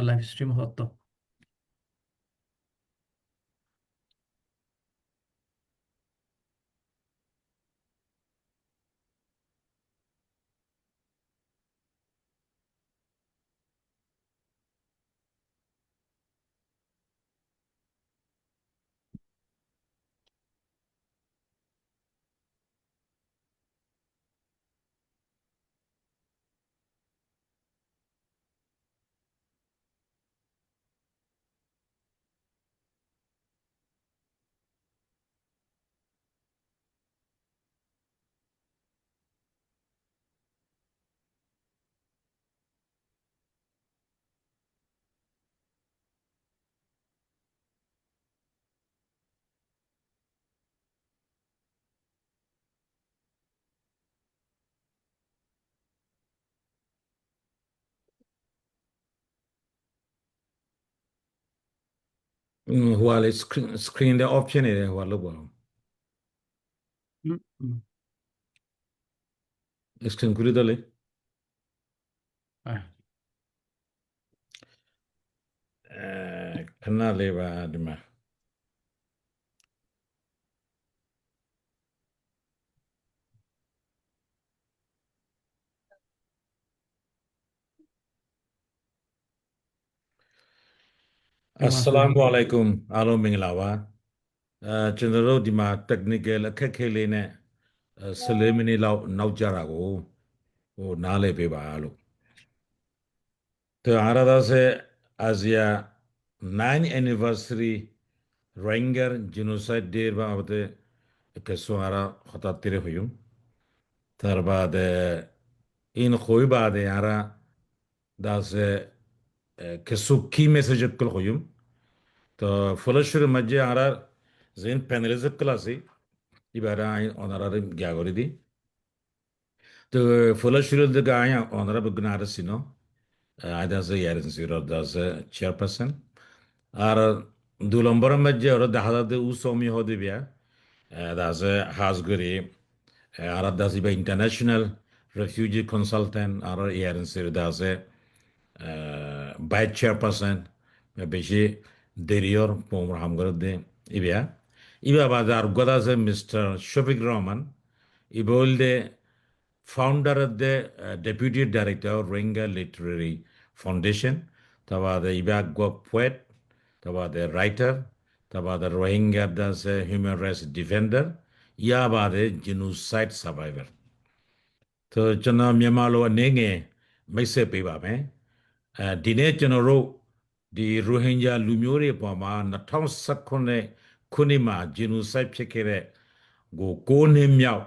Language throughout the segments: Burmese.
Live stream होतो While it's screen the option is what look screen kuridale kana leba dima Assalamu alaikum အားလုံးမင်္ဂလာပါကျွန်တော်တို့ဒီမှာ technical အခက်ခဲလေးနဲ့14မိနစ်လောက်နောက်ကြတာကိုနားလည်ပေးပါလို့Arada se Asia 9th anniversary Rohingya genocide day ba abte keswara khata tere huyum tarbade in khoy ba de ara da se kesuki message kul huyum to follow majje ara zain panelist klasi ibara honorary gyagoridi to follow de gaya honorable gnara sino that's a year zero that's a chairperson ar dulambara majje or dahada de usomi hodibya that's a hasguri ar that's a international refugee consultant ar year zero that's a by chairperson beshi derior pomar hamgorde ibya iba bazar godaze Mr. Shafiq Rahman ibolde founder of the deputy director of Rohingya Literary Foundation tawa the ibak go poet tawa the writer tawa the Rohingya das human rights defender ya ba the genocide survivor to chana Myanmar lo anenge maise pe ba me di ne chano ro di Rohingya လူမျိုးတွေပေါ်မှာ2019ခုနှစ်မှာ genocide ဖြစ်ခဲ့တဲ့ကို9နှစ်မြောက်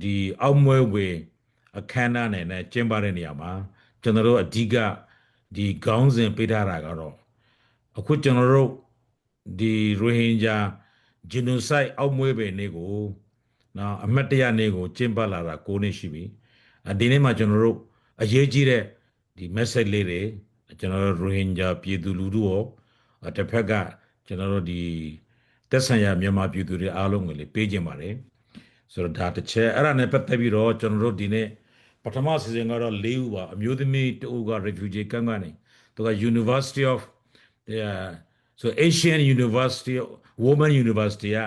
ဒီအောက်မွဲဝေအခမ်းအနားနဲ့ကျင်းပတဲ့နေရာမှာကျွန်တော်တို့အဓိကဒီခေါင်းစဉ်ပေးထားတာကတော့အခုကျွန်တော်တို့ဒီ Rohingya genocide အောက်မွဲပဲနေကိုနော်အမတ်တရနေကိုကျင်းပလာတာ9နှစ်ရှိပြီဒီနေ့မှာကျွန်တော်တို့အရေးကြီးတဲ့ဒီ message လေးတွေကျွန်တော်တို့ Rohingya ပြည်သူလူထုရောတစ်ဖက်ကကျွန်တော်တို့ဒီတက်ဆိုင်ရာမြန်မာပြည်သူတွေအားလုံးကိုလေပေးကြပါတယ်ဆိုတော့ဒါတစ်ချက်အဲ့ဒါနဲ့ပတ်သက်ပြီးတော့ကျွန်တော်တို့ဒီနေ့ပထမစီစဉ်ကတော့၄ဦးပါအမျိုးသမီးတဦးက refugee ကမ်းကနေသူက University of so Asian University Women University က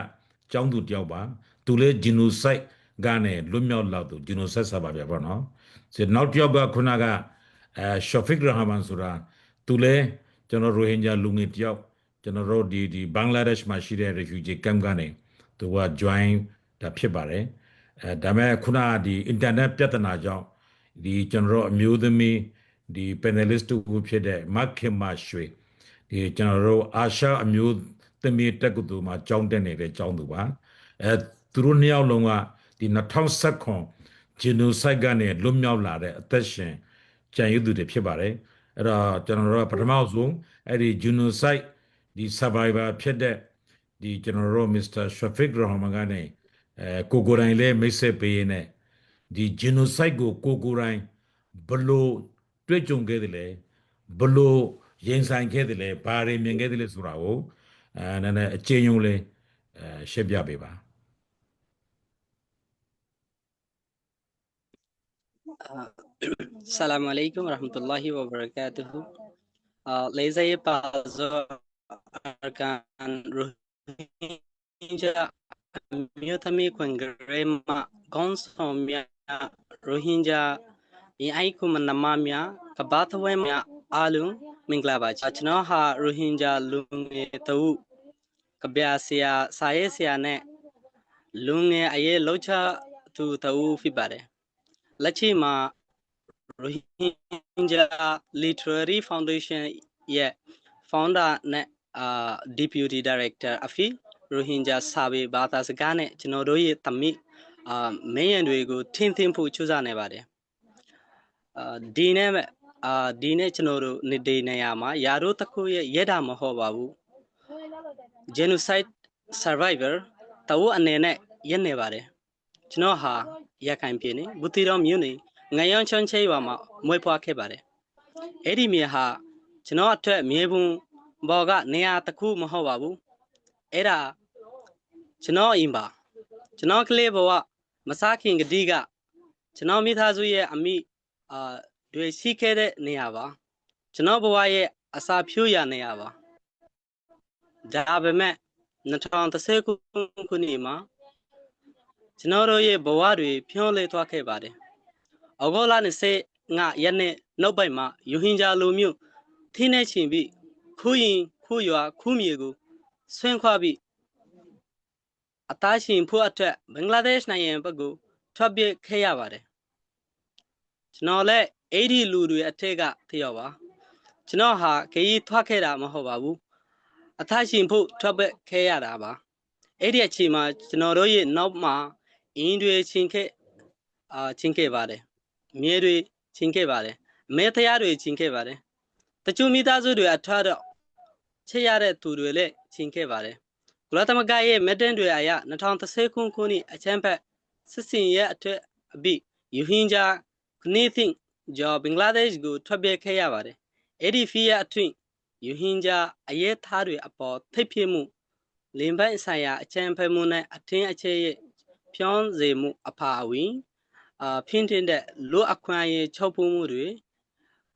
ကျောင်းသူတယောက်ပါသူလည်း genocide ကနေလွတ်မြောက်လာသူ genocide ဆာပါပြပါနော်ဆိုနောက်တယောက်ကခုနကShafiq Rahman ဆိုတာသူလည်းကျွန်တော် Rohingya လူငယ်တယောက်ကျွန်တော်တို့ဒီဘင်္ဂလားဒေ့ရှ်မှာရှိတဲ့ refugee camp ကနေသူက join တာဖြစ်ပါတယ်ဒါမဲ့ခုနကဒီ internet ပြဿနာကြောင့်ဒီကျွန်တော်တို့အမျိုးသမီးဒီ panelist တို့ဖြစ်တဲ့မခင်မရွှေဒီကျွန်တော်တို့အာရှအမျိုးသမီးတက္ကသိုလ်မှာကျောင်းတက်နေတဲ့ကျောင်းသူပါသူတို့နှစ်ယောက်လုံးကဒီ2019 genocide ကနေလွတ်မြောက်လာတဲ့အသက်ရှင်ကြံရည်သူတွေဖြစ်ပါတယ်အဲ့တော့ကျွန်တော်တို့ပထမဆုံးအဲ့ဒီ genocide ဒီ survivor ဖြစ်တဲ့ဒီကျွန်တော်တို့ Mr. Shafiq Rahman ကနေကိုကိုတိုင်းလည်းမိတ်ဆက်ပေးနေဒီ genocide ကိုကိုတိုင်းဘလို့တွေ့ကြုံခဲ့တယ်လဲဘလို့ရင်ဆိုင်ခဲ့တယ်လဲဘာတွေမြင်ခဲ့တယ်လဲဆိုတာကိုနည်းနည်းအကျဉ်းရုံးလေးရှင်းပြပေးပါ Assalamu alaikum warahmatullahi wabarakatuh. Laser Pazo Arkan Rohingya Mutami Kwangrema Gonsomia Rohingya Iaikum Namamia Kabatawemia Alung Minglaba Chachnoha Rohingya Lunge Tau Kabiasia Saesia Ne Lunge Aye Locha Tu Tau Fibare Lachima Rohingya Literary Foundation yeah founder ne deputy director afi Rohingya Sabe Bata Sagane ကျွန်တော်တို့ရဲ့တမိမင်းရင်တွေကိုထင်းထင်းဖို့ကြိုးစားနေပါတယ်ဒီနဲ့ကျွန်တော်တို့နေနေရမှာယာတို့တစ်ခုရဲ့ရဲတာမဟုတ်ပါဘူး genocide survivor တဝအနေနဲ့ရက်နေပါတယ်ကျွန်တော်ဟာရခိုင်ပြည်နယ်ဘူတီတော်မြို့နယ်ငရမ်းချွန်းချဲရွာမှာမွေးဖွားခဲ့ပါတယ်အဲ့ဒီမြေဟာကျွန်တော်အတွက်မြေပုံဘော်ကနေရာတစ်ခုမဟုတ်ပါဘူးအဲ့ဒါကျွန်တော်အိမ်ပါကျွန်တော်ကလေးဘဝမစားခင်ကတိကကျွန်တော်မိသားစုရဲ့အမိတွေရှိခဲ့တဲ့နေရာပါကျွန်တော်ဘဝရဲ့အစာဖြူရနေရာပါဒါပေမဲ့2019ခုနှစ်မှာကျွန်တော်တို့ရဲ့ဘဝတွေဖြောင်းလဲသွားခဲ့ပါတယ်ဩဂုတ်လ20ရက်နေ့နောက်ပိုင်းမှာယူဟင်ဂျာလူမျိုးထိနေချင်ပြီးခူးရင်ခူးရွာခူးမြေကိုဆွန့်ခွာပြီးအသားရှင်ဖို့အတွက်ဘင်္ဂလားဒေ့ရှ်နိုင်ငံဘက်ကိုထွက်ပြေးခဲ့ရပါတယ်ကျွန်တော်လည်းအဲ့ဒီလူတွေအထက်ကတယောက်ပါကျွန်တော်ဟာခရီးထွက်ခဲ့တာမဟုတ်ပါဘူးအသားရှင်ဖို့ထွက်ပြေးခဲ့ရတာပါအဲ့ဒီအချိန်မှာကျွန်တော်တို့ရဲ့နောက်မှာအင်းတွေချင်းခဲ့ပါတယ်မြေတွေချင်းခဲ့ပါတယ်မဲတရားတွေချင်းခဲ့ပါတယ်တချို့မိသားစုတွေအထွတ်တော့ချစ်ရတဲ့သူတွေလည်းချင်းခဲ့ပါတယ်ကုလသမဂ္ဂရဲ့မက်ဒန်တွေအရ2019ခုနှစ်အချမ်းဖက်စစ်စင်ရဲ့အထက်အပြီးယူဟင်ဂျာခနီသင်းဂျော်ဘင်္ဂလားဒေ့ရှ်ကိုထွက်ပြေးခဲ့ရပါတယ်အဲ့ဒီဖီးရအတွင်းယူဟင်ဂျာအရေးသားတွေအပေါ်ထိပ်ပြမှုလင်ပိုင်းဆိုင်ရာအချမ်းဖက်မှုနဲ့အထင်းအခြေရဲ့ဖြောင်းစေမှုအဖာအဝင်ဖြင်းတင်တဲ့လူအခွင့်အရေးချုပ်ပွမှုတွေ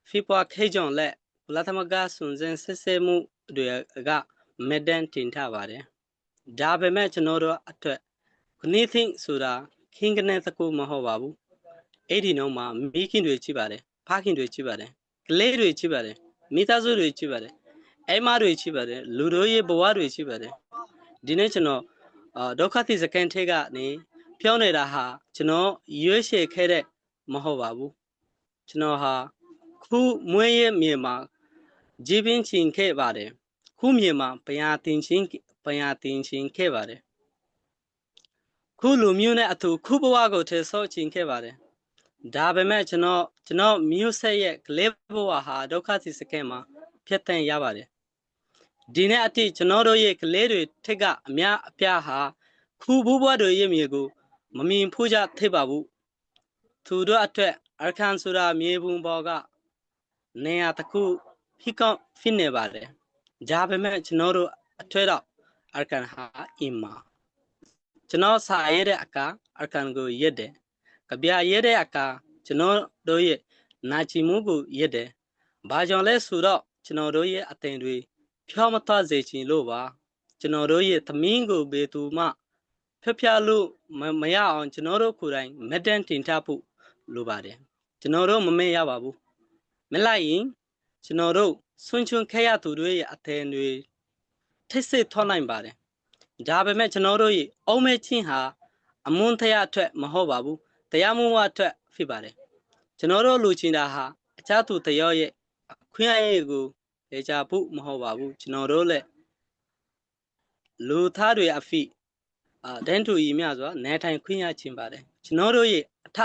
ဖိပွားခဲကြောင့်လက်ကုလသမဂ္ဂစွန်စင်စစ်ဆေးမှုတွေကမက်ဒန်တင်ထားပါတယ်ဒါပေမဲ့ကျွန်တော်တို့အတွက်ခနီးသင်းဆိုတာခင်းကနေသကူမဟုတ်ပါဘူးအဲ့ဒီနောက်မှာမိခင်တွေရှိပါတယ်ဖခင်တွေရှိပါတယ်ကလေးတွေရှိပါတယ်မိသားစုတွေရှိပါတယ်အိမ်မတွေရှိပါတယ်လူတို့ရဲ့ဘဝတွေရှိပါတယ်ဒီနေ့ကျွန်တော်ဒုက္ခသီစကန်ထဲကနေပြောင်းနေတာဟာကျွန်တော်ရွေးချယ်ခဲ့တဲ့မဟုတ်ပါဘူးကျွန်တော်ဟာခုမွေးရမြေမှာဂျီပင်းချင်းခဲ့ပါတယ်ခုမြေမှာပညာသင်ချင်းခဲ့ပါတယ်ခုလူမျိုးနဲ့အတူခုဘဝကိုထဲဆော့ချင်းခဲ့ပါတယ်ဒါပေမဲ့ကျွန်တော်မျိုးဆက်ရဲ့ကလေးဘဝဟာဒုက္ခသီစကန်မှာဖြတ်တန်းရပါတယ်ဒီနေ့အထိကျွန်တော်တို့ရဲ့ကလေးတွေထက်ကအများအပြားဟာခုဘဝတွေရဲ့မြေကိုမမြင်ဖို့ကြထိပါဘူးသူတို့အတွက်အခန်းဆိုတာမြေပုံပေါ်ကနေရာတစ်ခုဖြစ်နေပါတယ်ဒါပေမဲ့ကျွန်တော်တို့အထွေတော့အခန်းဟာအင်မာကျွန်တော်စာရတဲ့အကာအခန်းကိုရက်တယ်ကဗျာရက်တဲ့အကာကျွန်တော်တို့ရဲ့နာချီမှုကိုရက်တယ်ဘာကြောင့်လဲဆိုတော့ကျွန်တော်တို့ရဲ့အသင်တွေဖြောမသွားစေချင်လို့ပါကျွန်တော်တို့ရဲ့သမင်းကိုဘေသူမှဖျက်လို့မရအောင်ကျွန်တော်တို့ကိုယ်တိုင်မက်ဒန်တင်ထားဖို့လိုပါတယ်ကျွန်တော်တို့မမေ့ရပါဘူးမလိုက်ရင်ကျွန်တော်တို့ဆွန့်ချွန်ခဲ့ရသူတွေရဲ့အထင်တွေထိတ်ဆိတ်ထွက်နိုင်ပါတယ်ဒါပေမဲ့ကျွန်တော်တို့ရဲ့အုံမဲ့ချင်းဟာအမွန်းတရားအတွက်မဟုတ်ပါဘူးတရားမှုအတွက်ဖြစ်ပါတယ်ကျွန်တော်တို့လူချင်းတာဟာအခြားသူတယောက်ရဲ့ခွင့်အရေးကိုလေ့ကျဖို့မဟုတ်ပါဘူးကျွန်တော်တို့လည်းလူသားတွေအဖြစ်တန်းတူညီမျှစွာနေထိုင်ခွင့်ရချင်ပါတယ်ကျွန်တော်တို့ရဲ့အထ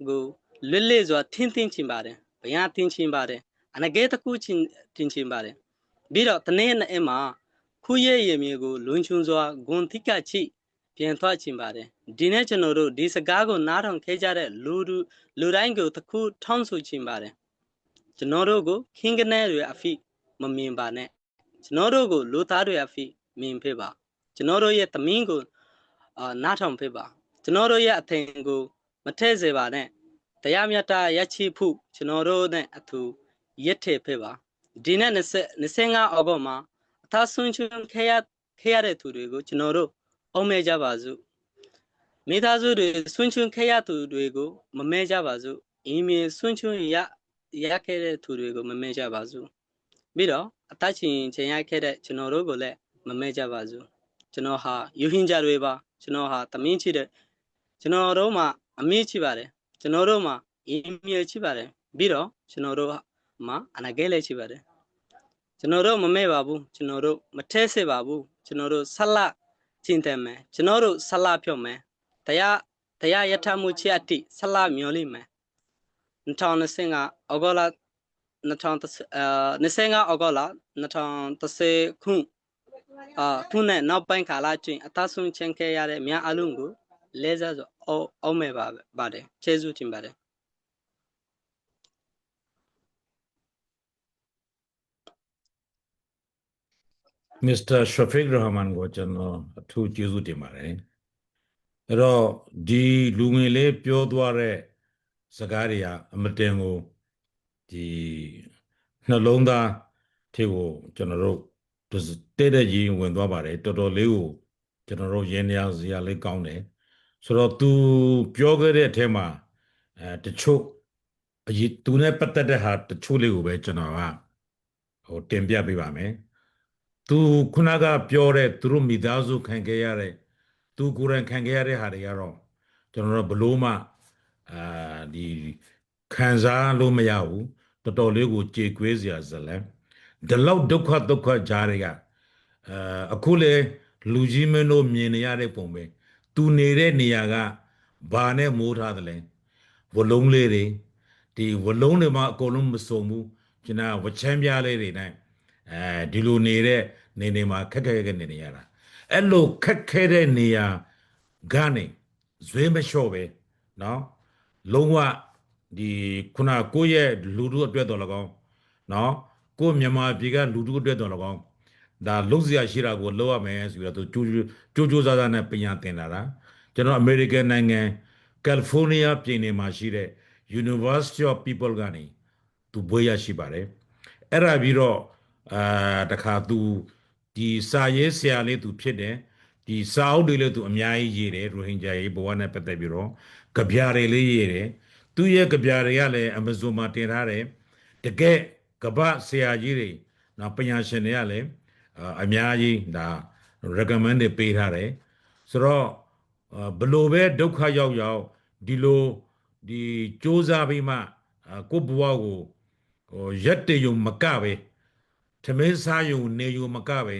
ကိုလွတ်စွာထင်းထင်းချင်ပါတယ်ဗျာတင်ချင်ပါတယ်အနဂတ်တစ်ခုတင်ချင်ပါတယ်ပြီးတော့တနေ့နဲ့မှာခုရဲ့ရမြေကိုလွန်ချွန်စွာဂွန်တိကချိပြန်ထွက်ချင်ပါတယ်ဒီနေ့ကျွန်တော်တို့ဒီစကားကိုနားထောင်ခဲ့ကြတဲ့လူတိုင်းကိုတစ်ခုထောင်းဆိုချင်ပါတယ်ကျွန်တော်တို့ကိုခင်းကနေတွေအဖြစ်မမြင်ပါနဲ့ကျွန်တော်တို့ကိုလူသားတွေအဖြစ်မြင်ဖေးပါကျွန်တော်တို့ရဲ့သမင်းကိုနားထောင်ဖေးပါကျွန်တော်တို့ရဲ့အထင်ကိုမထဲ့စေပါနဲ့ တရားမျှတရရှိဖို့ကျွန်တော်တို့နဲ့အထူးရစ်ထေဖြစ်ပါဒီနေ့25အောက်တိုဘာမှာအသာဆုံးချွန်ခဲ့ရတဲ့သူတွေကိုကျွန်တော်တို့အောင်မဲကြပါစို့မိသားစုတွေဆွန့်ချွန်ခဲ့ရသူတွေကိုမမဲကြပါစို့အင်းမြေဆွန့်ချွန်ရခဲ့တဲ့သူတွေကိုမမဲကြပါစို့ပြီးတော့အသက်ရှင်ရခဲ့တဲ့ကျွန်တော်တို့ကိုလည်းမမဲကြပါစို့ကျွန်တော်ဟာယူဟင်ကြတွေပါကျွန်တော်ဟာသမင်းချစ်တဲ့ကျွန်တော်တို့မှာအမေချစ်ပါတယ်ကျွန်တော်တို့မှာအင်းမြေချစ်ပါတယ်ပြီးတော့ကျွန်တော်တို့မှာအနာဂတ်လည်းချစ်ပါတယ်ကျွန်တော်တို့မမဲပါဘူးကျွန်တော်တို့မထဲစစ်ပါဘူးကျွန်တော်တို့ဆက်လက်ချင်းတယ်မယ်ကျွန်တော်တို့ဆက်လက်ဖြုတ်မယ်တရားယထာမှုချအတိဆက်လက်မျောလိမယ်2025အောက်တိုဘာ25အောက်တိုဘာ2010ခုနဲ့နောက်ပိုင်းကာလအတွင်းအသာဆုံးချန်ခဲ့ရတဲ့များအလုံးကိုလဲစားဆိုအောင်မဲ့ပါတယ်ကျေးဇူးတင်ပါတယ် Mr. Shafiq Rahman ကိုကျွန်တော်အထူးကျေးဇူးတင်ပါတယ်အဲ့တော့ဒီလူငယ်လေးပြောသွားတဲ့စကားတွေကအမတင်ကိုဒီနှလုံးသားထဲကိုကျွန်တော်တို့တဲ့ရင်ဝင်သွားပါတယ်တော်တော်လေးကိုကျွန်တော်တို့ရင်းနှီးစရာလေးကောင်းတယ်ဆိုတော့ तू ပြောခဲ့တဲ့အထက်မှာတချို့အရေး तू နဲ့ပတ်သက်တဲ့ဟာတချို့လေးကိုပဲကျွန်တော်ကတင်ပြပေးပါမယ်သူခုနကပြောတဲ့သူတို့မိသားစုခံခဲ့ရတဲ့သူကိုယ်တိုင်ခံခဲ့ရတဲ့ဟာတွေကတော့ကျွန်တော်တို့ဘလို့မှဒီခံစားလို့မရဘူးတော်တော်လေးကိုကြေကွေးစရာဇလန်ဒီလောက်ဒုက္ခကြားတွေကအခုလေလူကြီးမင်းတို့မြင်နေရတဲ့ပုံပဲသူနေတဲ့နေရာကဘာနဲ့မိုးထားတယ်လဲဝလုံးလေးတွေဒီဝလုံးတွေမှာအကုန်လုံးမစုံဘူးကျွန်တော်ဝချမ်းပြားလေးတွေနဲ့ဒီလိုနေတဲ့နေမှာခက်နေရတာအဲ့လိုခက်ခဲတဲ့နေရာကနေဇွေးမလျှော့ပဲเนาะလုံးဝဒီခုနကိုယ့်ရဲ့လူတို့အတွက်တော်၎င်းเนาะကိုယ့်မြန်မာပြည်ကလူတို့အတွက်တော်၎င်းဒါလုံးစရာရှိတာကိုလောက်ရမယ်ဆိုတော့သူကြိုးစားနဲ့ပညာသင်လာတာကျွန်တော်အမေရိကန်နိုင်ငံကယ်လီဖိုးနီးယားပြည်နယ်မှာရှိတဲ့ University of People ကနေသူဘွေးရရှိပါတယ်အဲ့ဒါပြီးတော့တခါသူဒီစာရေးဆရာလေးသူဖြစ်တယ်ဒီစာအုပ်တွေလည်းသူအများကြီးရေးတယ်ရိုဟင်ဂျာရေးဘဝနဲ့ပတ်သက်ပြီးတော့ကြပြတွေလေးရေးတယ်သူရဲ့ကြပြတွေကလည်း Amazon မှာတင်ထားတယ်တကယ်ကပ္ပဆရာကြီးတွေနော်ပညာရှင်တွေကလည်းအများကြီးဒါ recommend ပေးထားတယ်ဆိုတော့ဘလို့ပဲဒုက္ခရောက်ဒီလိုဒီစ조사ပြီးမှကိုယ့်ဘဝကိုရက်တရုံမကပဲထမင်းစားယုံနေယုံမကပဲ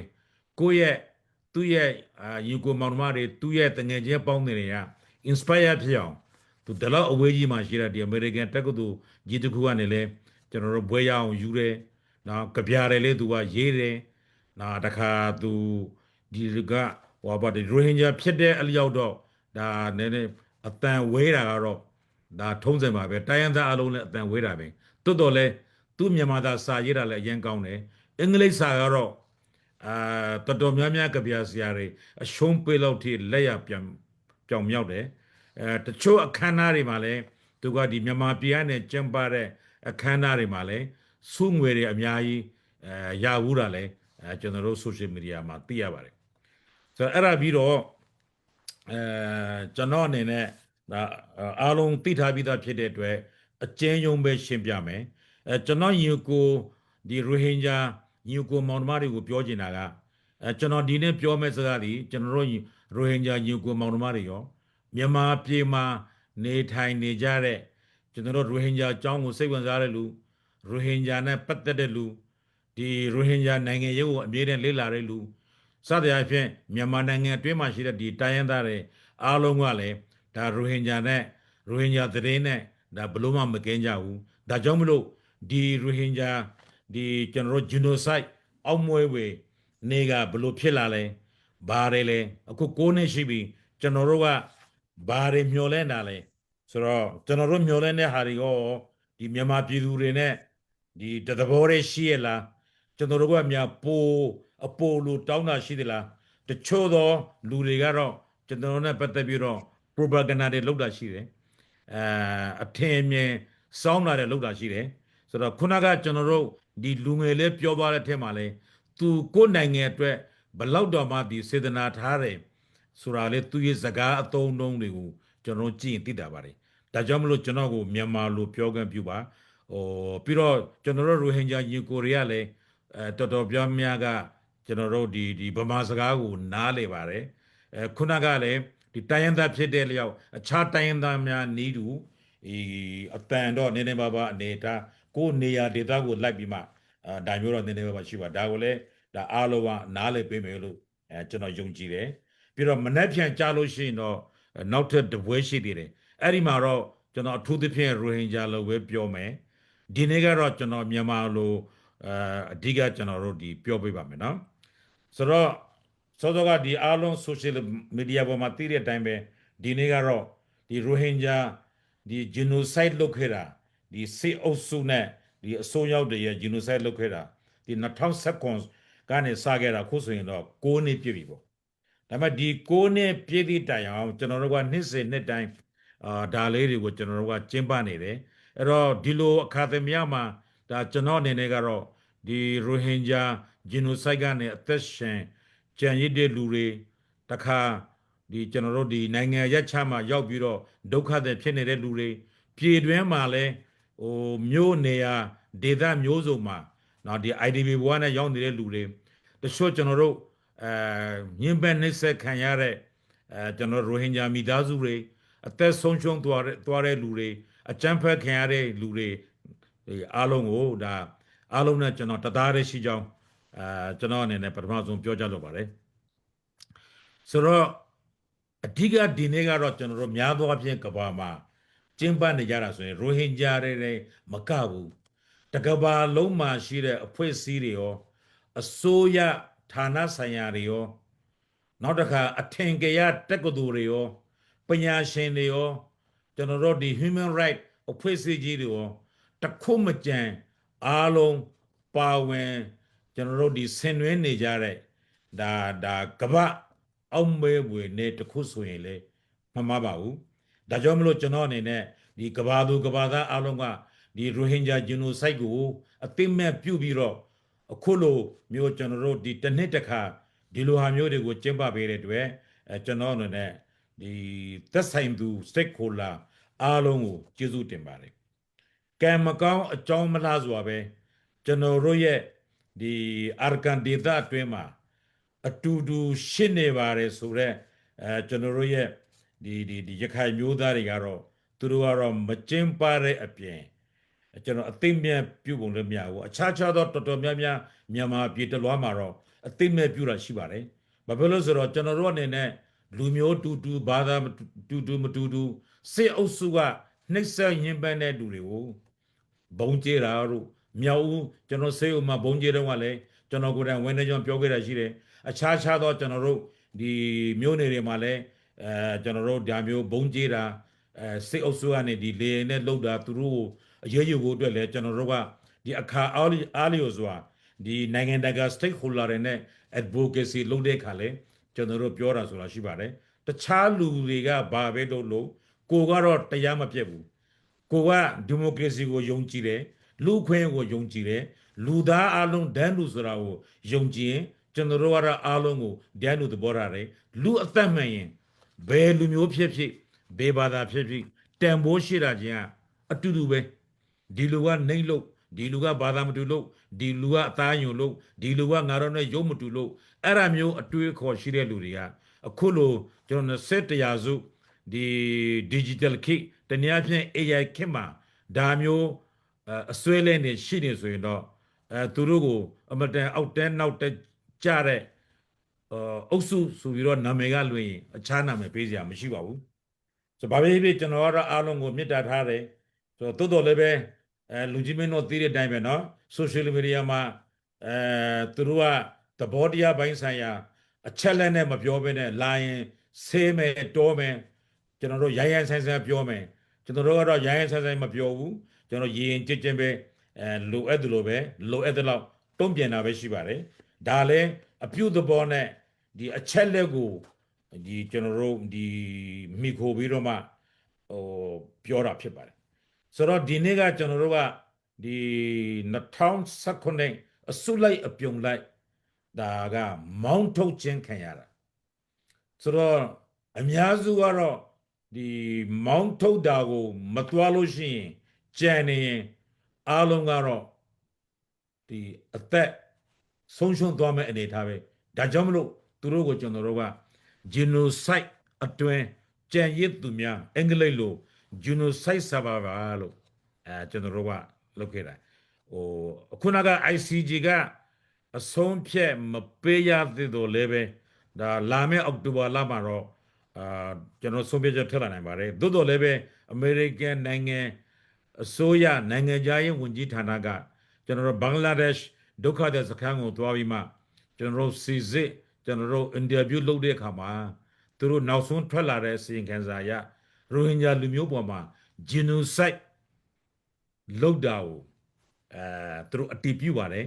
ကိုယ့်ရဲ့သူ့ရဲ့ယူကိုမောင်နှမတွေသူ့ရဲ့တငယ်ချင်းပေါင်းတွေက inspire ဖြစ်အောင်သူတလောက်အဝေးကြီးမှာရှိတဲ့ဒီ American တက္ကသိုလ်ကြီးတစ်ခုကနေလဲကျွန်တော်တို့ဘွဲရအောင်ယူတယ်နော်ကြပြတယ်လေသူကရေးတယ်နော်တခါသူဒီကဟောပါဒီရိုဟင်ဂျာဖြစ်တဲ့အလျောက်တော့ဒါနည်းနည်းအတန်ဝဲတာကတော့ဒါထုံးစံပါပဲတိုင်းရင်းသားအလုံးနဲ့အတန်ဝဲတာပဲတွတ်တော်လဲသူ့မြန်မာသားစာရေးတာလည်းအရင်ကောင်းတယ်အင်္ဂလိပ်စာကတော့တော်တော်များများကြပြဆရာတွေအရှုံးပေးလို့ထိလက်ရပြောင်မြောက်တယ်တချို့အခမ်းအနားတွေမှာလည်းသူကဒီမြန်မာပြည်ကနေကျင်းပတဲ့အခမ်းအနားတွေမှာလည်းစုငွေတွေအများကြီးရဘူးတာလည်းကျွန်တော်တို့ social media မှာသိရပါတယ်ဆိုတော့အဲ့ဒါပြီးတော့ကျွန်တော်အနေနဲ့ဒါအားလုံးသိထားပြီးသားဖြစ်တဲ့အတွက်အကျဉ်းရုံးပဲရှင်းပြမယ်ကျွန်တော်ယူကိုဒီရိုဟင်ဂျာယူကိုမောင်နှမတွေကိုပြောချင်တာကကျွန်တော်ဒီနေ့ပြောမယ့်စကားဒီကျွန်တော်တို့ရိုဟင်ဂျာယူကိုမောင်နှမတွေရောမြန်မာပြည်မှာနေထိုင်နေကြတဲ့ကျွန်တော်တို့ရိုဟင်ဂျာအကြောင်းကိုစိတ်ဝင်စားတဲ့လူရိုဟင်ဂျာနဲ့ပတ်သက်တဲ့လူဒီရိုဟင်ဂျာနိုင်ငံရေးကိုအမြဲတမ်းလေ့လာတဲ့လူစသဖြင့်မြန်မာနိုင်ငံအတွင်းမှာရှိတဲ့ဒီတိုင်းရင်းသားတွေအားလုံးကလည်းဒါရိုဟင်ဂျာနဲ့ရိုဟင်ဂျာသတင်းနဲ့ဒါဘလို့မှမကင်းကြဘူးဒါကြောင့်မလို့ဒီရိုဟင်ဂျာဒီကျွန်တော်တို့ genocide အောက်မွေးဝေနေကဘလို့ဖြစ်လာလဲဘာတွေလဲအခု9နှစ်ရှိပြီကျွန်တော်တို့ကဘာတွေမျှော်လင့်တာလဲဆိုတော့ကျွန်တော်တို့မျှော်လင့်တဲ့ဟာတွေရောဒီမြန်မာပြည်သူတွေနဲ့ဒီတသဘောတည်းရှိရလားကျွန်တော်တို့ကများအပိုလို့တောင်းတာရှိသလားတချို့သောလူတွေကတော့ကျွန်တော်တို့နဲ့ပတ်သက်ပြီးတော့ propaganda တွေလုပ်တာရှိတယ် အထင်မြင်စောင်းလာတဲ့လောက်တာရှိတယ်ဆိုတော့ခုနကကျွန်တော်တို့ဒီလူငယ်လေးပြောသွားတဲ့ထဲမှာလဲသူကိုယ်နိုင်ငံအတွက်ဘလောက်တော်မှဒီစေတနာထားတယ်ဆိုတာလေသူရဲ့စကားအသုံးအနှုန်းတွေကိုကျွန်တော်ကြည့်ရင်သိတာပါတယ်ဒါကြောင့်မလို့ကျွန်တော်ကိုမြန်မာလိုပြောခွင့်ပြုပါပြီးတော့ကျွန်တော်တို့ရိုဟင်ဂျာညီကိုတွေကလည်းတော်တော်ပြောများကကျွန်တော်တို့ဒီဗမာစကားကိုနားလေပါတယ်ခုနကလည်းဒီတိုင်းရင်းသားဖြစ်တဲ့လျောက်အခြားတိုင်းရင်းသားများနီးတူအတန်တော့နည်းနည်းပါးပါးအနေထားကိုနေရာဒေသကိုလိုက်ပြီးမှဒါမျိုးတော့နည်းနည်းပါးပါးရှိပါဒါကိုလည်းဒါအားလုံးကနားလေပေးမယ်လို့ကျွန်တော်ယုံကြည်တယ်ပြီးတော့မနှက်ဖြန်ကြားလို့ရှိရင်တော့နောက်ထပ်တပွဲရှိသေးတယ်အဲ့ဒီမှာတော့ကျွန်တော်အထူးသဖြင့်ရိုဟင်ဂျာလိုပဲပြောမယ်ဒီနေ့ကတော့ကျွန်တော်မြန်မာလိုအဓိကကျွန်တော်တို့ဒီပြောပေးပါမယ်နော်ဆိုတော့စောစောကဒီအားလုံး social media ပေါ်မှာသိတဲ့အတိုင်းပဲဒီနေ့ကတော့ဒီရိုဟင်ဂျာဒီ genocide လုပ်ခဲ့တာဒီစစ်အုပ်စုနဲ့ဒီအစိုးရတွေရဲ့ genocide လုပ်ခဲ့တာဒီ2019ကနေစခဲ့တာခုဆိုရင်တော့6နှစ်ပြည့်ပြီပေါ့ဒါပေမဲ့ဒီ6နှစ်ပြည့်သည့်တိုင်အောင်ကျွန်တော်တို့ကနှစ်စဉ်နှစ်တိုင်းဒါလေးတွေကိုကျွန်တော်တို့ကကျင်းပနေတယ်အဲ့တော့ဒီလိုအခါသမယမှာဒါကျွန်တော်အနေနဲ့ကတော့ဒီရိုဟင်ဂျာ genocide ကနေအသက်ရှင်ကြံရစ်တဲ့လူတွေတခါဒီကျွန်တော်တို့ဒီနိုင်ငံရပ်ခြားမှာရောက်ပြီးတော့ဒုက္ခတွေဖြစ်နေတဲ့လူတွေပြည်တွင်းမှာလဲမြို့နေရာဒေသမျိုးစုံမှာနော်ဒီ IDP ဘဝနဲ့ရောက်နေတဲ့လူတွေတချို့ကျွန်တော်တို့ညင်ပန်းနှိမ့်ဆက်ခံရတဲ့ကျွန်တော်ရိုဟင်ဂျာမိသားစုတွေအသက်ဆုံးရှုံးသွားတဲ့လူတွေအကြမ်းဖက်ခံရတဲ့လူတွေအားလုံးကိုဒါအားလုံးနဲ့ကျွန်တော်တသားတည်းရှိကြောင်းကျွန်တော်အနေနဲ့ပထမဆုံးပြောကြလိုပါတယ်ဆိုတော့အဓိကဒီနေ့ကတော့ကျွန်တော်တို့များသောအားဖြင့်ကဘာမှာကျင်းပနေကြတာဆိုရင်ရိုဟင်ဂျာတွေမကဘူးတကဘာလုံးမှာရှိတဲ့အဖွဲ့အစည်းတွေရောအစိုးရဌာနဆိုင်ရာတွေရောနောက်တစ်ခါအထင်ကရတက္ကသိုလ်တွေရောပညာရှင်တွေရောကျွန်တော်တို့ဒီ human right အဖွဲ့အစည်းကြီးတွေရောတခုမကြံအားလုံးပါဝင်ကျွန်တော်တို့ဒီဆင်နွှဲနေကြတဲ့ဒါကဘာအောက်မဲဝေနေတခုဆိုရင်လေမမှားပါဘူးဒါကြောင့်မလို့ကျွန်တော်အနေနဲ့ဒီကဘာသူကဘာသားအားလုံးကဒီရိုဟင်ဂျာ genocide ကိုအသိမဲ့ပြုပြီးတော့အခုလိုမျိုးကျွန်တော်တို့ဒီတစ်နှစ်တစ်ခါဒီလိုဟာမျိုးတွေကိုကျင်းပပေးတဲ့အတွက်ကျွန်တော်အနေနဲ့ဒီသက်ဆိုင်သူ stakeholder အားလုံးကိုကျေးဇူးတင်ပါတယ်ကံမကောင်းအကြောင်းမလားစွာပဲကျွန်တော်တို့ရဲ့ဒီအာရကန်ဒေသအတွင်းမှာအတူတူရှင်းနေပါတယ်ဆိုတော့ကျွန်တော်တို့ရဲ့ဒီရခိုင်မျိုးသားတွေကတော့သူတို့ကတော့မကျင်းပတဲ့အပြင်ကျွန်တော်အသိမဲ့ပြုပုံလည်းမရဘူးအခြားခြားသောတော်တော်များများမြန်မာပြည်တလွှားမှာတော့အသိမဲ့ပြုတာရှိပါတယ်ဘာဖြစ်လို့ဆိုတော့ကျွန်တော်တို့အနေနဲ့လူမျိုးတူဘာသာတူမတူစစ်အုပ်စုကနှိမ့်ဆက်ရင်းပန်းတဲ့လူတွေကိုဘုံကျဲတာတို့မြောက်ဦးကျွန်တော်ဆေးဥမှာဘုံကျဲတော့ကလည်းကျွန်တော်ကိုယ်တိုင်ဝန်ထမ်းကြောင့်ပြောခဲ့တာရှိတယ်အခြားခြားသောကျွန်တော်တို့ဒီမျိုးနယ်တွေမှာလည်းကျွန်တော်တို့ဒါမျိုးဘုံကျဲတာစစ်အုပ်စုကနေဒီလေနဲ့လှုပ်တာသူတို့အရေးယူဖို့အတွက်လည်းကျွန်တော်တို့ကဒီအခါအားလျော်စွာဒီနိုင်ငံတကာ stakeholder တွေနဲ့ advocacy လုပ်တဲ့အခါလဲကျွန်တော်တို့ပြောတာဆိုတာရှိပါတယ်တခြားလူတွေကဘာပဲလို့ကိုကတော့တရားမပြတ်ဘူးကိုကဒီမိုကရေစီကိုယုံကြည်တယ်လူခွင့်ကိုယုံကြည်တယ်လူသားအလုံးဒန်းလူဆိုတာကိုယုံကြည်ရင်ကျွန်တော်တို့ကတော့အားလုံးကိုဒန်းလူသဘောထားတယ်လူအသက်မှန်ရင်ဘယ်လူမျိုးဖြစ်ဘယ်ဘာသာဖြစ်တန်ဖိုးရှိတာချင်းအတူတူပဲဒီလူကနှိမ့်လို့ဒီလူကဘာသာမတူလို့ဒီလူကအသားယုံလို့ဒီလူကငါတို့နဲ့ရုပ်မတူလို့အဲ့ဒါမျိုးအတွေးခေါ်ရှိတဲ့လူတွေကအခုလိုကျွန်တော်20ရာစုဒီ digital ခေတ်တနည်းအားဖြင့် AI ခေတ်မှာဒါမျိုးအစွဲလဲနေရှိနေဆိုရင်တော့သူတို့ကိုအမတန်အောက်တဲနောက်တဲကြတဲ့အုပ်စုဆိုပြီးတော့နာမည်ကလွှင့်ရင်အခြားနာမည်ပေးစရာမရှိပါဘူးဆိုဘာပဲဖြစ်ကျွန်တော်ကတော့အားလုံးကိုမေတ္တာထားတယ်ဆိုတော့တော်လည်းပဲလူကြီးမင်းတို့သိတဲ့အတိုင်းပဲเนาะ social media မှာသူတို့ကသဘောတရားပိုင်းဆိုင်ရာအချက်လက်နဲ့မပြောဘဲနဲ့လာရင်ဆေးမယ်တောမယ်ကျွန်တော်တို့ရိုင်းဆိုင်ပြောမယ်ကျွန်တော်တို့ကတော့ရိုင်းဆိုင်မပြောဘူးကျွန်တော်ရင်ကြင်ပဲလိုအပ်တယ်လို့ပဲလိုအပ်တဲ့လောက်တုံ့ပြန်တာပဲရှိပါတယ်ဒါလည်းအပြုသဘောနဲ့ဒီအချက်လက်ကိုဒီကျွန်တော်တို့ဒီမိခိုပြီးတော့မှ ပြောတာဖြစ်ပါတယ်ဆိုတော့ဒီနေ့ကကျွန်တော်တို့ကဒီ2019အစုလိုက်အပြုံလိုက်ဒါကမောင်းထုတ်ခြင်းခံရတာဆိုတော့အများစုကတော့ဒီမောင်းထုတ်တာကိုမသွားလို့ရှိရင်ကြံနေရင်အားလုံးကတော့ဒီအသက်ဆုံးရှုံးသွားမယ့်အနေထားပဲဒါကြောင့်မလို့သူတို့ကိုကျွန်တော်တို့က genocide အတွင်းကြံရစ်သူများအင်္ဂလိပ်လို genocide survivor လို့ကျွန်တော်တို့ကလုပ်ခဲ့တာခုနက ICJ ကအဆုံးဖြတ်မပေးရသေးတော့လည်းပဲဒါလာမယ့်အောက်တိုဘာလမှာတော့ကျွန်တော်ဆုံးဖြတ်ချက်ထပ်လာနိုင်ပါတယ်သို့တော်လည်းပဲအမေရိကန်နိုင်ငံအစိုးရနိုင်ငံသားရေးဝန်ကြီးဌာနကကျွန်တော်တို့ဘင်္ဂလားဒေ့ရှ်ဒုက္ခသည်စခန်းကိုသွားပြီးမှကျွန်တော်တို့စီစစ်ကျွန်တော်တို့အင်တာဗျူးလုပ်တဲ့အခါမှာသူတို့နောက်ဆုံးထွက်လာတဲ့စီရင်ခံစာအရရိုဟင်ဂျာလူမျိုးပေါ်မှာ genocide လုပ်တာကိုသူတို့အတည်ပြုပါတယ်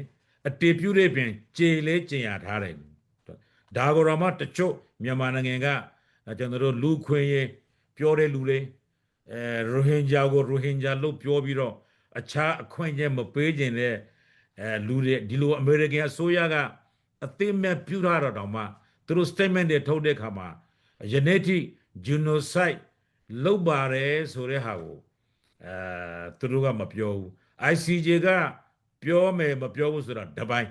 အတည်ပြုတဲ့ပြင်ကြေလဲကျင်ရထားတယ်ဒါကိုတော့မှတချို့မြန်မာနိုင်ငံကကျွန်တော်တို့လူခွင့်ရေးပြောတဲ့လူတွေရိုဟင်ဂျာကိုရိုဟင်ဂျာလို့ပြောပြီးတော့အခြားအခွင့်အရေးမပေးခြင်းတဲ့လူတွေဒီလိုအမေရိကန်အစိုးရကအသိမဲ့ပြုထားတော့တောင်မှသူတို့ statement တွေထုတ်တဲ့အခါမှာယနေ့ထိ genocide လုပ်ပါတယ်ဆိုတဲ့ဟာကိုသူတို့ကမပြောဘူး ICJ ကပြောမယ်မပြောဘူးဆိုတာတပိုင်း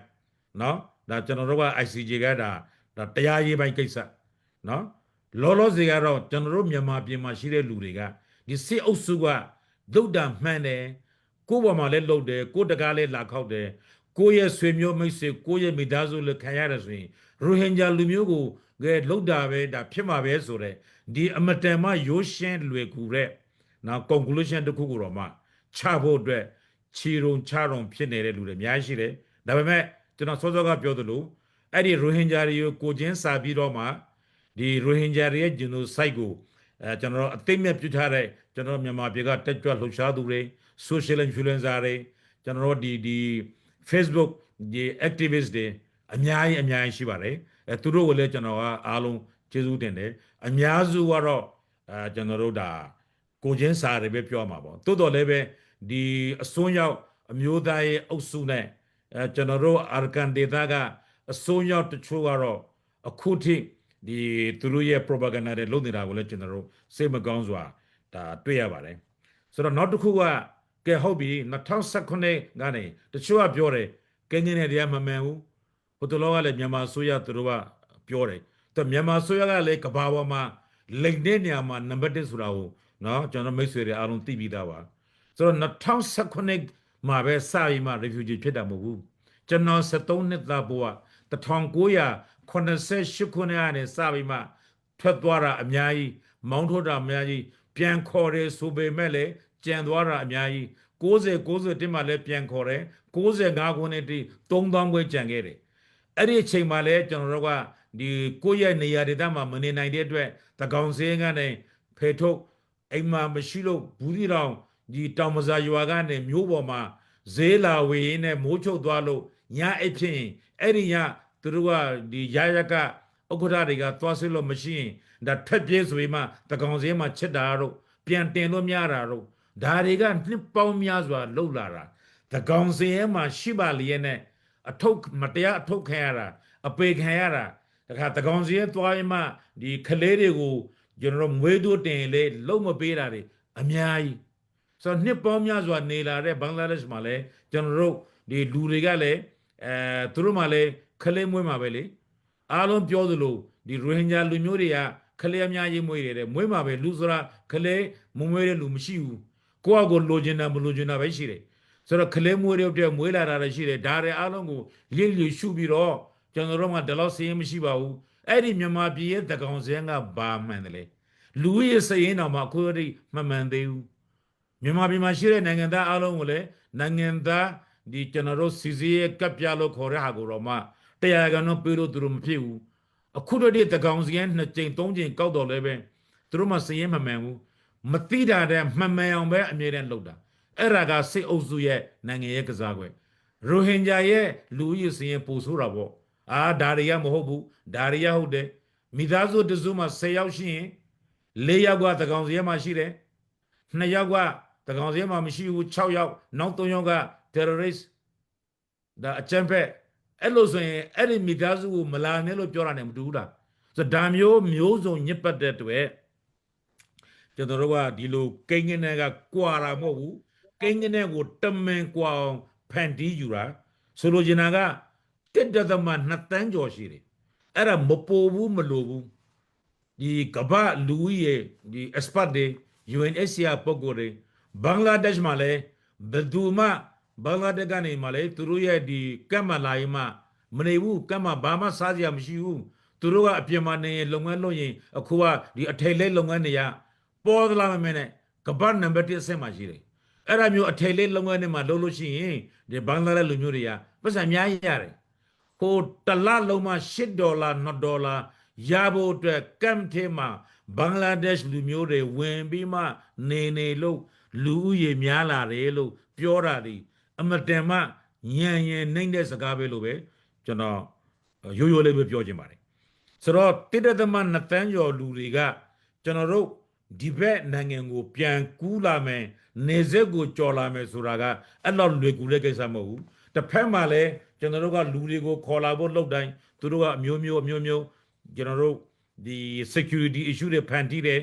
เนาะဒါကျွန်တော်တို့က ICJ ကဒါတရားရေးပိုင်းကိစ္စเนาะလောလောဆယ်ကတော့ကျွန်တော်တို့မြန်မာပြည်မှာရှိတဲ့လူတွေကဒီစစ်အုပ်စုကလုတ်တာမှန်တယ်ကိုယ့်ဘော်မှာလည်းလုတ်တယ်ကိုယ့်တကားလည်းလာခောက်တယ်ကိုယ့်ရဲ့ဆွေမျိုးမိတ်ဆွေကိုယ့်ရဲ့မိသားစုလည်းခံရတယ်ဆိုရင်ရိုဟင်ဂျာလူမျိုးကိုလုတ်တာပဲဒါဖြစ်မှာပဲဆိုတဲ့ဒီအမတန်မှရိုးရှင်းလွယ်ကူတဲ့နော် conclusion တစ်ခုကိုတော့မှချဖို့အတွက်ခြေရုံချရုံဖြစ်နေတဲ့လူတွေအများကြီးရှိတယ်ဒါပေမဲ့ကျွန်တော်စောစောကပြောသလိုအဲ့ဒီရိုဟင်ဂျာတွေကိုချင်းစာပြီးတော့မှဒီရိုဟင်ဂျာတွေရဲ့ genocide ကိုကျွန်တော်အသိမဲ့ပြုထားတဲ့ကျွန်တော်မြန်မာပြည်ကတက်ကြွလှုပ်ရှားသူတွေ social influencer တွေကျွန်တော်ဒီ Facebook ဒီ activist တွေအများကြီးရှိပါတယ်သူတို့ကိုလည်းကျွန်တော်ကအားလုံးကျေးဇူးတင်တယ်အများစုကတော့ကျွန်တော်တို့ဒါကိုချင်းစာတွေပဲပြောမှာပေါ့တိုးတော်လည်းပဲဒီအစွန်းရောက်အမျိုးသားရဲ့အုပ်စုနဲ့ကျွန်တော်တို့အာရကန်ဒေတာကအစွန်းရောက်တချို့ကတော့အခုထိဒီသူတို့ရဲ့ propaganda တွေလုပ်နေတာကိုလည်းကျွန်တော်တို့စိတ်မကောင်းစွာဒါတွေ့ရပါတယ်ဆိုတော့နောက်တစ်ခုကကဲဟုတ်ပြီ2019ကနေတချို့ကပြောတယ်ကင်းကင်းနဲ့တရားမမှန်ဘူးဟိုတလောကလည်းမြန်မာဆိုရသူတို့ကပြောတယ်သူမြန်မာဆိုရကလည်းကဘာပေါ်မှာလိမ့်တဲ့နေရာမှာနံပါတ်1ဆိုတာကိုနော်ကျွန်တော်မိတ်ဆွေတွေအားလုံးသိပြီးသားပါဆိုတော့2019မှာပဲစပြီးမှ refugee ဖြစ်တာမဟုတ်ဘူးကျွန်တော်73နှစ်သားဘဝ1988ခုနှစ်ကနေစပြီးမှထွက်သွားတာအများကြီးမောင်းထုတ်တာအများကြီးပြန်ခေါ်တယ်ဆိုပေမဲ့လည်းကြံသွားတာအများကြီး90မှာလည်းပြန်ခေါ်တယ်95ခုနှစ်တိ3000ခွဲကြံခဲ့တယ်အဲ့ဒီအချိန်မှာလည်းကျွန်တော်တို့ကဒီကိုယ့်ရဲ့နေရာဒေသမှာမနေနိုင်တဲ့အတွက်တကောင်စင်းကနေဖေထုတ်အိမ်မှာမရှိလို့ဘူးဒီတောင်ဒီတောင်မစာရွာကနေမျိုးပေါ်မှာဈေးလာဝေးရင်းနဲ့မိုးချုပ်သွားလို့ညအိပ်ဖြစ်ရင်အဲ့ဒီညသူတို့ကဒီရရကဥက္ကဋ္ဌတွေကသွားဆွေးလို့မရှိရင်ဒါထက်ပြေးဆိုပြီးမှတကောင်စင်းမှာချက်တာတော့ပြန်တင်လို့များတာတော့ဒါတွေကနှစ်ပေါင်းများစွာလှုပ်လာတာတကောင်စင်းမှာရှိပါလျက်နဲ့အထုပ်မတရားအထုပ်ခံရတာအပေခံရတာတခါတကောင်စင်းသွားရင်မှဒီကလေးတွေကိုကျွန်တော်မွေးတို့တင်လေလုံးမပေးတာတွေအများကြီးဆိုတော့နှစ်ပေါင်းများစွာနေလာတဲ့ဘင်္ဂလားဒေ့ရှ်မှာလည်းကျွန်တော်တို့ဒီလူတွေကလည်းသူတို့မှလည်းခလေးမွေးမှာပဲလေအားလုံးပြောသလိုဒီရိုဟင်ဂျာလူမျိုးတွေကခလေးအများကြီးမွေးတယ်မွေးမှာပဲလူဆိုတာခလေးမမွေးတဲ့လူမရှိဘူးကိုယ့်အကိုလိုချင်တာမလိုချင်တာပဲရှိတယ်ဆိုတော့ခလေးမွေးတဲ့အတွက်မွေးလာတာလည်းရှိတယ်ဒါတွေအားလုံးကိုလျှရှုပြီးတော့ကျွန်တော်တို့ကဒီလောက်စရင်မရှိပါဘူးအဲ့ဒီမြန်မာပြည်ရဲ့တကောင်စင်းကဘာမှန်တယ်လေလူရဲ့စရင်တော်မှာအခုအထိမမှန်သေးဘူးမြန်မာပြည်မှာရှိတဲ့နိုင်ငံသားအားလုံးကိုလည်းနိုင်ငံသားဒီကျွန်တော်တို့စီစီရဲ့ကပ်ပြလို့ခေါ်တဲ့ဟာကိုတော့မှတရားကနော်ပြေလို့သူတို့မဖြစ်ဘူးအခုတည်းတကောင်စင်း2ကြိမ်3ကြိမ်ကောက်တော့လည်းပဲသူတို့မှစရင်မမှန်ဘူးမတိတာတဲ့မှန်မှန်အောင်ပဲအမြဲတမ်းလုပ်တာအဲ့ဒါကစိတ်အုပ်စုရဲ့နိုင်ငံရဲ့ကစားကွယ်ရိုဟင်ဂျာရဲ့လူကြီးစရင်ပို့ဆိုးတာပေါ့ဒါတွေကမဟုတ်ဘူးဒါတွေကဟုတ်တယ်မိသားစုတစုမှာ10ယောက်ရှိရင်4ယောက်ကတကောင်စရဲမှာရှိတယ် 2 ယောက်ကတကောင်စီမှာမရှိဘူး6ယောက်နောက်3ယောက်က terrorist ဒါအကြမ်းဖက်အဲ့လိုဆိုရင်အဲ့ဒီမိသားစုကိုမလာနဲ့လို့ပြောတာနဲ့မတူဘူးလားဆိုတော့ဒါမျိုးစုံညစ်ပတ်တဲ့တွေ့ကျွန်တော်တို့ကဒီလိုကိန်းကနေကကွာတာမဟုတ်ဘူးကိန်းကနေကိုတမင်ကွာအောင်ဖန်တီးယူတာဆိုလိုချင်တာက1.2 တန်းကျော်ရှိတယ်အဲ့ဒါမပိုဘူးမလိုဘူးဒီကမ္ဘာလူကြီးရဲ့ဒီ expert တွေ UNHCR ပုဂ္ဂိုလ်တွေဘင်္ဂလားဒေ့ရှ်မှာလည်းဘယ်သူမှဘင်္ဂလားဒေ့ရှ်ကနေမှလည်းသူတို့ရဲ့ဒီကတ်မလာရင်မှမနေဘူးကတ်မဘာမှစားစရာမရှိဘူးသူတို့ကအပြင်မှာနေလုပ်ငန်းလုပ်ရင်အခုကဒီအထည်လေးလုပ်ငန်းတွေကပေါ်သလားမမဲနဲ့ကမ္ဘာနံပါတ်1အဆင့်မှာရှိတယ်အဲ့ဒါမျိုးအထည်လေးလုပ်ငန်းတွေမှာလုပ်လို့ရှိရင်ဒီဘင်္ဂလားဒေ့ရှ်လူမျိုးတွေကပတ်စံအများကြီးရတယ်ဟိုတစ်လလုံးမှ$8 $2ရဖို့အတွက်ကမ်ထဲမှာဘင်္ဂလားဒေ့ရှ်လူမျိုးတွေဝင်ပြီးမှနေလို့လူဦးရေများလာတယ်လို့ပြောတာဒီအမတန်မှညံနှိမ့်တဲ့စကားပဲလို့ပဲကျွန်တော်ရိုးလေးပဲပြောချင်ပါတယ်ဆိုတော့1.2 တန်းကျော်လူတွေကကျွန်တော်တို့ဒီဘက်နိုင်ငံကိုပြန်ကူးလာမယ်နေဆက်ကိုကြော်လာမယ်ဆိုတာကအဲ့လောက်လွယ်ကူတဲ့ကိစ္စမဟုတ်ဘူးတစ်ဖက်မှာလည်းကျွန်တော်တို့ကလူတွေကိုခေါ်လာဖို့လုပ်တိုင်းသူတို့ကအမျိုးမျိုးကျွန်တော်တို့ဒီ security issue တွေဖန်တီးတယ်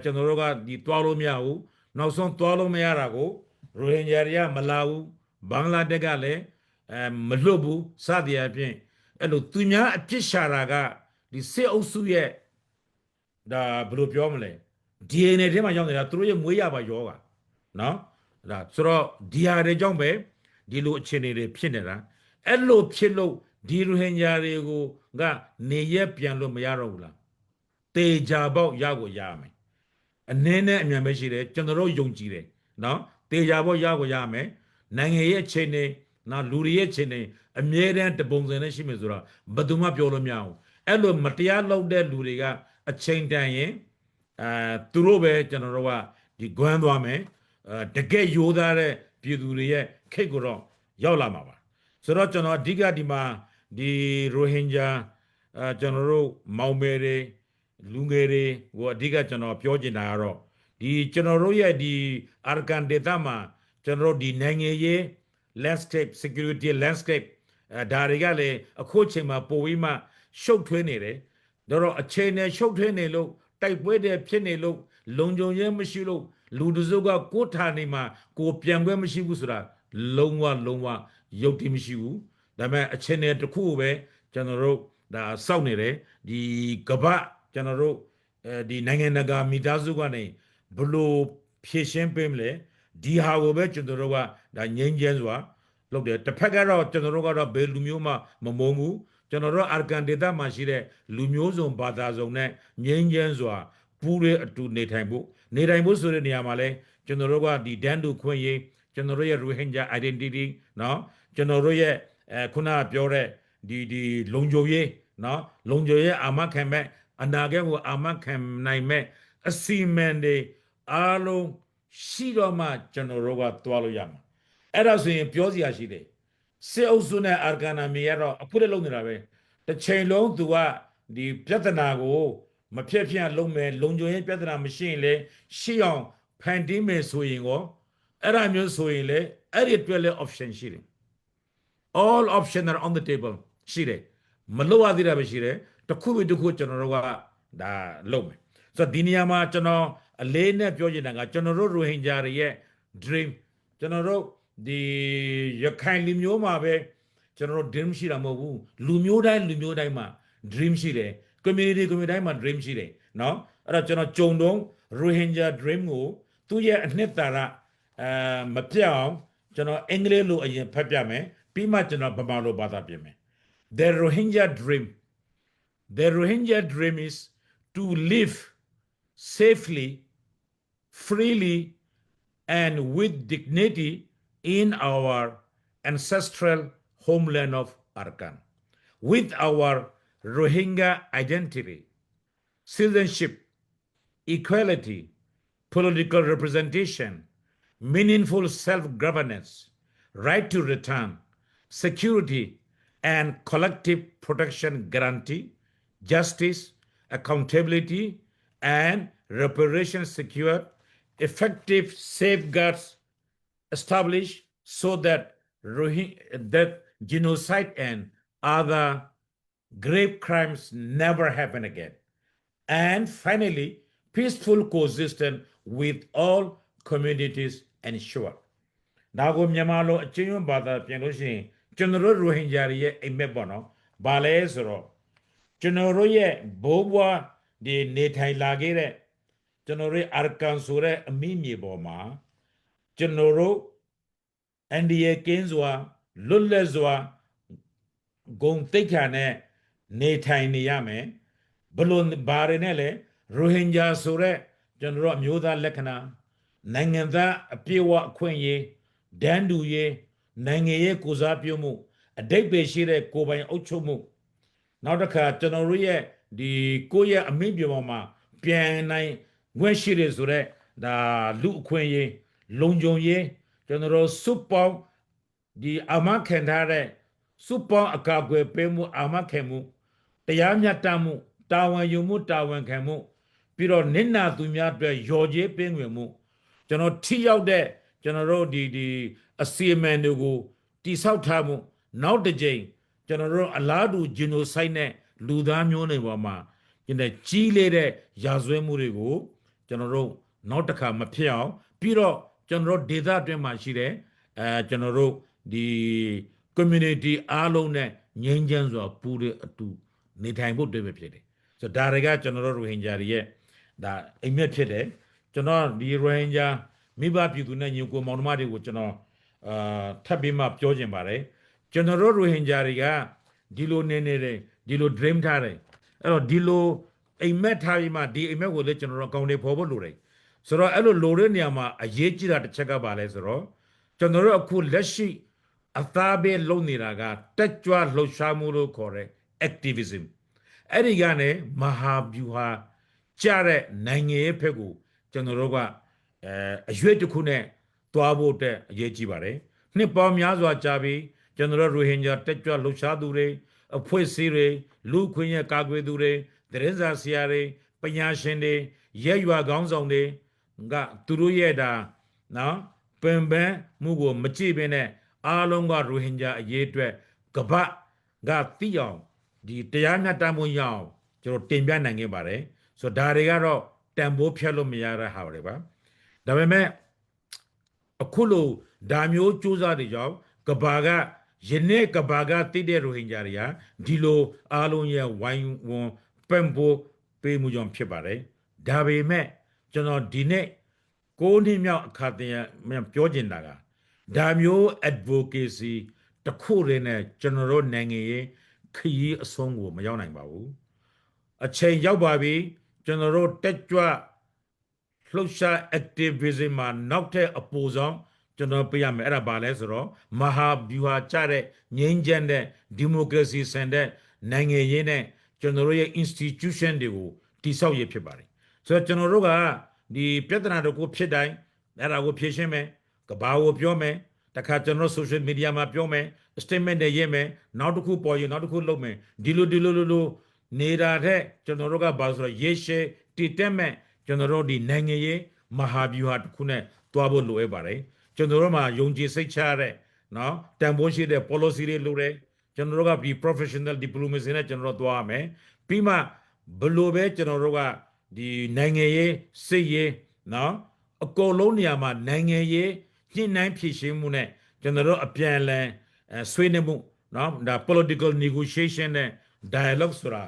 ကျွန်တော်တို့ကဒီတွားလို့မရဘူးနောက်ဆုံးတွားလို့မရတာကိုရိုဟင်ဂျာတွေကမလာဘူးဘင်္ဂလားဒေ့ရှ်ကလည်းမလွတ်ဘူးစသည်အပြင်အဲ့လိုသူများအပြစ်ရှာတာကဒီစစ်အုပ်စုရဲ့ဒါဘယ်လိုပြောမလဲ DNA ထဲမှာရောက်နေတာသူတို့ရဲ့မွေးရပါယောဂနော်ဒါဆိုတော့ဒီဟာတွေကြောင့်ပဲဒီလိုအခြေအနေတွေဖြစ်နေတာအဲ့လိုဖြစ်လို့ဒီရိုဟင်ဂျာတွေကိုကနေရက်ပြန်လို့မရတော့ဘူးလားတေချာပေါက်ရကိုရမယ်အနည်းနဲ့အမြန်ပဲရှိတယ်ကျွန်တော်တို့ယုံကြည်တယ်နော်တေချာပေါက်ရကိုရမယ်နိုင်ငံရဲ့အခြေအနေနော်လူတွေရဲ့အခြေအနေအမြဲတမ်းတပုံစံနဲ့ရှိမယ်ဆိုတော့ဘယ်သူမှပြောလို့မရဘူးအဲ့လိုမတရားလုပ်တဲ့လူတွေကအချိန်တန်ရင်သူတို့ပဲကျွန်တော်တို့ကဒီဂွမ်းသွားမယ်တကယ်ရိုးသားတဲ့ပြည်သူတွေရဲ့ခိတ်ကိုတော့ရောက်လာမှာပါဆိုတော့ကျွန်တော်အဓိကဒီမှာဒီရိုဟင်ဂျာကျွန်တော်တို့မောင်မယ်တွေလူငယ်တွေကိုအဓိကကျွန်တော်ပြောချင်တာကတော့ဒီကျွန်တော်တို့ရဲ့ဒီအာရကန်ဒေသမှာကျွန်တော်တို့ဒီနိုင်ငံရေး landscape security landscape ဒါတွေကလည်းအခုချိန်မှာပိုပြီးမှရှုပ်ထွေးနေတယ်တော့အချိန်နဲ့ရှုပ်ထွေးနေလို့တိုက်ပွဲတွေဖြစ်နေလို့လုံခြုံရေးမရှိလို့လူတစုကကိုဌာနေမှာကိုပြန်ခွင့်မရှိဘူးဆိုတာလုံးဝယုတ်တိမရှိဘူးဒါပေမဲ့အချိန်နဲ့တစ်ခုပဲကျွန်တော်တို့ဒါစောက်နေတယ်ဒီကမ္ဘာကျွန်တော်တို့ဒီနိုင်ငံတကာမိသားစုကနေဘလို့ဖြည့်ရှင်းပေးမလဲဒီဟာကိုပဲကျွန်တော်တို့ကဒါငြိမ်းချမ်းစွာလုပ်တယ်တစ်ဖက်ကတော့ကျွန်တော်တို့ကတော့ဘယ်လူမျိုးမှမမုန်းဘူးကျွန်တော်တို့အာရကန်ဒေသမှာရှိတဲ့လူမျိုးစုံဘာသာစုံနဲ့ငြိမ်းချမ်းစွာပူးတဲ့အတူနေထိုင်ဖို့ဆိုတဲ့နေရာမှာလဲကျွန်တော်တို့ကဒီဒန်တူခွင့်ရေးကျွန်တော်တို့ရဲ့ Rohingya identity เนาะကျွန်တော်တို့ရဲ့ခုနပြောတဲ့ဒီလုံခြုံရေးเนาะလုံခြုံရေးအာမခံမဲ့အနာဂတ်ကိုအာမခံနိုင်မဲ့အစီအမံတွေအားလုံးရှိတော့မှကျွန်တော်တို့ကတွားလို့ရမှာအဲ့ဒါဆိုရင်ပြောစရာရှိတယ်စစ်အုပ်စုနဲ့အာရကန်နာမီကတော့အခုတည်းလုံးနေတာပဲတစ်ချိန်လုံးသူကဒီပြဿနာကိုမဖြစ်လုံးမယ်လုံခြုံရေးပြဿနာမရှိရင်လေရှိအောင်ဖန်တီးမယ်ဆိုရင်ကိုအဲ့ဒါမျိုးဆိုရင်လေအဲ့ဒီအတွက်လေ option ရှိတယ် all options are on the table ရှိတယ်မလုပ်ရသေးတာပဲရှိတယ်တစ်ခုပြီးတစ်ခုကျွန်တော်တို့ကဒါလုပ်မယ်ဆိုတော့ဒီနေရာမှာကျွန်တော်အလေးနဲ့ပြောချင်တာကကျွန်တော်တို့ရိုဟင်ဂျာတွေရဲ့ dream ကျွန်တော်တို့ဒီရခိုင်လူမျိုးမှာပဲကျွန်တော်တို့ dream ရှိတာမဟုတ်ဘူးလူမျိုးတိုင်းမှာ dream ရှိတယ် community တိုင်းမှာ dream ရှိတယ်เนาะအဲ့တော့ကျွန်တော်ကြုံတော့ Rohingya dream ကိုသူ့ရဲ့အနှစ်သာရမပြောင်းကျွန်တော်အင်္ဂလိပ်လိုအရင်ဖတ်ပြမယ်ပြီးမှကျွန်တော်ဗမာလိုဘာသာပြင်မယ် The Rohingya dream is to live safely freely and with dignity in our ancestral homeland of Arakan with our Rohingya identity, citizenship, equality, political representation, meaningful self-governance, right to return, security, and collective protection guarantee, justice, accountability, and reparation secured effective safeguards established so that that genocide and other grave crimes never happen again. And finally, peaceful coexistence with all communities ensured. ဒါကိုမြန်မာလိုအချင်းချင်းဘာသာပြန်လို့ရှိရင်ကျွန်တော်တို့ရိုဟင်ဂျာတွေရဲ့အိမ်မက်ပေါ့နော်။ဘာလဲဆိုတော့ကျွန်တော်တို့ရဲ့ဘိုးဘွားဒီနေထိုင်လာခဲ့တဲ့ကျွန်တော်တို့အာကန်ဆိုတဲ့အမိမြေပေါ်မှာကျွန်တော်တို့အန်ဒီယေကင်းစွာလွတ်လပ်စွာဂုံတိတ်ခါနဲ့နေထိုင်နေရမယ်ဘလို့ဘာတွေနဲ့လဲရိုဟင်ဂျာဆိုတဲ့ကျွန်တော်တို့အမျိုးသားလက္ခဏာနိုင်ငံသားအပြည့်အဝအခွင့်အရေးဒန်းတူရေးနိုင်ငံရေးကိုစားပြုမှုအတိတ်ပဲရှိတဲ့ကိုယ်ပိုင်အုပ်ချုပ်မှုနောက်တစ်ခါကျွန်တော်တို့ရဲ့ဒီကိုယ့်ရဲ့အမိမြေပေါ်မှာပြန်နိုင်ငွေရှိရဆိုတဲ့ဒါလူအခွင့်အရေးလုံခြုံရေးကျွန်တော်တို့စုပေါင်းဒီအမခံထားတဲ့စုပေါင်းအကာအကွယ်ပေးမှုအမခံမှုတရားမျှတမှုတာဝန်ယူမှုတာဝန်ခံမှုပြီးတော့နစ်နာသူများအတွက်ရော်ကြေးပေးငွေမှုကျွန်တော်ထိရောက်တဲ့ကျွန်တော်တို့ဒီအစီအမံတွေကိုတိဆောက်ထားမှုနောက်တစ်ကြိမ်ကျွန်တော်တို့အလားတူဂျီနိုဆိုက်နဲ့လူသားမျိုးတွေပေါ်မှာကျွန်တော်ကြီးလေးတဲ့ရာဇဝဲမှုတွေကိုကျွန်တော်တို့နောက်တစ်ခါမဖြစ်အောင်ပြီးတော့ကျွန်တော်တို့ဒေသအတွင်းမှာရှိတဲ့ကျွန်တော်တို့ဒီ community အားလုံးနဲ့ငြိမ်းချမ်းစွာပူတဲ့အတူနေထိုင်ဖို့တွေ့ပဲဖြစ်တယ်ဆိုတော့ဒါတွေကကျွန်တော်တို့ရိုဟင်ဂျာတွေရဲ့ဒါအိမ်မက်ဖြစ်တယ်ကျွန်တော်ဒီရိုဟင်ဂျာမိဘပြည်သူနဲ့ညီကိုမောင်နှမတွေကိုကျွန်တော်ထပ်ပြီးမှပြောချင်ပါတယ်ကျွန်တော်တို့ရိုဟင်ဂျာတွေကဒီလိုနေနေတယ်ဒီလို dream ထားတယ်အဲ့တော့ဒီလိုအိမ်မက်ထားပြီးမှဒီအိမ်မက်ကိုလည်းကျွန်တော်တို့အကောင့်တွေပေါ်ဖို့လိုတယ်ဆိုတော့အဲ့လိုလိုတဲ့နေရာမှာအရေးကြီးတာတစ်ချက်ကပါလဲဆိုတော့ကျွန်တော်တို့အခုလက်ရှိအသားပဲလုံနေတာကတက်ကြွလှုပ်ရှားမှုလို့ခေါ်တဲ့ activism အဲ့ဒီကနေမဟာဗျူဟာကြတဲ့နိုင်ငံရေးဘက်ကိုကျွန်တော်တို့ကအရွေးတစ်ခုနဲ့တွားဖို့တဲ့အရေးကြီးပါတယ်နှစ်ပေါင်းများစွာကြာပြီးကျွန်တော်တို့ရိုဟင်ဂျာတက်ကြွလှုပ်ရှားသူတွေအဖွဲ့အစည်းတွေလူခွင့်ရကာကွယ်သူတွေသတင်းစာဆရာတွေပညာရှင်တွေရဲရွာခေါင်းဆောင်တွေကသူတို့ရဲ့ဒါနော်ပင်ပန်းမှုကိုမကြည့်ဘဲနဲ့အားလုံးကရိုဟင်ဂျာအရေးအတွက်ကပ္ပကသိအောင်ဒီတရားမျှတမှုရအောင်ကျွန်တော်တင်ပြနိုင်ခဲ့ပါတယ်ဆိုတော့ဒါတွေကတော့တန်ဖိုးဖြတ်လို့မရတဲ့ဟာတွေပါဒါပေမဲ့အခုလိုဒါမျိုးစူးစမ်းတွေကြောင့်ကပ္ပကယနေ့ကပ္ပကတည်တဲ့ရိုဟင်ဂျာတွေကဒီလိုအားလုံးရဲ့ဝိုင်းဝန်းပံ့ပိုးပေးမှုကြောင့်ဖြစ်ပါတယ်ဒါပေမဲ့ကျွန်တော်ဒီနေ့ကိုးနှစ်မြောက်အခါတင်ပြောချင်တာကဒါမျိုး advocacy တခုတည်းနဲ့ကျွန်တော်တို့နိုင်ငံရေးခရီးအဆုံးကိုမရောက်နိုင်ပါဘူးအချိန်ရောက်ပါပြီကျွန်တော်တို့တက်ကြွလှုပ်ရှား activism မှာနောက်တဲ့အပူဆောင်ကျွန်တော်ပြရမယ်အဲ့ဒါဘာလဲဆိုတော့မဟာဗျူဟာကျတဲ့ငြိမ်းချမ်းတဲ့ဒီမိုကရေစီဆန်တဲ့နိုင်ငံရေးနဲ့ကျွန်တော်တို့ရဲ့ institution တွေကိုတည်ဆောက်ရဖြစ်ပါတယ်ဆိုတော့ကျွန်တော်တို့ကဒီပြဿနာတွေကိုဖြစ်တိုင်းအဲ့ဒါကိုဖြေရှင်းမယ်ကဘာကိုပြောမယ်တခါကျွန်တော် social media မှာပြောမယ် statement တွေရေးမယ်နောက်တစ်ခုပေါ်ရင်နောက်တစ်ခုလုပ်မယ်ဒီလိုနေတာတဲ့ကျွန်တော်တို့ကဘာဆိုတော့ရေရှည်တည်တက်မဲ့ကျွန်တော်တို့ဒီနိုင်ငံရေးမဟာဗျူဟာတစ်ခုနဲ့တွားဖို့လိုအပ်ပါတယ်ကျွန်တော်တို့မှာယုံကြည်စိတ်ချရတဲ့နော်တန်ဖိုးရှိတဲ့ policy တွေလိုတယ်ကျွန်တော်တို့ကဒီ professional diplomacy နဲ့ကျွန်တော်တို့တွားရမယ်ပြီးမှဘလို့ပဲကျွန်တော်တို့ကဒီနိုင်ငံရေးစိတ်ရေးနော်အကုန်လုံးနေရာမှာနိုင်ငံရေးညှိနှိုင်းဖြည့်ရှင်းမှုနဲ့ကျွန်တော်တို့အပြန်အလှန်ဆွေးနွေးမှုနော်ဒါ political negotiation နဲ့ dialogue ဆိုတာ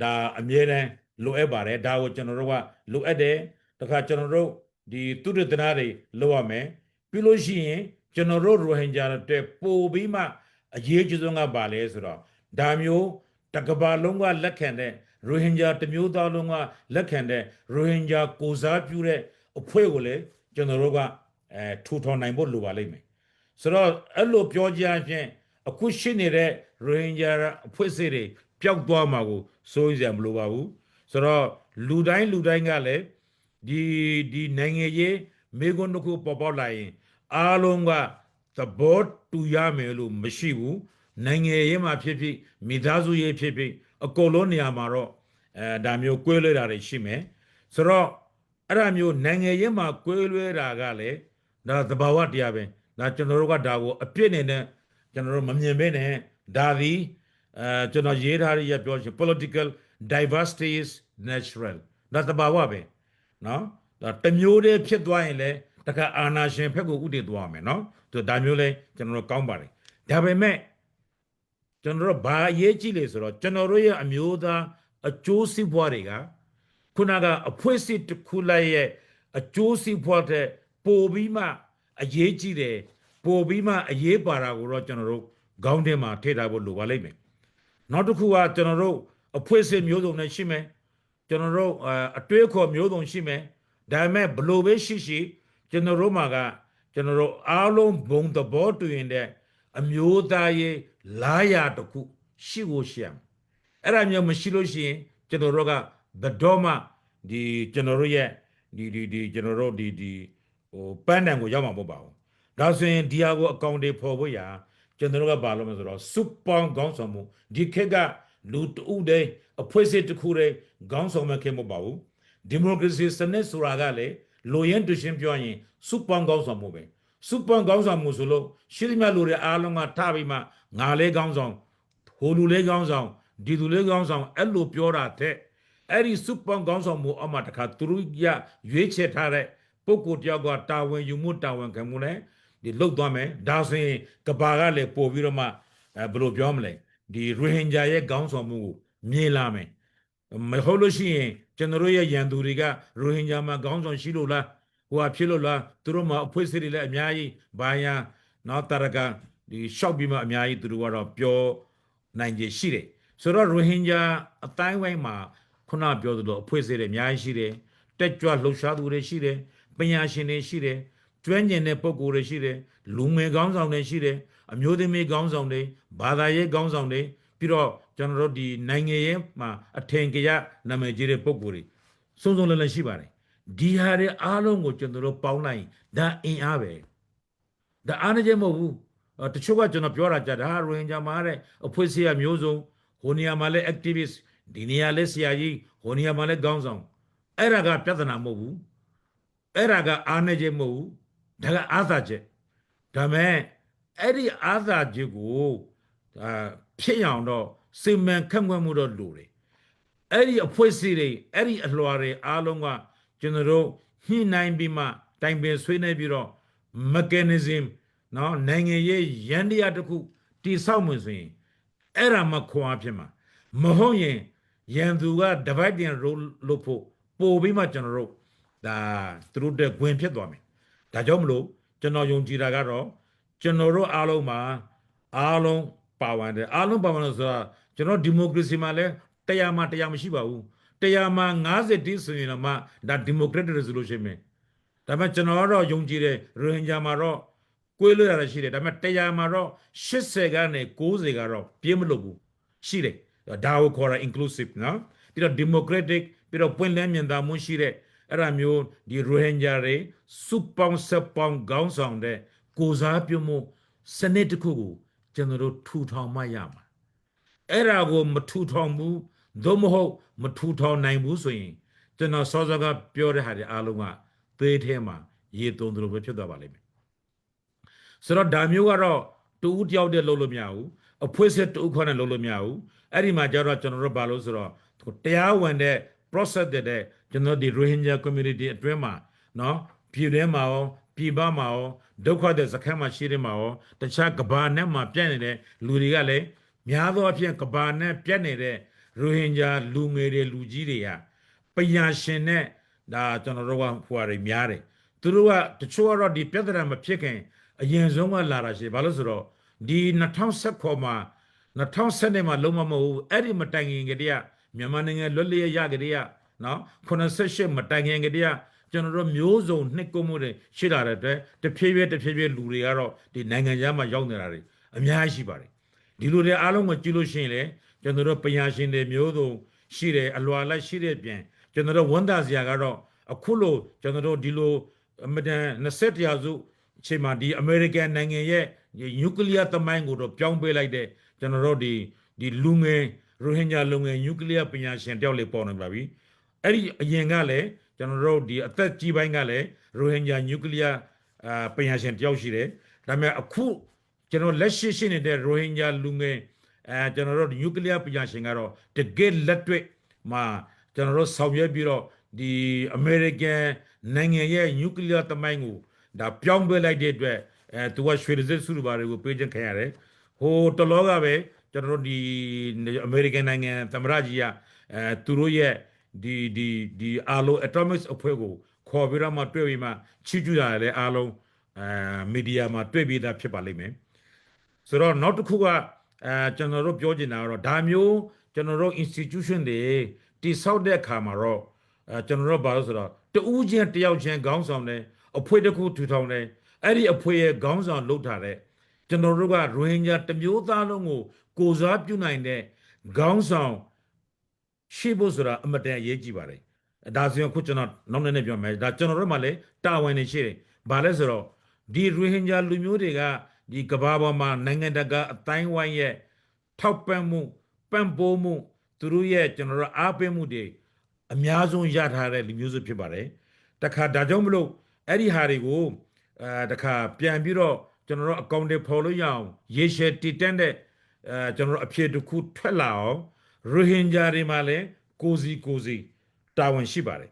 ဒါအမြဲတမ်းလိုအပ်ပါတယ်ဒါကိုကျွန်တော်တို့ကလိုအပ်တယ်တခါကျွန်တော်တို့ဒီသူတနာတွေလုပ်ရမယ်ပြီးလို့ရှိရင်ကျွန်တော်တို့ရိုဟင်ဂျာတွေပို့ပြီးမှအရေးကြီးဆုံးကပါလဲဆိုတော့ဒါမျိုးတကဘာလုံးကလက်ခံတဲ့ရိုဟင်ဂျာတမျိုးသားလုံးကလက်ခံတဲ့ရိုဟင်ဂျာကိုစားပြုတဲ့အဖွဲ့ကိုလည်းကျွန်တော်တို့ကထူထောင်နိုင်ဖို့လိုပါလိမ့်မယ်ဆိုတော့အဲ့လိုပြောကြခြင်းအခုရှိနေတဲ့ရိုဟင်ဂျာအဖွဲ့အစည်းတွေပျောက်သွားမှာကိုစိုးရိမ်စရာမလိုပါဘူးဆိုတော့လူတိုင်းကလည်းဒီနိုင်ငံရေးမိကွန်းတစ်ခုပေါ်ပေါက်လာရင်အားလုံးကသဘောတူရမယ်လို့မရှိဘူးနိုင်ငံရေးမှာဖြစ်ဖြစ်မိသားစုရေးဖြစ်ဖြစ်အကုန်လုံးနေရာမှာတော့ဒါမျိုးကွဲလွဲတာတွေရှိမယ်ဆိုတော့ အဲ့ဒါမျိုးနိုင်ငံရေးမှာကွဲလွဲတာကလည်းဒါသဘာဝတရားပဲဒါကျွန်တော်တို့ကဒါကိုအပြစ်နေနဲ့ကျွန်တော်တို့မမြင်ဘဲနဲ့ဒါသည်ကျွန်တော်ရေးထားရပြောချင် political diversity is natural ဒါသဘာဝပဲနော်ဒါတစ်မျိုးတည်းဖြစ်သွားရင်လည်းတခါအာဏာရှင်ဘက်ကိုဥတည်သွားမယ်နော်ဒါမျိုးလဲကျွန်တော်တို့ကောင်းပါတယ်ဒါပေမဲ့ကျွန်တော်တို့ဘာအရေးကြီးလဲဆိုတော့ကျွန်တော်တို့ရဲ့အမျိုးသားအကျိုးစီးပွားတွေကခုနကအဖွဲစစ်တစ်ခုလိုက်ရဲ့အကျိုးစီးပွားတဲ့ပိုပြီးမှအရေးကြီးတယ်ပိုပြီးမှအရေးပါတာကိုတော့ကျွန်တော်တို့ခေါင်းထဲမှာထည့်ထားဖို့လိုပါလိမ့်မယ်နောက်တစ်ခုကကျွန်တော်တို့အဖွဲစစ်မျိုးစုံနဲ့ရှိမယ်ကျွန်တော်တို့အတွေးခေါ်မျိုးစုံရှိမယ်ဒါပေမဲ့ဘလို့ပဲရှိရှိကျွန်တော်တို့မှာကကျွန်တော်တို့အားလုံးဘုံသဘောတူရင်တဲ့အမျိုးသားရေးလားရာတစ်ခုရှိဖို့ရှိရမယ်အဲ့ဒါမျိုးမရှိလို့ရှိရင်ကျွန်တော်တို့ကဘယ်တော့မှဒီကျွန်တော်တို့ရဲ့ဒီကျွန်တော်တို့ဒီဟိုပန်းတန်ကိုရောက်မှာမဟုတ်ပါဘူးဒါဆိုရင်ဒီဟာကိုအကောင့်တွေပေါ်ဖို့ရာကျွန်တော်တို့ကဘာလို့မဆိုတော့စုပေါင်းခေါင်းဆောင်မှုဒီခေတ်ကလူတဦးတည်းအဖွဲ့အစည်းတစ်ခုတည်းခေါင်းဆောင်မှခင်မဟုတ်ပါဘူးဒီမိုကရေစီစနစ်ဆိုတာကလည်းလိုရင်းတူရှင်းပြောရင်စုပေါင်းခေါင်းဆောင်မှုပဲစုပေါင်းခေါင်းဆောင်မှုဆိုလို့ရှိသမျှလူတွေအားလုံးကထားပြီးမှငါလေးခေါင်းဆောင်ဟိုလူလေးခေါင်းဆောင်ဒီလူလေးခေါင်းဆောင်အဲ့လိုပြောတာတဲ့အဲ့ဒီစုပေါင်းခေါင်းဆောင်မှုအမှတခါသူတို့ရရွေးချယ်ထားတဲ့ပုဂ္ဂိုလ်တယောက်ကတာဝန်ယူမှုတာဝန်ခံမှုနဲ့ဒီလုတ်သွားမယ်ဒါဆိုရင်ကဘာကလည်းပို့ပြီးတော့မှဘယ်လိုပြောမလဲဒီရိုဟင်ဂျာရဲ့ခေါင်းဆောင်မှုကိုမြင်လာမယ်မဟုတ်လို့ရှိရင်ကျွန်တော်တို့ရဲ့ရန်သူတွေကရိုဟင်ဂျာမှာခေါင်းဆောင်ရှိလို့လားဟိုဟာဖြစ်လို့လားသူတို့မှာအဖွဲ့အစည်းတွေလည်းအများကြီးဘာယာနောက်တာရကဒီရှောက်ပြီးမှအများကြီးသူတို့ကတော့ပြောနိုင်ကြရှိတယ်ဆိုတော့ရိုဟင်ဂျာအတိုင်းဝိုင်းမှာခုနပြောသလိုအဖွဲ့အစည်းတွေအများကြီးရှိတယ်တက်ကြွလှုပ်ရှားသူတွေရှိတယ်ပညာရှင်တွေရှိတယ်ကျွမ်းကျင်တဲ့ပုဂ္ဂိုလ်တွေရှိတယ်လူငယ်ခေါင်းဆောင်တွေရှိတယ်အမျိုးသမီးခေါင်းဆောင်တွေဘာသာရေးခေါင်းဆောင်တွေပြီးတော့ကျွန်တော်တို့ဒီနိုင်ငံရေးမှာအထင်ကြီးနာမည်ကြီးတဲ့ပုဂ္ဂိုလ်တွေစုံစုံလည်လည်ရှိပါတယ်ဒီဟာတွေအားလုံးကိုကျွန်တော်တို့ပေါင်းလိုက်ဒါအင်အားပဲဒါအားနေချက်မဟုတ်ဘူးတချို့ကကျွန်တော်ပြောတာကြဒါရိုဟင်ဂျာမှာတဲ့အဖွဲ့အစည်းအမျိုးစုံဟိုနေရာမှာလည်း activist ဒီနေရာလည်းဆရာကြီးဟိုနေရာမှာလည်းခေါင်းဆောင်အဲ့ဒါကပြဿနာမဟုတ်ဘူးအဲ့ဒါကအားနေချက်မဟုတ်ဘူးဒါကအားသာချက်ဒါမဲ့အဲ့ဒီအားသာချက်ကိုဖြစ်အောင်တော့စိတ်မှန်ခန့်ခွဲမှုတော့လိုတယ်အဲ့ဒီအဖွဲ့အစည်းတွေအဲ့ဒီအလွှာတွေအားလုံးကကျွန်တော်တို့ညှိနှိုင်းပြီးမှတိုင်ပင်ဆွေးနွေးပြီးတော့ mechanism နော်နိုင်ငံရေးရန်တရားတစ်ခုတိဆောက်မှဆိုရင်အဲ့ဒါမှခွန်အားဖြစ်မှာမဟုတ်ရင်ရန်သူက divide and rule လို့ဖို့ပို့ပြီးမှကျွန်တော်တို့ဒါသူတို့တဲ့ဝင်ဖြစ်သွားမယ်ဒါကြောင့်မလို့ကျွန်တော်ယုံကြည်တာကတော့ကျွန်တော်တို့အားလုံးမှာအားလုံးပါဝင်တယ်အားလုံးပါဝင်လို့ဆိုတာကျွန်တော်ဒီမိုကရေစီမှာလည်းတရားမှတရားမရှိပါဘူးတရားမှ50တိဆိုရင်တော့မှဒါ democratic resolution ပဲဒါပေမဲ့ကျွန်တော်ကတော့ယုံကြည်တယ်ရိုဟင်ဂျာမှာတော့ကွေးလွတ်ရတာရှိတယ်ဒါပေမဲ့တရားမှာတော့80ကနေ90ကတော့ပြင်းမလို့ဘူးရှိတယ်ဒါကိုခေါ်တာ inclusive နော်ပြီးတော့ democratic ပြီးတော့ပွင့်လင်းမြင်သာမှုရှိတဲ့အဲ့ဒါမျိုးဒီရိုဟင်ဂျာတွေစုပေါင်းဆက်ပေါင်းခေါင်းဆောင်တဲ့ကိုစားပြုမှုစနစ်တစ်ခုကိုကျွန်တော်တို့ထူထောင်မှရမှာအဲ့ဒါကိုမထူထောင်ဘူးသို့မဟုတ်မထူထောင်နိုင်ဘူးဆိုရင်ကျွန်တော်စောစောကပြောတဲ့ဟာတွေအားလုံးကသေးထဲမှာရေသွန်းသလိုပဲဖြစ်သွားပါလိမ့်မယ်ဆိုတော့ဒါမျိုးကတော့တူဦးတယောက်တည်းလုပ်လို့မရဘူးအဖွဲ့အစည်းတူခေါ်နဲ့လုပ်လို့မရဘူးအဲ့ဒီမှာကျတော့ကျွန်တော်တို့ဘာလို့ဆိုတော့တရားဝင်တဲ့ process တဲ့ကျွန်တော်ဒီ Rohingya community အတွင်းမှာနော်ပြည်ထဲမှာရောပြည်ပမှာရောဒုက္ခတဲ့စခန်းမှာရှိတယ်မှာရောတခြားကဘာနဲ့မှာပြန့်နေတဲ့လူတွေကလည်းများသောအားဖြင့်ကဘာနဲ့ပြန့်နေတဲ့ Rohingya လူငယ်တွေလူကြီးတွေကပညာရှင်နဲ့ဒါကျွန်တော်တို့ကဟိုအရာများတယ်သူတို့ကတချို့ကတော့ဒီပြဿနာမဖြစ်ခင်အရင်ဆုံးကလာတာရှိဘာလို့ဆိုတော့ဒီ2019မှာ2010မှာလုံးဝမဟုတ်ဘူးအဲ့ဒီမတိုင်ခင်ကတည်းကမြန်မာနိုင်ငံလွတ်လပ်ရကတည်းကနော်88မတိုင်ခင်ကတည်းကကျွန်တော်တို့မျိုးစုံနှစ်ကုမှုတွေရှိလာတဲ့အတွက်တဖြည်းဖြည်းလူတွေကတော့ဒီနိုင်ငံခြားမှာရောက်နေတာတွေအများကြီးရှိပါတယ်ဒီလူတွေအားလုံးကိုကြည့်လို့ရှိရင်လေကျွန်တော်တို့ပညာရှင်တွေမျိုးစုံရှိတယ်အလွာလိုက်ရှိတဲ့ပြင်ကျွန်တော်တို့ဝန်တာစရာကတော့အခုလို့ကျွန်တော်တို့ဒီလိုအမတန်20ရာစုအချိန်မှာဒီအမေရိကန်နိုင်ငံရဲ့နျူကလ িয়ার သမိုင်းကိုတော့ပြောင်းပေးလိုက်တဲ့ကျွန်တော်တို့ဒီလူငယ်ရိုဟင်ဂျာလူငယ်နျူကလ িয়ার ပညာရှင်တယောက်လေးပေါ်နေပါပြီ Eri Yengale, General the Attack Jibangale, Rohingya nuclear Payashan Yoshire, Rame Aku, General Leshin in the Rohingya Lunge, General nuclear Payashingaro, the gate letwe, Ma, General Soviet Bureau, the American Nangaye nuclear Tamangu, the Pyongbe like they to watch for the Surubari with Pigeon Kare, Ho Tologawe, General the American Nanga Tamrajia, Turuye. The alo atomics of Puego, Covira Matwima, Chijuda, alo media Matwebi that Chipalime. So not to Kuga, General Georgina or Damio, General Institution de South de Camaro, General Barosra, the Ujian Tiaojian Gowns on there, a Puedeco Tutone, Eddie a Puye Gowns on Lotare, General Rohingya, the Mutalongo, goes up united, Gowns on. Shibosura Amate Yejibare. That's your Kuchana, non in your match, that General Male, Tawan and Shire, Balezero, the Rohingya Lumuriga, the Kababa man, Nangandaga, Taiwan ye, Taupamu, Pampomu, Turuye, General Apemude, Amiazun Yatare, the music Pibare, Taka Dajomlo, Eddie Harigo, Taka Piambiro, General Conde Polo Young, Yeshe Titende, General appeared to Kut Pelao. Rohingya Rimale, Kozi, Tawan Shibare.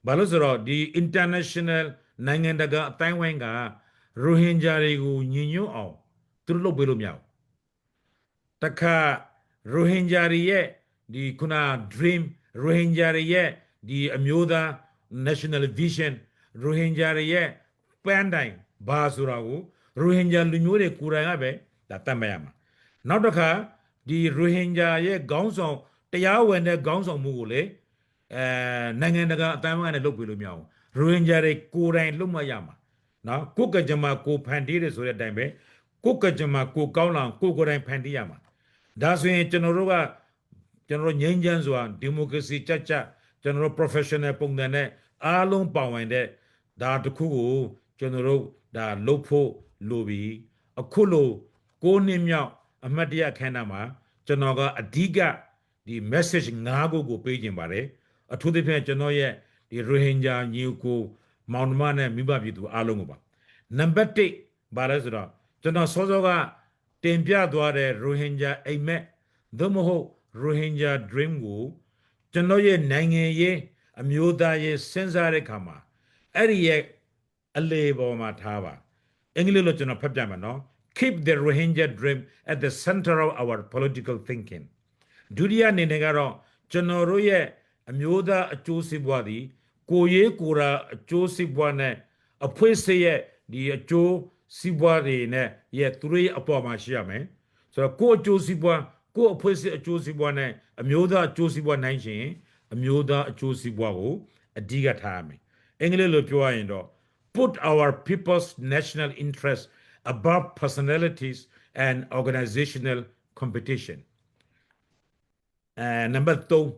Balazoro, the international Nangandaga, Taiwanga, Rohingya Rigu, Nino, Trulo Bilumiao. Taka Rohingya Rie, the Kuna Dream, Rohingya Rie, the Amuda National Vision, Rohingya Rie, Pandai, Basuragu, Rohingya Lumure Kurabe, Tamayama. Now, the Rohingya ye gowns on the Yao and the gowns on Mugule, Nangandaga, Taiwan and Lopilumiao, Rohingya Kuran Lumayama. Now, Kukajama ko Pandires or a dame, Kukajama ko Kaulan, Kukuran Pandiyama. That's when General Nyanjanzwa, Democracy Chacha, General Professional Pungane, Alon Pawande, that Kugu, General da Lopo Lobi, a Kulu, Go Nimya. Amadia Kanama, Janoga Adiga, the message Nago go page in Bare, a to the pen Janoye, the Rohingya, Nuku, Mount Mana, Mibabitu, Alunguba. Number 8, Barazra, Jana Sozoga, Tempia Dware, Rohingya, Ame, Domoho, Rohingya Dreamgu, Janoye Nangaye, Amuda ye Sensare Kama, Ariye, Alebo Matava, Englilo Jana Pajamano. Keep the Rohingya dream at the center of our political thinking. Duria Ninegaro, Janoroye, Amuda Achosibwadi, Koye Kura Achosibwane, a Pueseye, the Acho Sibwadi ne, ye 3 Apoma Shiame. So Ko Josibwa, Ko Puese Achosibwane, Amuda Achosibwa 19, Amuda Achosibwao, a digatame. Engle Lopuaindo, put our people's national interests above personalities and organizational competition. Number 2,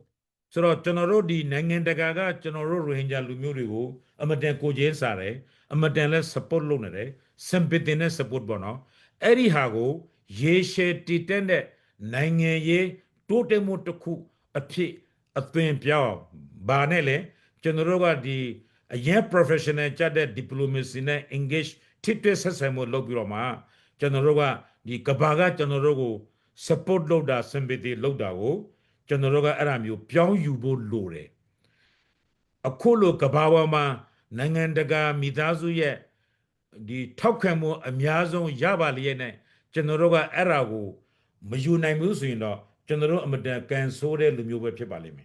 so General di Nangandaga, General Rohingya Lumurigo, Amadan Koje Sare, Amadan support lonere, sympathy support bono, Eri Hago, Yeshe Titende, Nangaye, Totemotoku, a pi, a twin piao, Barnele, General di a young professional chatted diplomacy engaged. Tite Sasamo Lobiroma, Generoga, the Kabaga Generogo, support Loda, Sympathy Lodago, Generoga Aramu, Piao Yubo Lore. A Kolo Kabawama, Nangandaga, Midazuye, the Tokamo, Amiazo, Yabaliene, Generoga Arago, Majuna Musino, General Amadan Sore Lumuwe Pibalime.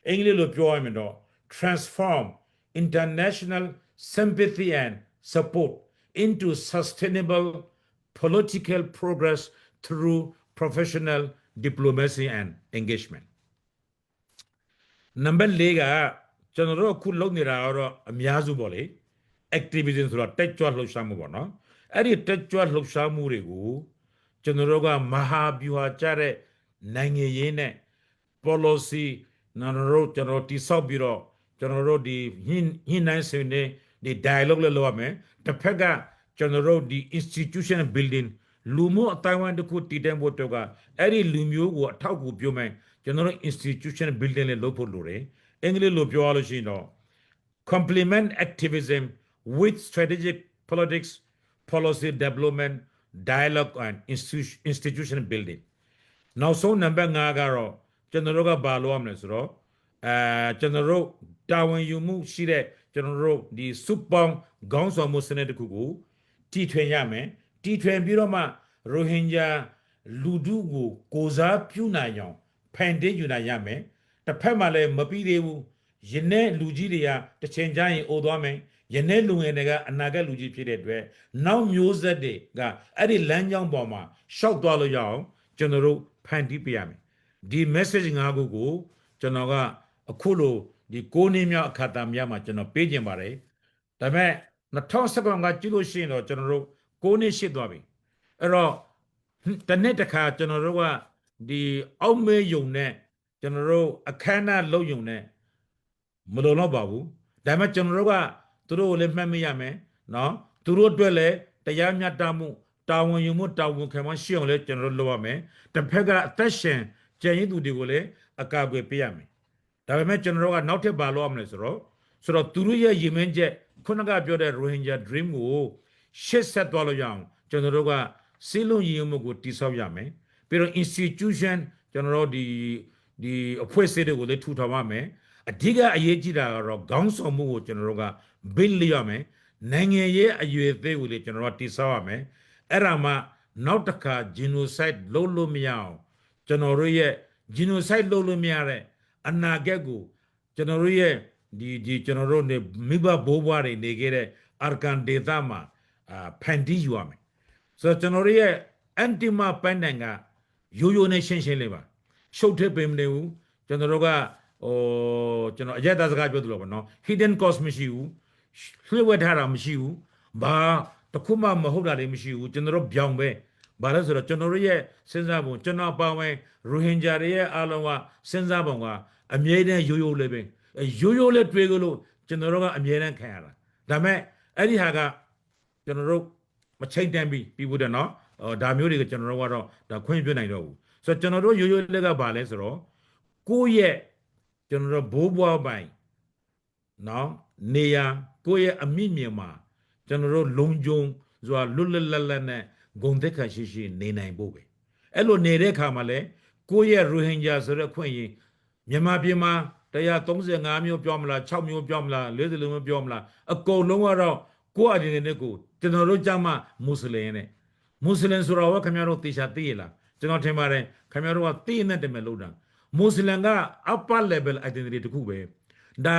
English Lopioimino, transform international sympathy and support into sustainable political progress through professional diplomacy and engagement. Number Lega, General Kulonira or Miazu Bole, activities or Techua Loshamuana, Adi Techua Loshamurigu, Generoga Mahabua Chare, Nangayene, policy, Nanoro, General Tisabiro, General di Hinan the dialogue Lome, the Pega, General the institutional building, Lumo Taiwan the Kutitem Wotoga, Eri Lumu, Taku Bume, General institutional building Lopo Lure, English လို့ပြောရလို့ရှိရင်တော့ complement activism with strategic politics policy development dialogue and institution building နောက်ဆုံးနံပါတ်5ကတော့ကျွန်တော်တို့ကဘာလုပ်ရမလဲဆိုတော့ကျွန်တော်တို့တာဝန်ယူမှုရှိတဲ့ကျွန်တော်တို့ဒီစုပေါင်းခေါင်းဆောင်မှုစနစ်တစ်ခုကိုတီထွင်ရမယ်တီထွင်ပြီးတော့မှရိုဟင်ဂျာလူထုကိုကိုစားပြုနိုင်အောင်ဖန်တီးယူနိုင်ရမယ်တစ်ဖက်မှာလည်းမပြီးသေးဘူးယနေ့လူကြီးတွေကတစ်ချိန်ကျရင်အိုသွားမယ်ယနေ့လူငယ်တွေကအနာဂတ်လူကြီးဖြစ်တဲ့အတွက်နောက်မျိုးဆက်တွေကအဲ့ဒီလမ်းကြောင်းပေါ်မှာရှောက်သွားလို့ရအောင်ကျွန်တော်တို့ဖန်တီးပေးရမယ်ဒီ message 5ခုကိုကျွန်တော်ကအခုလိုဒီ9နှစ်မြောက်အခါသမယမှာကျွန်တော်ပေးခြင်းပါတယ်ဒါပေမဲ့2019ကကြည့်လို့ရှိရင်တော့ကျွန်တော်တို့9နှစ်ရှိသွားပြီအဲ့တော့တစ်နှစ်တစ်ခါကျွန်တော်တို့ကဒီအောက်မေးယုံနဲ့ကျွန်တော်တို့အခမ်းအနားလုပ်ယုံနဲ့မလုံတော့ပါဘူးဒါပေမဲ့ကျွန်တော်တို့ကသူတို့ကိုလည်းမှတ်မိရမယ်နော်သူတို့အတွက်လည်းတရားမျှတမှုတာဝန်ယူမှုတာဝန်ခံမှုရှိအောင်လည်းကျွန်တော်တို့လုပ်ရမယ်တစ်ဖက်ကအသက်ရှင်ကြံရည်သူတွေကိုလည်းအကာအကွယ်ပေးရမယ်ဒါပေမဲ့ကျွန်တော်တို့ကနောက်ထပ်ဘာလုပ်ရမလဲဆိုတော့သူတို့ရဲ့ရည်မှန်းချက်ခုနကပြောတဲ့ Rohingya Dream ကိုရှေ့ဆက်သွားလို့ရအောင်ကျွန်တော်တို့ကစီးလုံးရည်ရွယ်မှုကိုတည်ဆောက်ရမယ်ပြီးတော့ institution ကျွန်တော်တို့ဒီအဖွဲ့အစည်းတွေကိုလည်းထူထောင်ရမယ်အဓိကအရေးကြီးတာကတော့ခေါင်းဆောင်မှုကိုကျွန်တော်တို့က build လုပ်ရမယ်နိုင်ငံရေးအရွယ်သေးကိုလည်းကျွန်တော်တို့တည်ဆောက်ရမယ်အဲ့ဒါမှနောက်တစ်ခါ genocide လုပ်လို့မရအောင်ကျွန်တော်တို့ရဲ့ genocide လုပ်လို့မရတဲ့အနာဂတ်ကိုကျွန်တော်တို့ရဲ့ဒီကျွန်တော်တို့နေမိဘဘိုးဘွားတွေနေခဲ့တဲ့အာရကန်ဒေသမှာဖန်တီးယူရမယ်ဆိုတော့ကျွန်တော်တို့ရဲ့အန်တီမာပန်းတန်ကရိုးရိုးနဲ့ရှင်းရှင်းလေးပါရှုပ်ထွေးပင်မနေဘူးကျွန်တော်တို့ကကျွန်တော်အရက်သားစကားပြောသလိုပါနော် hidden cost မရှိဘူးလွှဲဝဲထားတာမရှိဘူးဘာတခုမှမဟုတ်တာတွေမရှိဘူးကျွန်တော်တို့ပြောင်းပဲဘာလဲဆိုတော့ကျွန်တော်တို့ရဲ့စဉ်းစားပုံကျွန်တော်ပါဝင်ရိုဟင်ဂျာတွေရဲ့အားလုံးကစဉ်းစားပုံကအမြဲတမ်းရိုးရိုးလေးပဲရိုးရိုးလေးတွေးကြလို့ကျွန်တော်တို့ကအမြဲတမ်းခံရတာဒါမဲ့အဲ့ဒီဟာကကျွန်တော်တို့မချိန်တန်ပြီးဘူးတဲ့နော်ဒါမျိုးတွေကကျွန်တော်တို့ကတော့ဒါခွင့်ပြုနိုင်တော့ဘူးဆိုတော့ကျွန်တော်တို့ရိုးရိုးလေးကဘာလဲဆိုတော့ကိုယ့်ရဲ့ကျွန်တော်တို့ဘိုးဘွားပိုင်နော်နေရကိုယ့်ရဲ့အမိမြင်မှာကျွန်တော်တို့လုံခြုံစွာလွတ်လပ်လပ်လပ်နဲ့ဂုဏ်သက်ခါရှိနေနိုင်ဖို့ပဲအဲ့လိုနေတဲ့အခါမှာလဲကိုယ့်ရဲ့ရိုဟင်ဂျာဆိုတဲ့ခွင့်ရင်မြန်မာပြည်မှာ135မျိုးပြောမလား6မျိုးပြောမလား40မျိုးပြောမလားအကုန်လုံးကတော့ကိုယ့်အရင်နဲ့ကိုကျွန်တော်တို့ကြမှာမွတ်စလင်နဲ့မွတ်စလင်ဆိုတော့ခင်ဗျားတို့တေချာသိရလားကျွန်တော်ထင်ပါတယ်ခင်ဗျားတို့ကသိနေတယ်မယ်လို့တာမွတ်စလင်က upper level identity တခုပဲဒါ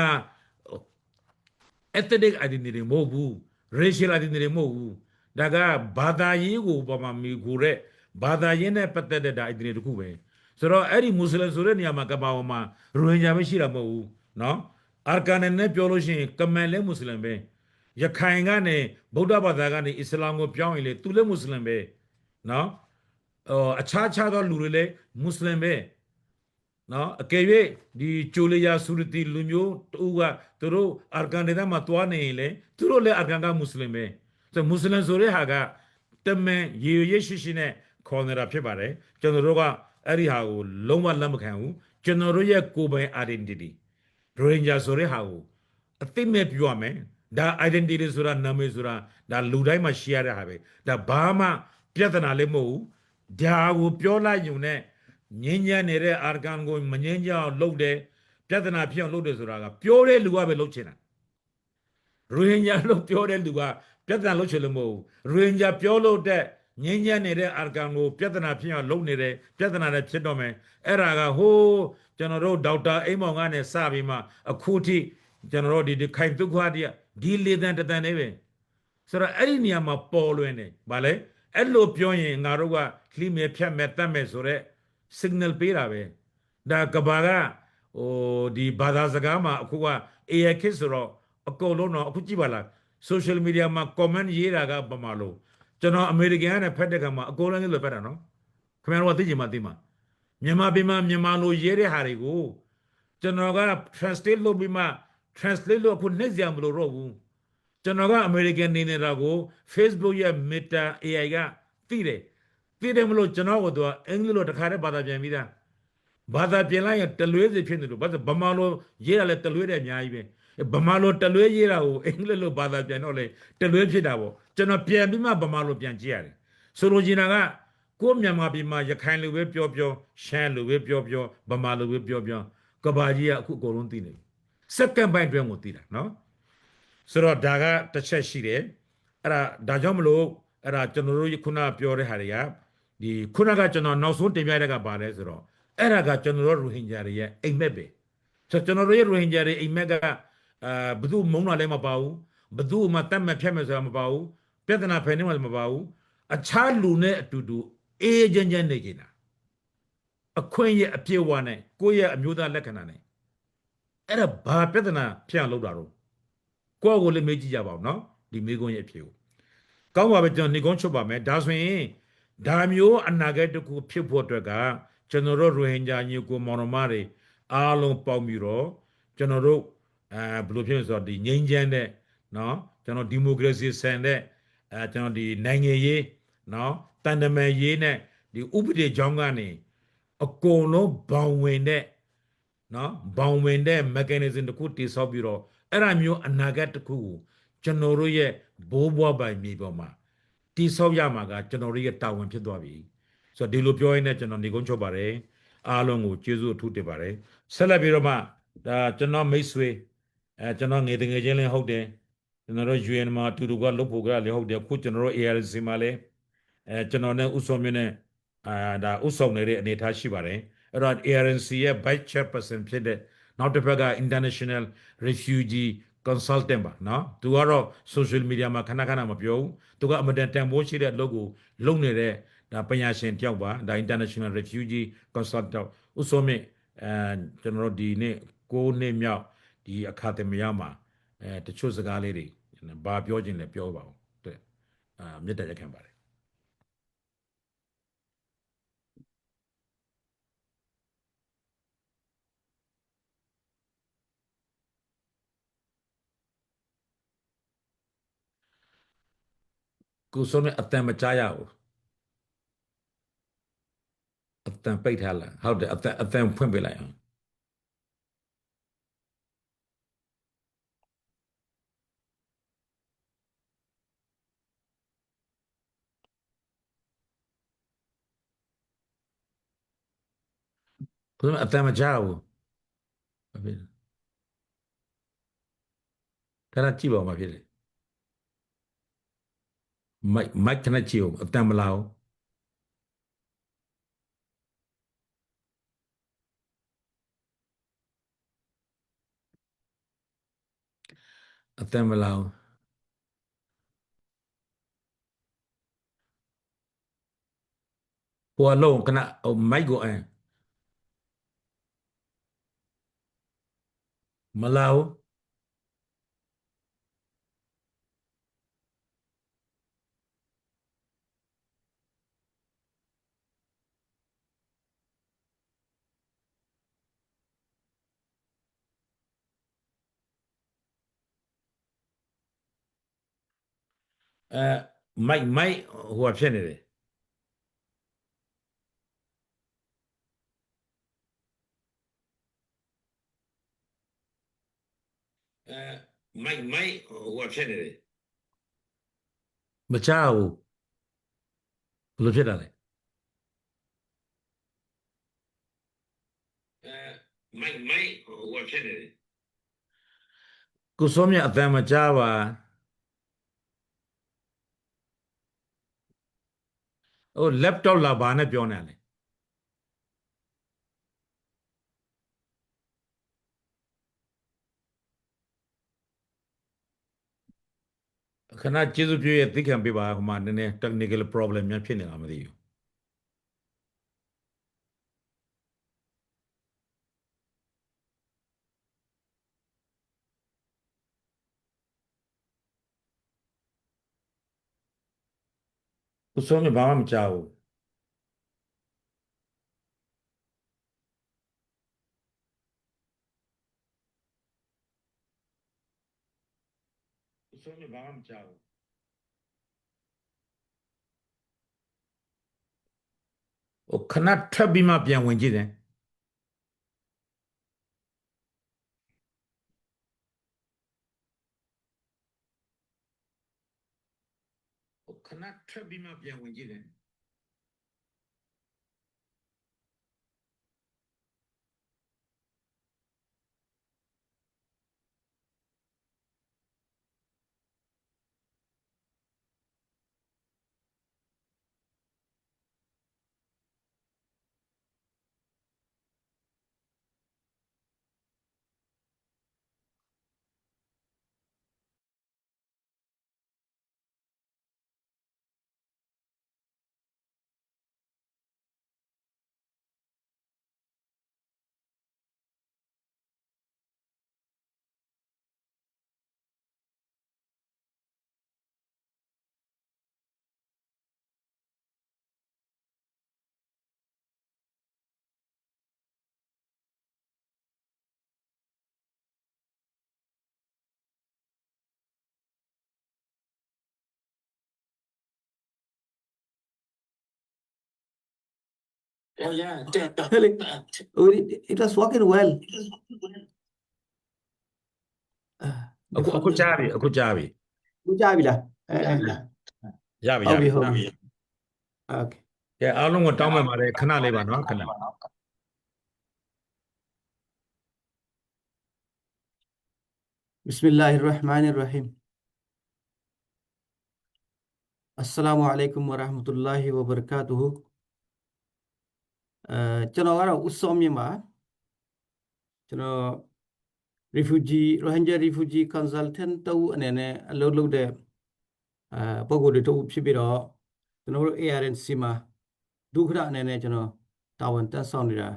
ethnic identity မဟုတ်ဘူး racial identity မဟုတ်ဘူးဒါကဘာသာရေးကိုပေါ်မှာမိကိုတဲ့ဘာသာရေးနဲ့ပတ်သက်တဲ့ဒါ identity တခုပဲဆိုတော့အဲ့ဒီမွတ်စလင်ဆိုတဲ့နေရာမှာကမ္ဘာပေါ်မှာရိုဟင်ဂျာပဲရှိတာမဟုတ်ဘူးเนาะအာကန်နဲ့ပြောလို့ရှိရင်ကမန်လည်းမွတ်စလင်ပဲရခိုင်ကနေဗုဒ္ဓဘာသာကနေအစ္စလာမ်ကိုပြောင်းရင်လေသူလည်းမွတ်စလင်ပဲเนาะအခြားသောလူတွေလည်းမွတ်စလင်ပဲเนาะအကယ်၍ဒီကျိုလျာဆူရတီလူမျိုးတူကသူတို့အာကန်ဒေသမှာတွားနေရင်လေသူတို့လည်းအာကန်ကမွတ်စလင်ပဲဆိုမွတ်စလင်ဆိုတဲ့ဟာကတမန်ရေရရှိနဲ့ခေါ်နေတာဖြစ်ပါတယ်ကျွန်တော်တို့ကအဲ့ဒီဟာကိုလုံးဝလက်မခံဘူးကျွန်တော်တို့ရဲ့ကိုယ်ပိုင် identity Rohingya ဆိုတဲ့ဟာကိုအသိမဲ့ပြောရမယ်ဒါ identity ဆိုတာနာမည်ဆိုတာဒါလူတိုင်းမှာရှိရတဲ့ဟာပဲဒါဘာမှပြဿနာလည်းမဟုတ်ဘူးဒါကိုပြောလိုက်ယူနဲ့ငင်းညံ့နေတဲ့အာကန်ကိုမငင်းကြအောင်လုပ်တယ်ပြဿနာဖြစ်အောင်လုပ်တယ်ဆိုတာကပြောတဲ့လူကပဲလုပ်ချင်တာ Rohingya လို့ပြောတဲ့လူကပြဿနာလုပ်ချင်လို့မဟုတ်ဘူး Rohingya ပြောလို့တဲ့ငင်းညံ့နေတဲ့အာကန်ကိုပြဿနာဖြစ်အောင်လုပ်နေတယ်ပြဿနာလည်းဖြစ်တော့မယ်အဲ့ဒါကဟိုးကျွန်တော်တို့ဒေါက်တာအိမ်မောင်ကနေစပြီးမှအခုထိကျွန်တော်တို့ဒီခိုင်တုခါတည်းဒီလေတန်တန်နေပဲဆိုတော့အဲ့ဒီနေရာမှာပေါ်လွင်နေဗာလေအဲ့လိုပြောရင်ငါတို့ကခလိမဲဖြတ်မဲ့တတ်မဲ့ဆိုတော့ signal ပေးတာပဲဒါကဘာကဟိုဒီဘာသာစကားမှာအခုက AI ခေတ်ဆိုတော့အကုန်လုံးတော့အခုကြည့်ပါလား social media မှာ comment ရေးတာကပမာလို့ကျွန်တော်အမေရိကန်နဲ့ဖတ်တဲ့ခါမှာအကုန်လုံးလည်းဖတ်တာနော်ခင်ဗျားတို့ကသိချင်မှသိမှာမြန်မာပြည်မှာမြန်မာလိုရေးတဲ့ဟာတွေကိုကျွန်တော်က translate လုပ်ပြီးမှ translate လို့အခုနှိမ့်စရာမလိုတော့ဘူးကျွန်တော်ကအမေရိကန်နေနေတာကို Facebook ရဲ့ Meta AI ကသိတယ်မလို့ကျွန်တော်ကတော့အင်္ဂလိပ်လိုတစ်ခါတည်းဘာသာပြန်ပြီးသား ဘာသာပြင်လိုက်ရင်တလွဲစီဖြစ်နေလို့ဘာသာဗမာလိုရေးရလဲတလွဲတဲ့အများကြီးပဲဗမာလိုတလွဲရေးတာကိုအင်္ဂလိပ်လိုဘာသာပြန်တော့လေတလွဲဖြစ်တာပေါ့ကျွန်တော်ပြန်ပြီးမှဗမာလိုပြန်ကြည့်ရတယ်ဆိုလိုချင်တာကကိုယ့်မြန်မာပြည်မှာရခိုင်လိုပဲပြောပြောရှမ်းလိုပဲပြောပြောဗမာလိုပဲပြောပြောကဘာကြီးကအခုအကုန်လုံးသိနေပြီစက္ကန့်ပိုင်းအတွင်းကိုသိတာနော်ဆိုတော့ဒါကတစ်ချက်ရှိတယ်အဲ့ဒါကြောင့်မလို့အဲ့ဒါကျွန်တော်တို့ခုနပြောတဲ့ဟာတွေကဒီခုနကကျွန်တော်နောက်ဆုံးတင်ပြတဲ့ကပါလဲဆိုတော့အဲ့ဒါကကျွန်တော်တို့ရိုဟင်ဂျာတွေရဲ့အိမ်မက်ပဲဆိုတော့ကျွန်တော်တို့ရဲ့ရိုဟင်ဂျာတွေအိမ်မက်ကဘယ်သူမုန်းတာလည်းမပါဘူးဘယ်သူမှတတ်မှတ်ဖြတ်မဲ့ဆိုတာမပါဘူးပြဿနာဖယ်နေမှမပါဘူးအခြားလူနဲ့အတူတူအေးချမ်းနေကြတာအခွင့်ရဲ့အပြည့်အဝနဲ့ကိုယ့်ရဲ့အမျိုးသားလက္ခဏာနဲ့အဲ့ဒါဘာပြဿနာဖြစ်အောင်လုပ်တာတော့ကိုယ့်ကိုလည်းမေးကြည့်ကြပါဦးနော်ဒီမေးခွန်းရဲ့အဖြေကိုကောင်းပါပဲကျွန်တော်နေကုန်းချုပ်ပါမယ်ဒါဆိုရင်ဒါမျိုးအနာဂတ်တစ်ခုဖြစ်ဖို့အတွက်ကကျွန်တော်တို့ရိုဟင်ဂျာညီကိုမောင်နှမတွေအားလုံးပေါင်းပြီးတော့ကျွန်တော်တို့ဘယ်လိုဖြစ်လဲဆိုတော့ဒီငြိမ်းချမ်းတဲ့နော်ကျွန်တော်ဒီမိုကရေစီဆန်တဲ့ကျွန်တော်ဒီနိုင်ငံရေးနော်တန်တမာရေးနဲ့ဒီဥပဒေကြောင်းကနေအကုန်လုံးဘောင်ဝင်တဲ့နော်ဘောင်ဝင်တဲ့ mechanism တစ်ခုတည်ဆောက်ပြီးတော့အဲ့ဒါမျိုးအနာဂတ်တစ်ခုကိုကျွန်တော်တို့ရဲ့ဘိုးဘွားပိုင်မြေပေါ်မှာတိဆောက်ရမှာကကျွန်တော်တို့ရဲ့တာဝန်ဖြစ်သွားပြီဆိုတော့ဒီလိုပြောရင်းနဲ့ကျွန်တော်နေကုန်းချုပ်ပါတယ်အားလုံးကိုကျေးဇူးအထူးတင်ပါတယ်ဆက်လက်ပြီးတော့မှဒါကျွန်တော်မိတ်ဆွေကျွန်တော်ငယ်တငယ်ချင်းလည်းဟုတ်တယ်ကျွန်တော်တို့ UN မှာအတူတူကလုပ်ဖို့ကလည်းဟုတ်တယ်ခုကျွန်တော်တို့ ARC မှာလည်းကျွန်တော်နဲ့ဥဆောင်မြင့်နဲ့ဒါဥဆောင်နေတဲ့အနေအထားရှိပါတယ်အဲ့တော့ ARC ရဲ့ vice chairperson ဖြစ်တဲ့နောက်တစ်ဖက်က International Refugee Consultant ပါနော်သူကတော့ social media မှာခဏခဏမပြောဘူးသူကအမတန်တန်ဖိုးရှိတဲ့အလုပ်ကိုလုပ်နေတဲ့ဒါပညာရှင်တယောက်ပါဒါ International Refugee Consultant ဥဆောင်မြင့်ကျွန်တော်တို့ဒီနေ့9နှစ်မြောက်ဒီအခါသမယမှာတချို့စကားလေးတွေဘာပြောခြင်းလဲပြောပါဦးတဲ့မြတ်တရခံပါတယ်ကိုစုံနဲ့အတန်မကြားရဘူးအတန်ပိတ်ထားလားဟုတ်တယ်အတန်ဖွင့်ပေးလိုက်အောင်ကိုစုံအတန်မကြားဘူးဘာဖြစ်လဲခဏကြည့်ပါဦးမဖြစ်လေမိုက်ခဏကြည့်အောင်အတန်မလာဘူးအတန်မလာဘူးဟိုအလုံးခဏမိုက်ကိုမလာဘူးမိုက်ဟိုဖြစ်နေတယ်မိုက်ဟိုဖြစ်နေတယ်မကြားဘူးဘယ်လိုဖြစ်တာလဲမိုက်ဟိုဖြစ်နေတယ်ကိုစုံမြအတန်မကြားပါဟို laptop လာဘာနဲ့ပြောနေလဲခဏကျေးဇူးပြုရဲ့သိခံပေးပါဟိုမှာနည်းနည်း technical problem များဖြစ်နေတာမသိဘူးကိုစုံမြဘာမှမကြားဘူးကိုစုံမြဘာမှမကြားဘူးဟိုခဏထွက်ပြီးမှပြန်ဝင်ကြည့်တယ် ခဏထပ်ပြီးမှပြန်ဝင်ကြည့်တယ် Really? Oh, it was working well. အခုကြားပြီအခုကြားပြီ Good job, Bila. ရပြီရ How ပြီ we hope. Okay. ကဲအားလုံးကိုတောင်းပန်ပါတယ်ခဏလေးပါနော်ခဏ Bismillahir Rahmanir Rahim. Assalamu alaikum wa rahmatullahi wa barakatuhu. ကျွန်တော်ကတော့ဦးစောမြင့်ပါကျွန်တော် Rohingya refugee consultant တူအနေနဲ့အလုပ်လုပ်တဲ့ပုံကိုယ်တွေတူဖြစ်ပြီးတော့ကျွန်တော်တို့ ARNC မှာဒုက္ခရအနေနဲ့ကျွန်တော်တာဝန်တက်ဆောင်နေတာ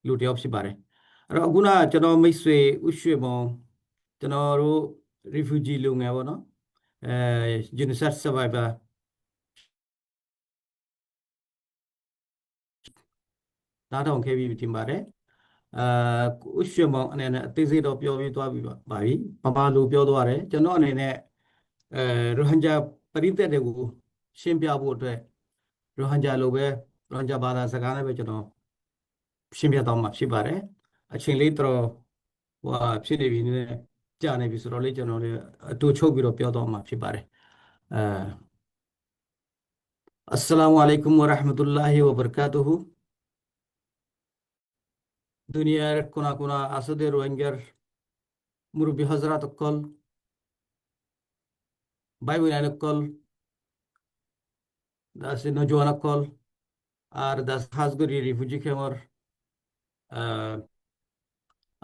လူတစ်ယောက်ဖြစ်ပါတယ်အဲ့တော့အခုနကကျွန်တော်မိတ်ဆွေဥရွှေမောင်ကျွန်တော်တို့ refugee လူငယ်ပေါ့နော်genocide survivor နားထောင်ခဲ့ပြီးတင်ပါတယ်ဥရွှေမောင်အနေနဲ့အသေးစိတ်တော့ပြောပြီးသွားပြီပါပြီပမာလိုပြောသွားတယ်ကျွန်တော်အနေနဲ့ရိုဟင်ဂျာပရိသတ်တွေကိုရှင်းပြဖို့အတွက်ရိုဟင်ဂျာလိုပဲရိုဟင်ဂျာဘာသာစကားနဲ့ပဲကျွန်တော်ရှင်းပြတော့မှာဖြစ်ပါတယ်အချိန်လေးတော့ဖြစ်နေပြီနည်းနည်းကြာနေပြီဆိုတော့လေကျွန်တော်လည်းအတူချုပ်ပြီးတော့ပြောတော့မှာဖြစ်ပါတယ်Assalamu alaikum wa rahmatullahi wa barakatuhu দুনিয়ার কোনা কোনা আসদে রোহিঙ্গার মুরব্বী হজরত অকল ভাই বোন অকল দাস নজওয়ান অকল আর দাস হাজগরি রিফিউজি খেমর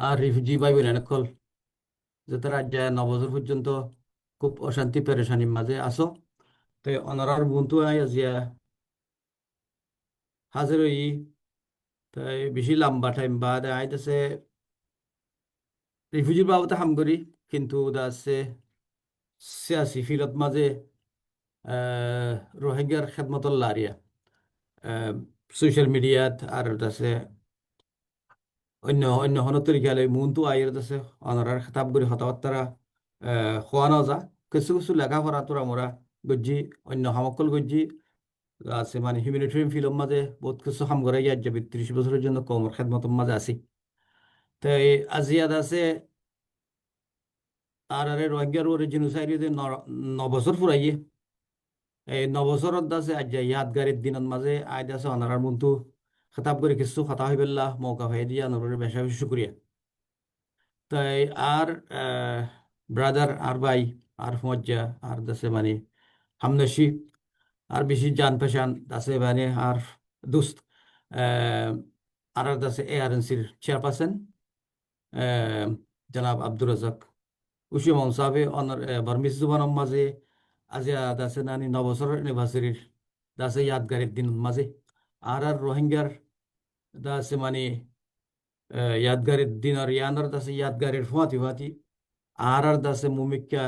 আর রিফিউজি ভাই বোন অকল যাতে রাজ্যে 9 বছর পর্যন্ত খুব অশান্তি পেরেশানির মাঝে আসো তো অনারার বন্ধু আজিয়া হাজির হই তাই বেশি লম্বা টাইম বাদ আইতেছে রিফিউজির বাবদে হাম করি কিন্তু দাসে সিয়াসি ফিলত মাঝে রোহিঙ্গার খেদমতল লারিয়া সোশ্যাল মিডিয়াত আর দাসে অন্য অন্য হন তরিকালে মুন্তু আইর দাসে অনারার খেতাব করি হতাবার্তারা খোয়ানো যা কিছু কিছু লেখাপড়া তোরা মোরা গজ্জি অন্য হামকল গজ্জি আছে মানে হিউম্যানিটেরিয়ান ফিল্ম মাঝে বহুত কিছু হাম করে গিয়ে যাবে 30 বছরের জন্য কমর খেদমতের মাঝে আছি তো আজিয়াদ আছে আর আরে রোহিঙ্গার ওরে জিনোসাইডে 9 বছর ফুরাইয়ে এই 9 বছরত আছে আজ ইয়াদগারের দিনের মাঝে আজ আছে অনারার মন্তু খেতাব করে কিছু কথা হইবেল্লা মৌকা হয়ে দিয়া নরের বেশা বেশি শুক্রিয়া তাই আর ব্রাদার আর ভাই আর মজ্জা আর দাসে মানে হামনশি আর বেশি জান পেশান দাসে মানে আর দুস্ত আর দাসে ARNCর চেয়ারপারসন জনাব আব্দুর রাজাক উশি মনসাবে অনার বার্মিস জুবানের মাঝে আজিয়া দাসে নানি 9 বছর অ্যানিভার্সারির দাসে ইয়াদগারের দিন মাঝে আর রোহিঙ্গার দাসে মানে यादगारी दिन और यानर दासे यादगारी फुआती फुआती आर दासे मुमिक्का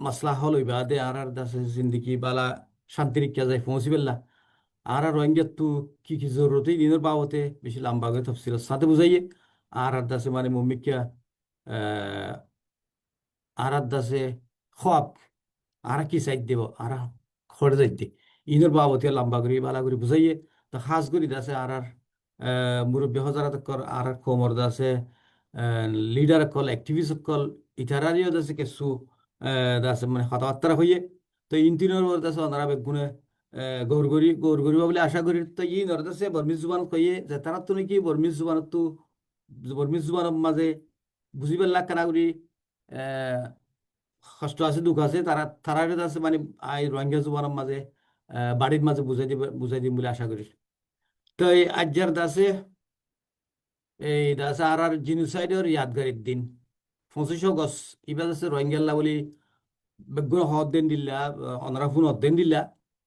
मसला हल होइबा दे आर दासे जिंदगी बाला शांति रिक्या जाय पहुंची बेल्ला आर रोहिंग्या तू की जरूरत है दिनर बाबते बेशि लंबा गए तफसील साथे बुझाइए आर दासे माने मुमिक्का आर दासे ख्वाब आर की साइड देबो आर खड़ जाइते इनर बाबते लंबा करी बाला करी बुझाइए तो खास करी दासे आर মুরব্বী হজরত কর আর কোমর দাসে লিডার কল অ্যাক্টিভিস্ট কল ইতারারিও দাসে কিছু দাসে মানে কথাবার্তা হইয়ে তো ইনতিনের ওর দাসে ওনারা বেগুনে গৌর করি বলে আশা করি তো ই নর দাসে বর্মিজ জুবান কইয়ে যে তারা তো নাকি বর্মিজ জুবানত তো বর্মিজ জুবানের মাঝে বুঝি পেলা কেনা করি কষ্ট আছে দুঃখ আছে তারা আছে মানে আই রোহিঙ্গা জুবানের মাঝে বাড়ির মাঝে বুঝাই দিম বলে আশা করি তো এই আজ্জার দাসে এই দাসে আর জিনোসাইডের ইয়াদগারির দিন 25 আগস্ট ইবাদ আছে রোহিঙ্গা বলি বেগুন হদ্দেন দিল্লা অনারা ফোন হদ্দেন দিল্লা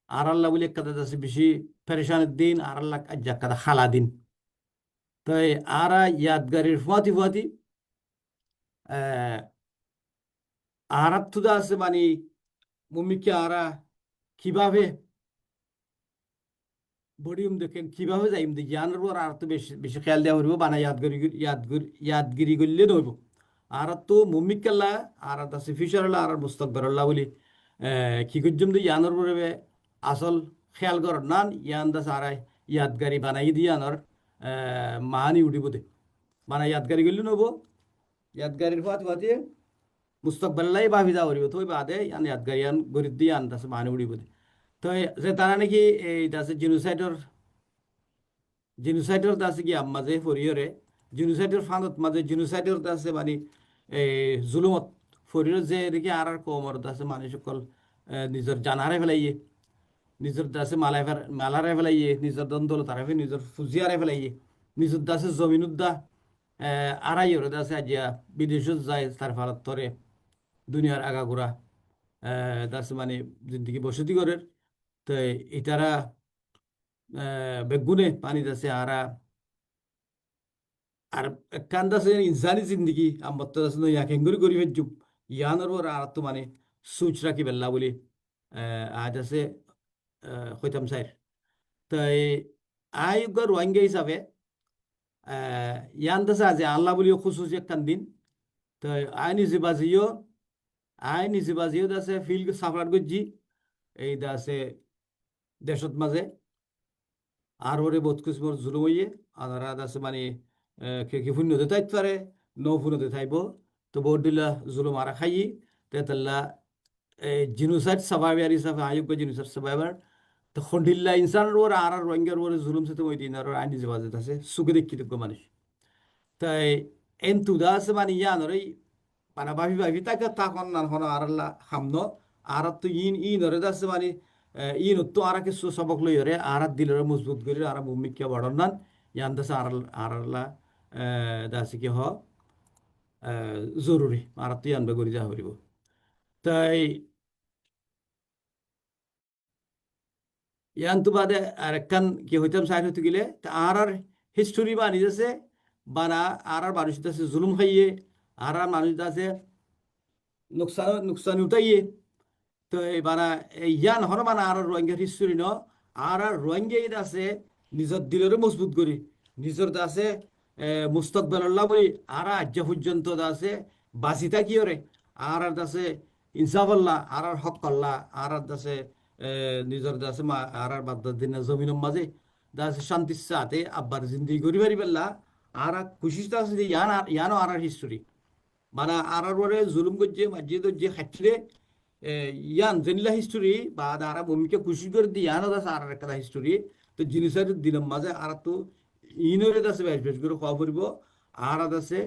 আর আল্লাহ বলি একটা আছে বেশি পেরেশানের দিন আর আল্লাহ আজ্জা একটা খালা দিন তাই আরা ইয়াদগারির ফুয়াতি ফুয়াতি আরাত তুদা আছে মানে মুমিকে আরা কিভাবে বডিউম দেখেন কিভাবে যাইম দি জ্ঞানের উপর আর তো বেশি বেশি খেয়াল দেওয়া হইব বানা ইয়াদগিরি করলে নইব আর তো মুমিকাল্লা আর আছে ফিউচারলা আর মুস্তাকবারল্লা বলি কি করছম দি জ্ঞানের উপরে আসল খেয়াল কর নান ইয়ান দাস আর ইয়াদগারি বানাই দিয়ে আনর মাহানি উঠিব দে বানা ইয়াদগারি করলে নইব ইয়াদগারির ফাত ফাতে মুস্তাকবাল্লাই ভাবি যাওয়া হইব তো বাদে ইয়ান ইয়াদগারি আন গরিব দিয়ে আন দাস মাহানি উঠিব দে তো যে তারা নাকি এই দাসে জিনোসাইডর দাসে কি মাঝে ফরিয়রে জিনোসাইডর ফানত মাঝে জিনোসাইডর দাসে মানে এই জুলুমত ফরিয়র যে দেখি আর কমর দাসে মানুষ সকল নিজের জান হারাই ফেলাইয়ে নিজের দাসে মালারে ফেলাইয়ে নিজের দ্বন্দ্ব তারাফে নিজের ফুজি হারাই ফেলাইয়ে নিজের দাসে জমিনুদ্দা আড়াই ওরে দাসে আজিয়া বিদেশত যায় তার ফালত ধরে দুনিয়ার আগাগোড়া দাসে মানে জিন্দিগি বসতি করে তো ইতারা বেগুনে পানি দাসে আর কান দাসে ইনসানি জিন্দিগি আমার তো দাসে ইয়া কেঙ্গুরি করি ফেজুম ইয়ানোর ওর আর তো মানে সুচ রাখি বেল্লা বলি আজ আছে হইতাম সাইর তো আয়োগ রোহিঙ্গা হিসাবে ইয়ান দাসে আজ আল্লাহ বলি খুশুসি একখান দিন তো আইনি জিবাজিও দাসে ফিল সাফার গজ্জি এই দাসে দেশত মাঝে আর ওরে বোধ কিসমর জুলুম হইয়ে আর আছে মানে কি ফুন্নতে থাকতে পারে ফুনতে থাকব তো বোর্ড দিলা জুলুম আর খাই তেতাল্লা জিনোসাইড সার্ভাইভার হিসাবে আয়োগ্য জিনোসাইড সার্ভাইভার তো খন্ডিল্লা ইনসানের ওর আর রোহিঙ্গার ওরে জুলুম সাথে ওই দিন আর আইনি যে বাজে আছে সুখে দেখি দেখবো মানুষ তাই এন তুদা আছে মানে ইয়ানোর এই মানে ভাবি তাকে তখন না হন আর হামনো আর তো ইন ওরে আছে মানে ইন তো আর কিছু সবক লই রে আর দিলের মজবুত করে আর ভূমিকা বড় নান ইয়ান দাসে আরলা দাসে কি হ জরুরি আর তো ইয়ান বেগরি যা হইব তাই ইয়ান তো বাদে আর একখান কি হইতাম সাইড হইতে গেলে আর হিস্টোরি বানি যাচ্ছে বানা আর মানুষ আছে জুলুম খাইয়ে আর মানুষ আছে নুকসান উঠাইয়ে তো এবারা ইয়ান হর মানে আর রোহিঙ্গার হিস্টোরি ন আর রোহিঙ্গা আছে নিজের দিলেরও মজবুত করি নিজের আছে মুস্তকবেল্লাহ বলি আর আজ্ঞা পর্যন্ত আছে বাঁচি থাকি ওরে আর আছে ইনসাফল্লাহ আর হক কল্লা আর আছে নিজের আছে আর বাদ দিন জমিনের মাঝে দাসে শান্তির সাথে আব্বার জিন্দি করি পারি পেল্লা আর খুশিটা আছে যে ইয়ানো আর হিস্টোরি মানে আর ওরে জুলুম করছে মসজিদ যে খাচ্ছিলে ইয়ান জেনিলা হিস্টোরি বা আর ভূমিকা খুশি করে দিয়ে ইয়ানো দাস আর একটা হিস্টোরি তো জিনিসের দিলাম মাঝে আর তো ইনরে দাসে বেশ করে খাওয়া পড়ব আর আছে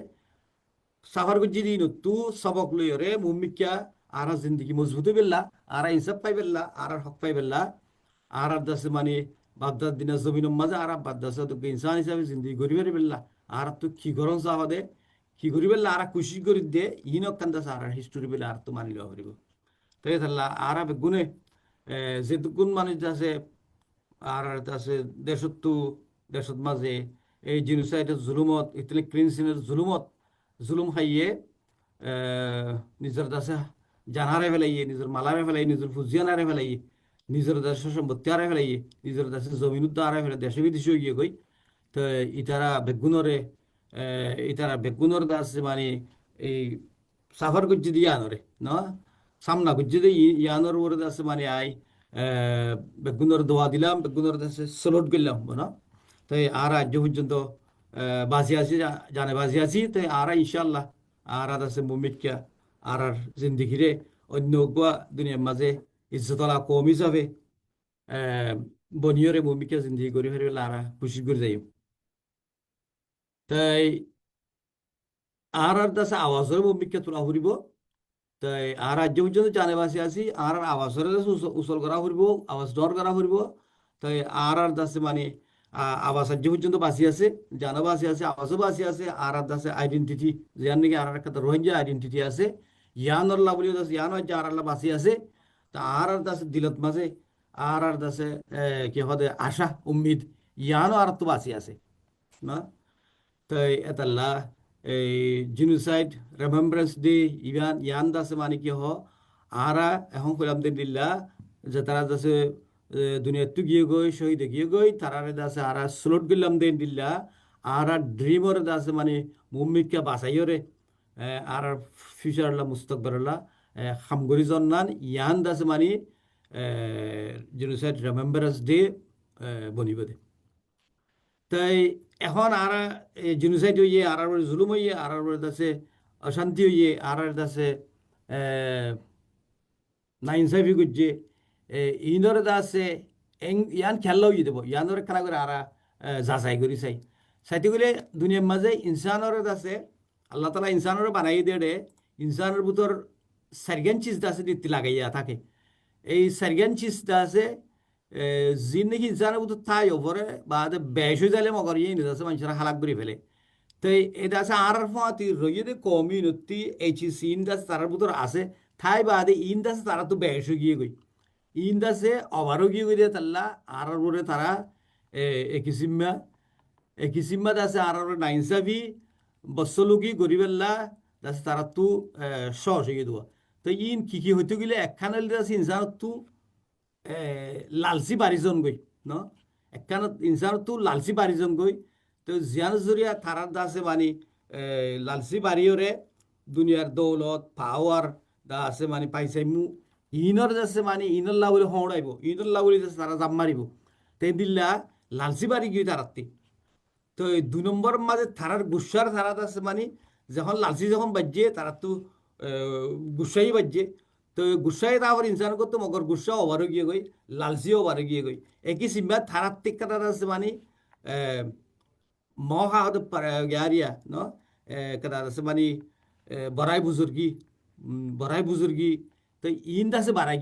সাফার করছি দিন তু সবক লই রে ভূমিকা আর জিন্দগি মজবুত বেল্লা আর ইনসাফ পাই বেল্লা আর হক পাই বেল্লা আর দাসে মানে বাগদাদ দিনা জমিনের মাঝে আর বাদ্দাসে তো ইনসান হিসাবে জিন্দগি গড়ি পারি বেল্লা আর তো কি গরম চাওয়া দে কি করি বেল্লা আর খুশি করে দে ইনক কান দাসে আর হিস্টোরি বেলা আর তো মানি লওয়া পারিব তাই তাহলে আর গুণে যেটুকুন মানুষ আছে আর আছে দেশত মাঝে এই জিনোসাইডের জুলুমত ইতলে ক্লিনসিনের জুলুম খাইয়ে নিজের দাসে জানারে ফেলাইয়ে নিজের মালারে ফেলাই নিজের ফুজিয়ানারে ফেলাইয়ে নিজের দেশের সম্পত্তি হারাই ফেলাইয়ে নিজের দেশের জমিনুদ্দ হারাই ফেলে দেশে বিদেশে গিয়ে গই তো ইতারা বেগুনর দাস মানে এই সাফার করছে দিয়ে আনরে না সামনা করছে দিয়ে ইয়ানোর ওর দাসে মানে বেগুনর দোয়া দিলাম বেগুনর দাসে সলট করলাম না তাই আর আজ পর্যন্ত বাজি আছি জানে বাজি আছি তাই আর ইনশাল্লাহ আর আছে মুমিকা আর জিন্দিগিরে অন্য গোয়া দুনিয়ার মাঝে ইজ্জতলা কম হিসাবে বনিয়রে ভূমিকা জিন্দিগি করে ফেরবে লারা খুশি করে যাই তাই আর দাসে আওয়াজের ভূমিকা তোলা ফুরিব তাই আর রাজ্য পর্যন্ত জানে বাসি আছি আর আওয়াজের উচল করা ফুরিব আওয়াজ ডর করা ফুরিব তাই আর দাসে মানে আওয়াজ রাজ্য পর্যন্ত বাসি আছে জানা বাসি আছে আওয়াজও বাসি আছে আর দাসে আইডেন্টিটি যার নাকি আর একটা রোহিঙ্গা আইডেন্টিটি আছে ইয়ানল্লা বলি দাস ইয়ান হচ্ছে আর আল্লাহ বাসি আছে তা আর দাসে দিলত মাঝে আর দাসে কি হদে আশা উম্মিদ ইয়ানও আর তো বাসি আছে না তাই এতাল্লা এই জিনোসাইড রিমেম্বারেন্স ডে ইভান ইয়ান দাসে মানে কি হ আরা এখন কইলাম দিল্লা যে তারা দাসে দুনিয়াতে গিয়ে গই শহীদে গিয়ে গই তারারে দাসে আরা স্লোট গেলাম দেন দিল্লা আরা ড্রিমর দাসে মানে মুম্মিকা বাসাইরে আর ফিউচারলা মুস্তকবরলা খামগরি জন্নান ইয়ান দাসে মানে জিনোসাইড রিমেম্বারেন্স ডে বনিব দে তাই এখন আর জিনোসাইড হইয়ে আর জুলুম হইয়ে আর আছে অশান্তি হইয়ে আর আছে নাইনসাফি করছে ইনরে আছে ইয়ান খেলা হইয়ে দেব ইয়ানরে খেলা করে আর যাচাই করি চাই চাইতে গেলে দুনিয়ার মাঝে ইনসানর আছে আল্লাহ তালা ইনসানর বানাই দিয়ে ইনসানের ভিতর সার্গেন চিজ আছে দিতে লাগাইয়া থাকে এই সার্গেন চিজ আছে জিন্দগি ইনসানের ভিতর তাই ওপরে বা বেশ হয়ে যালে মগর ইয়ে নিতে আছে মানুষেরা হালাক করে ফেলে তো এটা আছে আর ফাঁতি রইয়ে কমিউনিটি এইচ ইন দাস তার ভিতর আছে থাই বাদে ইন দাসে তারা তো বেশ হয়ে গিয়ে গই ইন দাসে অভারও গিয়ে গই দিয়ে তাল্লা আর বলে তারা একিসিম্মা দাসে আর নাইনসাফি বসলুকি গরিবেল্লা দাসে তারা তো সহজ হয়ে দেওয়া তো ইন কি হইতে গেলে একখানে দাসে ইনসান তো লালচি বাড়িজন গই ন একখানত ইনসানত তো লালচি বাড়িজন গই তো জিয়ান জরিয়া থারার দাসে মানে লালচি বাড়িওরে দুনিয়ার দৌলত পাওয়ার দা আছে মানে পাইছে মু ইনর যাচ্ছে মানে ইনল্লা বলে হওড়াইব ইনল্লা বলে যাচ্ছে তারা জাম মারিব তাই দিল্লা লালচি বাড়ি গিয়ে তারাতে তো এই 2 নম্বর মাঝে থারার গুসার থারাত আছে মানে যখন লালচি যখন বাজছে তারা তো গুসাই বাজছে তো গুসাই তারপর ইনসান করতো মগর গুসা ওভারও গিয়ে গই লালচিও ওভারও গিয়ে গই একই সিম্বা থারার টিকাটা আছে মানে মহা হতে গারিয়া ন কাদা আছে মানে বড়াই বুজুর্গি তো ইন দাসে বাড়ি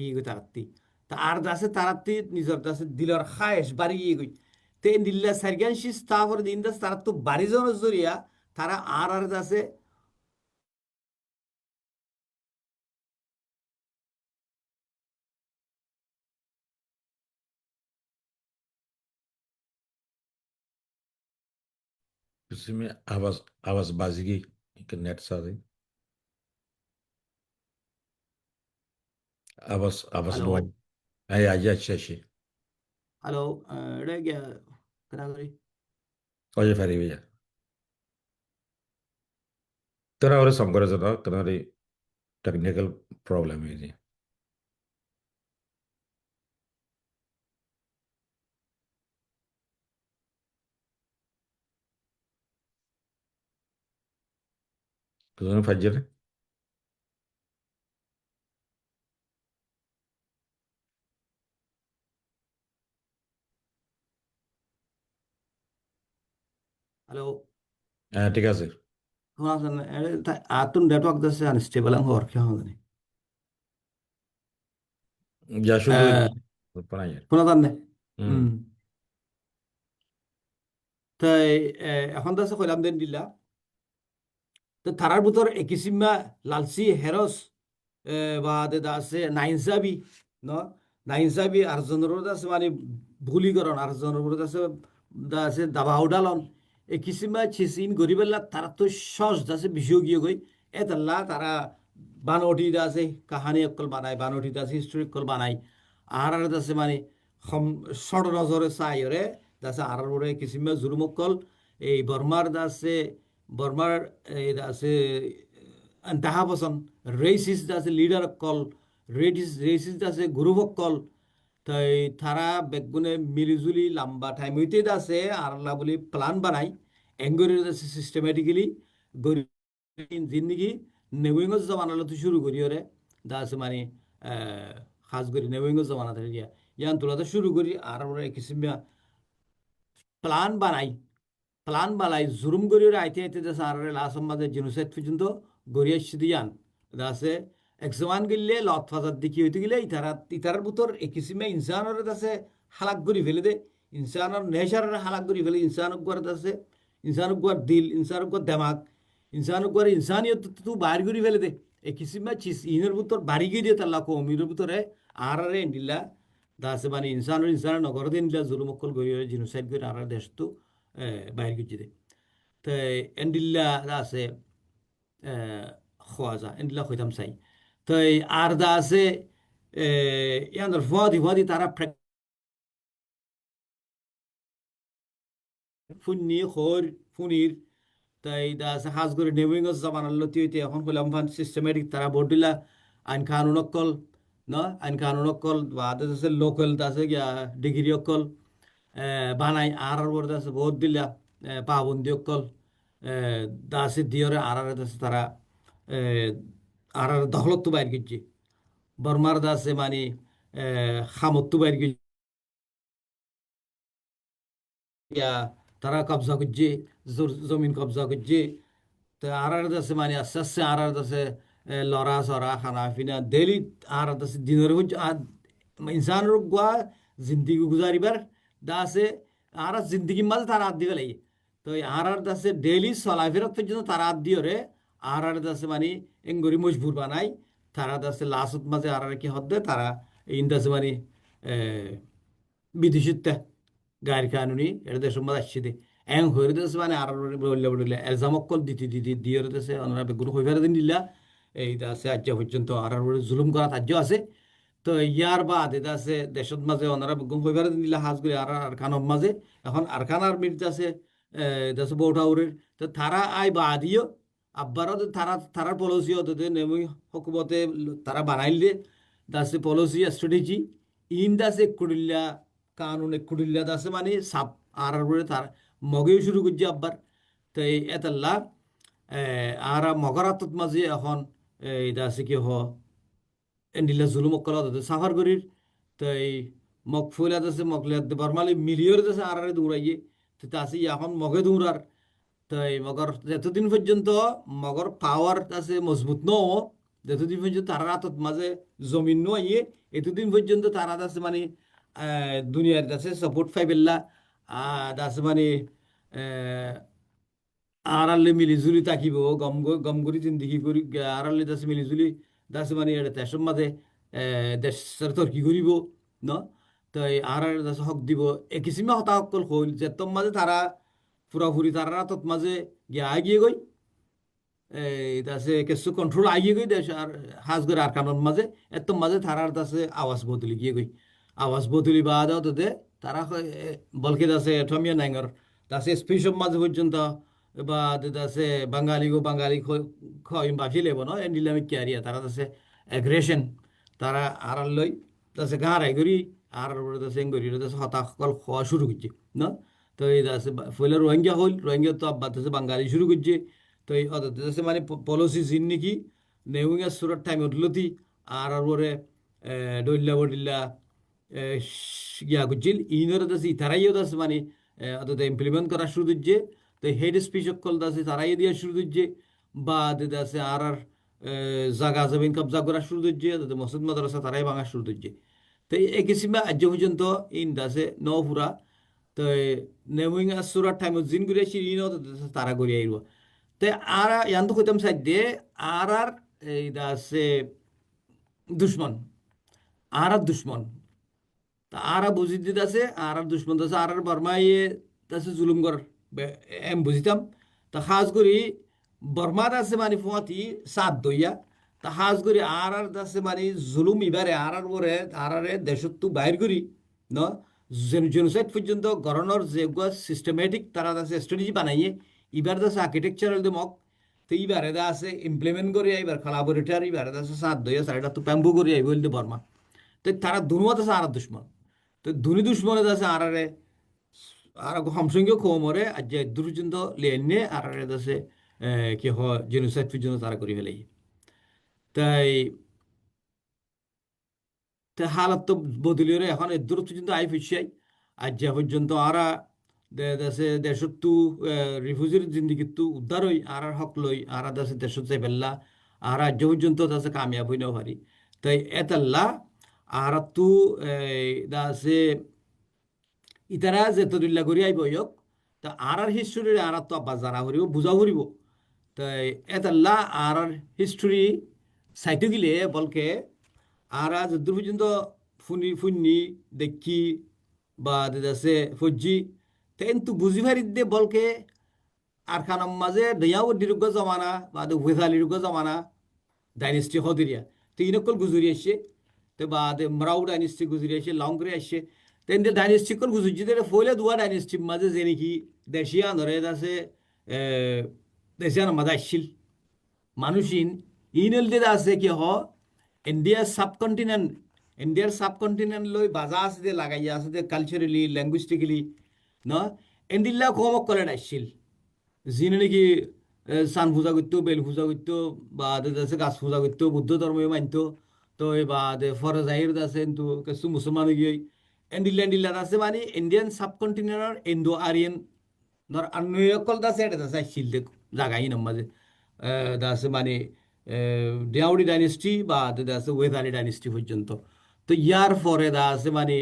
গিয়ে গই তারাত্তি তা আর দাসে তারাত্তি নিজের দাসে দিলর খায়েশ বাড়ি গিয়ে গই তে দিল্লা সার্গান শিস তারপর দিন দাস তারা তো বাড়ি জনের জরিয়া তারা আর দাসে इसमें आवाज बाजगी नेट सारी आवाज हेलो लो आई आजा शेशी हेलो रह गया करा करी ओजे फेरी भैया तेरा और संगरे जरा कनारी टेक्निकल प्रॉब्लम है जी तो फजर हेलो ठीक है सर हाँ सर आतुन नेटवर्क दस अनस्टेबल हम और क्या होगा नहीं या शुरू पढ़ाइए पुनः तन्ने তাই এখন দাসে কইলাম দেন দিল্লা তো থারার ভিতর একিসিমা লালচি হেরস বা আছে নাইনসাবি ন নাইনসাবি আর জনের আছে মানে ভুলিকরণ আর জনের আছে দাবা উডালন একিসিমা ছিসিন গরিবেল্লা তারা তো সহজ আছে বিষয় গিয়ে গই এতাল্লা তারা বানটি আছে কাহানি অকল বানায় বানটি আছে হিস্টোরি অকল বানায় আর আছে মানে ষড় নজরে চাইরে দাসে আর কিসিমা জুলুমকল এই বর্মার দাসে বর্মার আছে তাহা পছন্দ রেসিস আছে লিডার কল রেসিস আছে গুরুভকল তাই তারা বেগুনে মিলিজুলি লম্বা টাইম হইতে আছে আর বলি প্ল্যান বানাই এঙ্গরি আছে সিস্টেমেটিক্যালি গরি জিন্দগি নেবুইঙ্গ জমানালো তো শুরু করি ওরে দা আছে মানে খাস করি নেওয়িং জমানা থেকে গিয়া ইয়ান তোলাতে শুরু করি আর আমরা কিসিমিয়া প্ল্যান বানাই প্ল্যান বালাই জুরুম গড়িয়ে আইতে আইতে দেশে আর লাস্ট মাঝে জিনোসাইড পর্যন্ত গড়িয়ে এসে দিয়ান দাসে একজমান গিলে লত ফাজার দিকে হইতে গেলে ইতারার ভিতর এই কিসিমে ইনসানের দাসে হালাক গড়ি ফেলে দে ইনসানের নেশারের হালাক গড়ি ফেলে ইনসানক গড় দাসে ইনসানক গড় দিল ইনসানক গড় দেমাগ ইনসানক গড় ইনসানিয়ত তু বাইর গড়ি ফেলে দে এই কিসিমে চিস ইনের ভিতর বাড়ি গিয়ে দিয়ে তাল্লা কমির ভিতরে আর এন্ডিল্লা দাসে মানে ইনসানের নগর দিন জুলুমকল গড়িয়ে জিনোসাইড করে আর দেশ তো বাইর গিয়ে তো এন্ডিল্লা আছে খোয়াজা এন্ডিল্লা খইতাম চাই তো আর দা আছে ইয়ানোর ফুয়াদি তারা ফুন্নি খোর ফুনির তাই দা আছে হাজ করে নেউইং জামানার লতি হইতে এখন হইলাম ফান সিস্টেমেটিক তারা বোর্ড দিলা আইন কানুন অকল ন আইন কানুন অকল বা আছে লোকাল আছে গিয়া ডিগ্রি অকল বানাই আর বোর্ড আছে বহুত দিলা পাবন্দি অকল দাসে দিয়রে আর দাসে তারা আর দখলত বাইর গিয়েছে বর্মার দাসে মানে খামত বাইর গিয়া তারা কবজা করছে জমিন কবজা করছে তো আর দাসে মানে আস্তে আস্তে আর দাসে লড়া সরা খানা পিনা ডেলি আর দাসে দিনের ইনসানের গুয়া জিন্দিগি গুজারিবার দাসে আর জিন্দিগির মাঝে তারা হাত দিবে লাগে তো আর দাসে ডেইলি চলাফেরা পর্যন্ত তারা হাত দিয়ে আর দাসে মানে এঙ্গরি মজবুর বানাই তারা দাসে লাস্ট মাঝে আর কি হদ্দে তারা ইন দাসে মানে বিদেশিতে গাড়ি কানুনি এটা দেশের মধ্যে আসছে দে এং হয়ে দেশে মানে আর বললে বললে এলজামকল দিয়ে দেশে ওনারা বেগুন হয়ে ফেরা দিন দিলা এই দাসে আজ্য পর্যন্ত আর জুলুম করা তাজ্য আছে তো ইয়ার বাদ এটা আছে দেশের মাঝে ওনারা বেগুন হয়ে ফেরা দিন দিলা হাজ করে আর খানোর মাঝে এখন আর খানার মির্জ আছে দেশে বৌঠাউরের তো তারা আই বাদিও আব্বারও তারার পলিসিও নেমই হকুমতে তারা বানাইলে দাসে পলিসি স্ট্র্যাটেজি ইন দাসে কুড়িল্লা কানুন কুড়িল্লা দাসে মানে সাপ আর তার মগেও শুরু করছে আব্বার তো এই এতাল্লা আর মগরাতত মাঝে এখন এই দাসে কি এন্ডিল্লা জুলুম অকল সাফার করির তো এই মকফুলা দাসে মকলিয়া বর্মালি মিলিয়র দাসে আর দৌড়াইয়ে তো তাসে এখন মগে দৌড়ার তাই মগর যতদিন পর্যন্ত মগর পাওয়ার আছে মজবুত ন যতদিন পর্যন্ত তারা হাতত মাঝে জমিন আইয়ে এতদিন পর্যন্ত তারা আছে মানে দুনিয়ার আছে সাপোর্ট পাইবেল্লা আছে মানে আড়ালে মিলিজুলি তাকিব গম করি জিন্দিগি করি আড়ালে দাসে মিলিজুলি দাসে মানে এটা দেশের মাঝে দেশের তর্কি করিব ন তো আর দাসে হক দিব এ কিসিমে হতাহকল হইল যে তোর মাঝে তারা পুরাপুরি তারা তত মাঝে গিয়ে আগিয়ে গই এই দাসে কিছু কন্ট্রোল আগিয়ে গই দেশ আর হাজ করে আর কানোর মাঝে এত মাঝে তারার দাসে আওয়াজ বদলি গিয়ে গই আওয়াজ বদলি বা দাও তোদের তারা বলকে দাসে ঠমিয়া নাইঙ্গর দাসে স্পেশম মাঝে পর্যন্ত বা দাসে বাঙালি খয় বাফি লেব ন এন্ডিলামিক ক্যারিয়া তারা দাসে এগ্রেশন তারা আর লই দাসে গাঁ রাই করি আর দাসে এঙ্গরি দাসে হতাশকল খাওয়া শুরু করছে না তো এই দাসে ফলে রোহিঙ্গা হল রোহিঙ্গা তো আব্বা দাসে বাঙালি শুরু করছে তো এই দাসে মানে পলিসি জিন নাকি নেউঙ্গা সুরত টাইম উঠলতি আর ওরে ডইল্লা বডিল্লা ইয়া করছিল ইনর দাসে তারাইও দাসে মানে অত ইমপ্লিমেন্ট করা শুরু দিচ্ছে তো হেড স্পিচ অকল দাসে তারাই দিয়া শুরু দিচ্ছে বা দাসে আর জাগা জমিন কবজা করা শুরু দিচ্ছে মসজিদ মাদ্রাসা তারাই ভাঙা শুরু দিচ্ছে তো এই কিসিমা আজ পর্যন্ত ইন দাসে নপুরা তো নেমুইং সুরার টাইমত জিন ঘুরে সিঁড়ি তারা ঘুরে আইব তো আর ইয়ান তো কইতাম সাইড দিয়ে আর এই দাসে দুশ্মন আর দুশ্মন তা আর বুঝি দিতে আছে আর দুশ্মন আছে আর বর্মাইয়ে তাছে জুলুম কর এম বুঝিতাম তা খাস করি বর্মার আছে মানে ফুয়াতি সাত দইয়া তা খাস করি আর দাসে মানে জুলুম ইবারে আর বরে আর দেশত বাইর করি ন জেনোসাইড পর্যন্ত গড়নের যে সিস্টেমেটিক তারা আছে স্ট্র্যাটেজি বানাইয়ে এবার আছে আর্কিটেকচারাল মক তো এইবারে আছে ইমপ্লিমেন্ট করে এবার কোলাবোরেটর এবারে আছে সাত দইয়া সাইডা তো প্যাম্বু করে আইব বলতে বর্মা তো তারা দুনুয়াত আছে আর দুশ্মন তো ধনী দুশ্মনে আছে আর হামসঙ্গীয় খোমরে আজ যে পর্যন্ত লেনে আর আছে কি হয় জেনোসাইড পর্যন্ত তারা করে ফেলাই তাই তে হালত তো বদলিয়ে এখন এর দূর পর্যন্ত আই ফিসাই আজ যা পর্যন্ত আরা দেশে দেশত তু রিফিউজির জিন্দিগিত উদ্ধার হই আর হক লই আর দেশে দেশত যাই পেল্লা আর আজ পর্যন্ত দেশে কামিয়াব হই না পারি তাই এতাল্লা আর তু দাসে ইতারা যে তরিল্লা করি আইব ইয়ক তা আর হিস্টোরি আর তো আব্বা জানা করিব বুঝা করিব তাই এতাল্লা আর হিস্টোরি সাইতে গিলে বলকে আর যদ্দূর পর্যন্ত ফুন্নি দেখি বা দেশে ফজ্জি কিন্তু বুঝি ফারি দে বলকে আর খানার মাঝে দয়াও দীর্ঘ জমানা বা ওয়েদালির জমানা ডাইনেস্টি হদিরিয়া তো ইনকল গুজরি আসছে তো বা মরাউ ডাইনেস্টি গুজরি আসছে লং করে আসছে তেন ডাইনেস্টি কল গুজরি ফলে দুয়া ডাইনেস্টির মাঝে যে নাকি দেশিয়া ধরে আছে দেশিয়ার মাঝে আসছিল মানুষিন ইনল যে আছে কি হ ইন্ডিয়ার সাবকন্টিনেন্ট লই বাজা আছে যে লাগাইয়া আছে যে কালচারালি ল্যাঙ্গুইস্টিক্যালি ন এন্ডিল্লা কমক করে আসছিল যিনি নাকি সান পূজা করতো বেল পূজা করতো বা আছে গাছ পূজা করতো বুদ্ধ ধর্মীয় মানতো তো বা ফরজ আহির আছে কিন্তু কিছু মুসলমান গিয়ে এন্ডিল্লা আছে মানে ইন্ডিয়ান সাবকন্টিনেন্টর ইন্দো আরিয়ান ধর আন্নকল দাসে এটা দাসে আসছিল দেখ জাগাই নামাজে দাসে মানে দেওয়ারি ডাইনেস্টি বা আছে ওয়েদারি ডাইনেস্টি পর্যন্ত তো ইয়ার পরে দা আছে মানে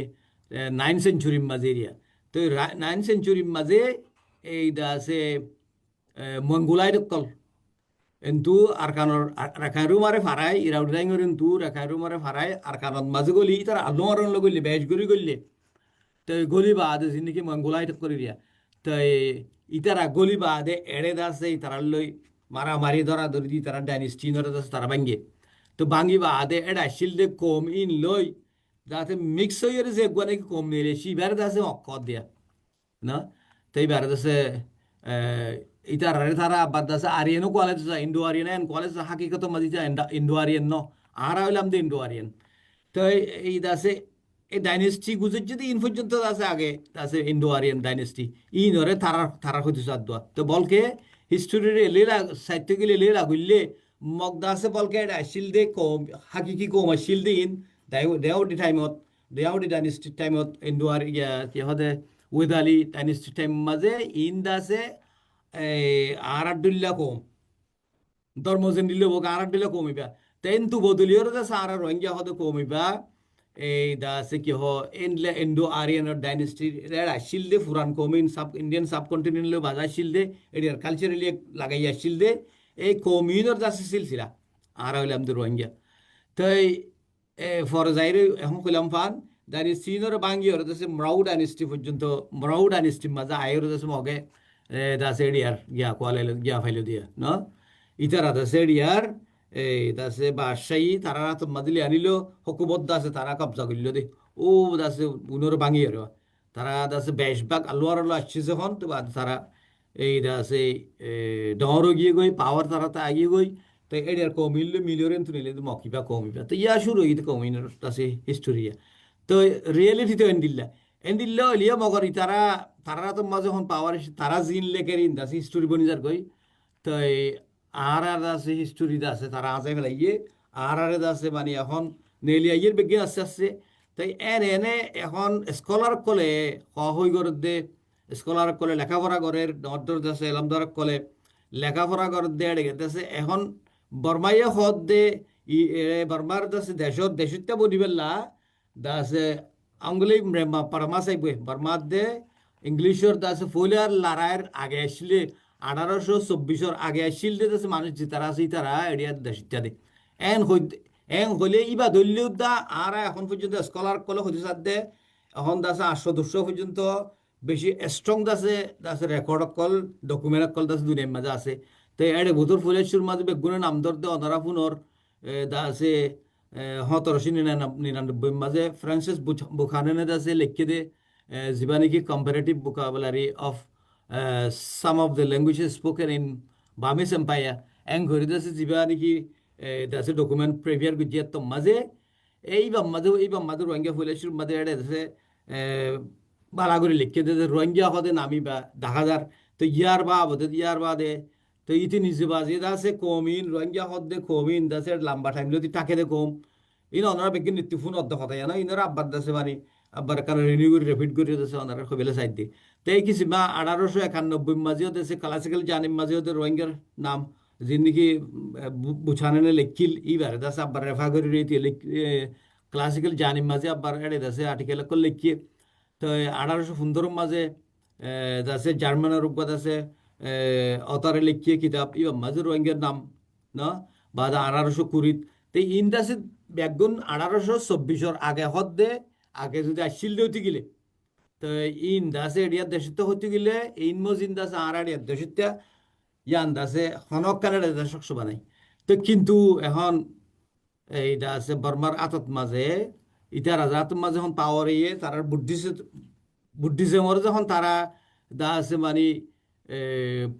9th সেঞ্চুরির মাঝে এরিয়া তো 9th সেঞ্চুরির মাঝে এই দা আছে মঙ্গোলাই কল কিন্তু আর কানোর রাখাইরু মারে ফারাই ইরাউডাইং কিন্তু রাখাইরু মারে ফারাই আর কানত মাঝে গলি তার আলো মারণ গলি বেশ গড়ি গলি তো গলি বাদে যিনি মঙ্গোলাই করে দিয়া তো ইতারা গলি বাদে এড়ে দাসে তারা লই মারামারি ধরা ধরি দি তারা ডাইনেস্টি ধরে দাসে তারা ভাঙ্গে তো ভাঙ্গি বাদে এড়া আসছিল দে কম ইন লই যাতে মিক্স হয়ে যে গুয়া কম নিলে শিবার দাসে অক্ষ দিয়া না তাই বেড়ে দাসে ইতারে তারা আবার দাসে আরিয়ানও কলেজ ইন্ডো আরিয়ান কলেজ হাকিকত মাঝি ইন্ডো আরিয়ান ন আর হইলাম দে ইন্ডো আরিয়ান তো এই দাসে এই ডাইনেস্টি গুজর যদি ইন পর্যন্ত আছে আগে আছে ইন্ডো আরিয়ান ডাইনেস্টি ই নরে তারা হইতে সাদুয়া তো বলকে হিস্টোরির এলেরা সাহিত্য গেলে এলেরা গুললে মগদা আছে বলকে এটা আসিল দে কম হাকিকি কম আসিল দে ইন দেওয়ারি টাইমত দেওয়ারি ডাইনেস্টির টাইমত ইন্ডো আরিয়া কি হদে ওয়েদালি ডাইনেস্টির টাইম মাঝে ইন দাসে আর আড্ডুল্লা কম ধর্মজেন দিলে বোক আর আড্ডুল্লা কমিবা তেন্তু বদলিয়র দাসে আর রোহিঙ্গা হদে কমিবা এই দাসে কি হ ইন্ডো আরিয়ান ডাইনেস্টি আসছিল দে ফুরান কমিন ইন্ডিয়ান সাবকন্টিনেন্ট লো বাজা আসছিল দে এটার কালচারালি লাগাই আসছিল দে এই কমিউনের দাসে সিলসিলা আর হইলাম দে রোহিঙ্গা তাই ফরজাইরে এখন কইলাম ফান ডাইনেস্টিনর বাঙ্গিয়র দাসে মরাউ ডাইনেস্টি পর্যন্ত মরাউ ডাইনেস্টির মাঝে আয়ের দাসে মগে দাসে এডিয়ার গিয়া কোয়ালে গিয়া ফাইল দিয়া ন ইতারা দাসে এডিয়ার এই দাসে বাদশাহী তারা তো মাদিলে আনিল হকুমত দাসে তারা কবজা করল দে ও দাসে উনোর ভাঙি আর তারা দাসে বেশভাগ আলোয়ার আলো আসছে যখন তো বাদ তারা এই দাসে ডর গিয়ে গই পাওয়ার তারা তা আগিয়ে গই তো এডিয়ার কমিল মিলিয়রেন তো নিলে মকিবা কমিবা তো ইয়া শুরু হইতে কমিনের দাসে হিস্টোরিয়া তো রিয়েলিটি তো এন্ডিল্লা হলিয়া মগর তারা তো মাঝে যখন পাওয়ার তারা জিন লেখের ইন দাসে হিস্টোরি বনি যার কই তো আর আছে হিস্টোরি আছে তারা আজে ফেলাইয়ে আর আছে মানে এখন নেলিয়াইয়ের বেগে আস্তে আস্তে তাই এনে এখন স্কলার কলে হই গর দে স্কলার কলে লেখাপড়া করের দর আছে এলাম ধর কলে লেখাপড়া কর দে গেতেছে এখন বর্মাইয়ে হদ দে বর্মার দাসে দেশটা বনিবেল্লা দাসে আঙ্গুলি পারমা চাইবে বর্মার দে ইংলিশর দাসে ফুলার লড়াইয়ের আগে আসলে 1824 আগে আসছিল যে মানুষ জিতারা আছে তারা এরিয়া দেশিতা দে এন হলে ইবা দলীয় দা আর এখন পর্যন্ত স্কলার কলে হতে দে এখন দাসে 800-200 পর্যন্ত বেশি স্ট্রং দাসে রেকর্ড কল ডকুমেন্ট কল দাসে দুনিয়ার মাঝে আছে তো এড়ে ভূতর ফুলেশ্বর মাঝে বেগুনের নাম ধর দে অনারা পুনর দাসে 1799 মাঝে ফ্রান্সিস বুখানেনে দাসে লিখে দে যিবা নাকি comparative vocabulary of some of the languages spoken in Burmese Empire and Goridas যিবা নাকি দাসে ডকুমেন্ট প্রিভিয়ার গুজিয়া তো মাঝে এই বাম্মাদে রোহিঙ্গা ফুলেশ্বর মাঝে এড়ে দাসে বালা করে লিখে দে রোহিঙ্গা হদে নামিবা দেখা যার তো ইয়ার বাদে তো ইতি নিজে বাজে দাসে কমিন রোহিঙ্গা হদে কমিন দাসে লম্বা টাইম লতি টাকে দে কম ইন ওনারা বেগিন নিত্য ফোন অর্ধ কথা জানো ইনারা আব্বার দাসে মানে আব্বার কারণে রিনিউ করে রেপিড করে দিয়েছে ওনারা কবিলে সাইড দিয়ে তো এই কিছু বা 1891 মাঝেও দেশে ক্লাসিক্যাল জানিম মাঝেও রোহিঙ্গার নাম জিন্দিগি বুঝানে লেখিল ইবারে দাসে আব্বার রেফা করে রয়েছে ক্লাসিক্যাল জানিম মাঝে আব্বার এড়ে দাসে আর্টিকেল করে লিখিয়ে তো 1815 মাঝে দাসে জার্মানের রূপগত আছে অতারে লিখিয়ে কিতাব ইবা মাঝে রোহিঙ্গার নাম না বা 1820 তো ইন্দাসে বেগুন 1824 আগে হদ্দে আগে যদি আসছিল হতে গেলে তো ইন দাসে এরিয়ার দেশতে হতে গেলে ইন মজিন দাসে আর এরিয়ার দেশতে ইয়ান দাসে হনক কানাডা দেশক সবা নাই তো কিন্তু এখন এইটা আছে বর্মার আতত মাঝে ইটা রাজা আতত মাঝে এখন পাওয়ার ইয়ে তারা বুদ্ধিজমর যখন তারা দা আছে মানে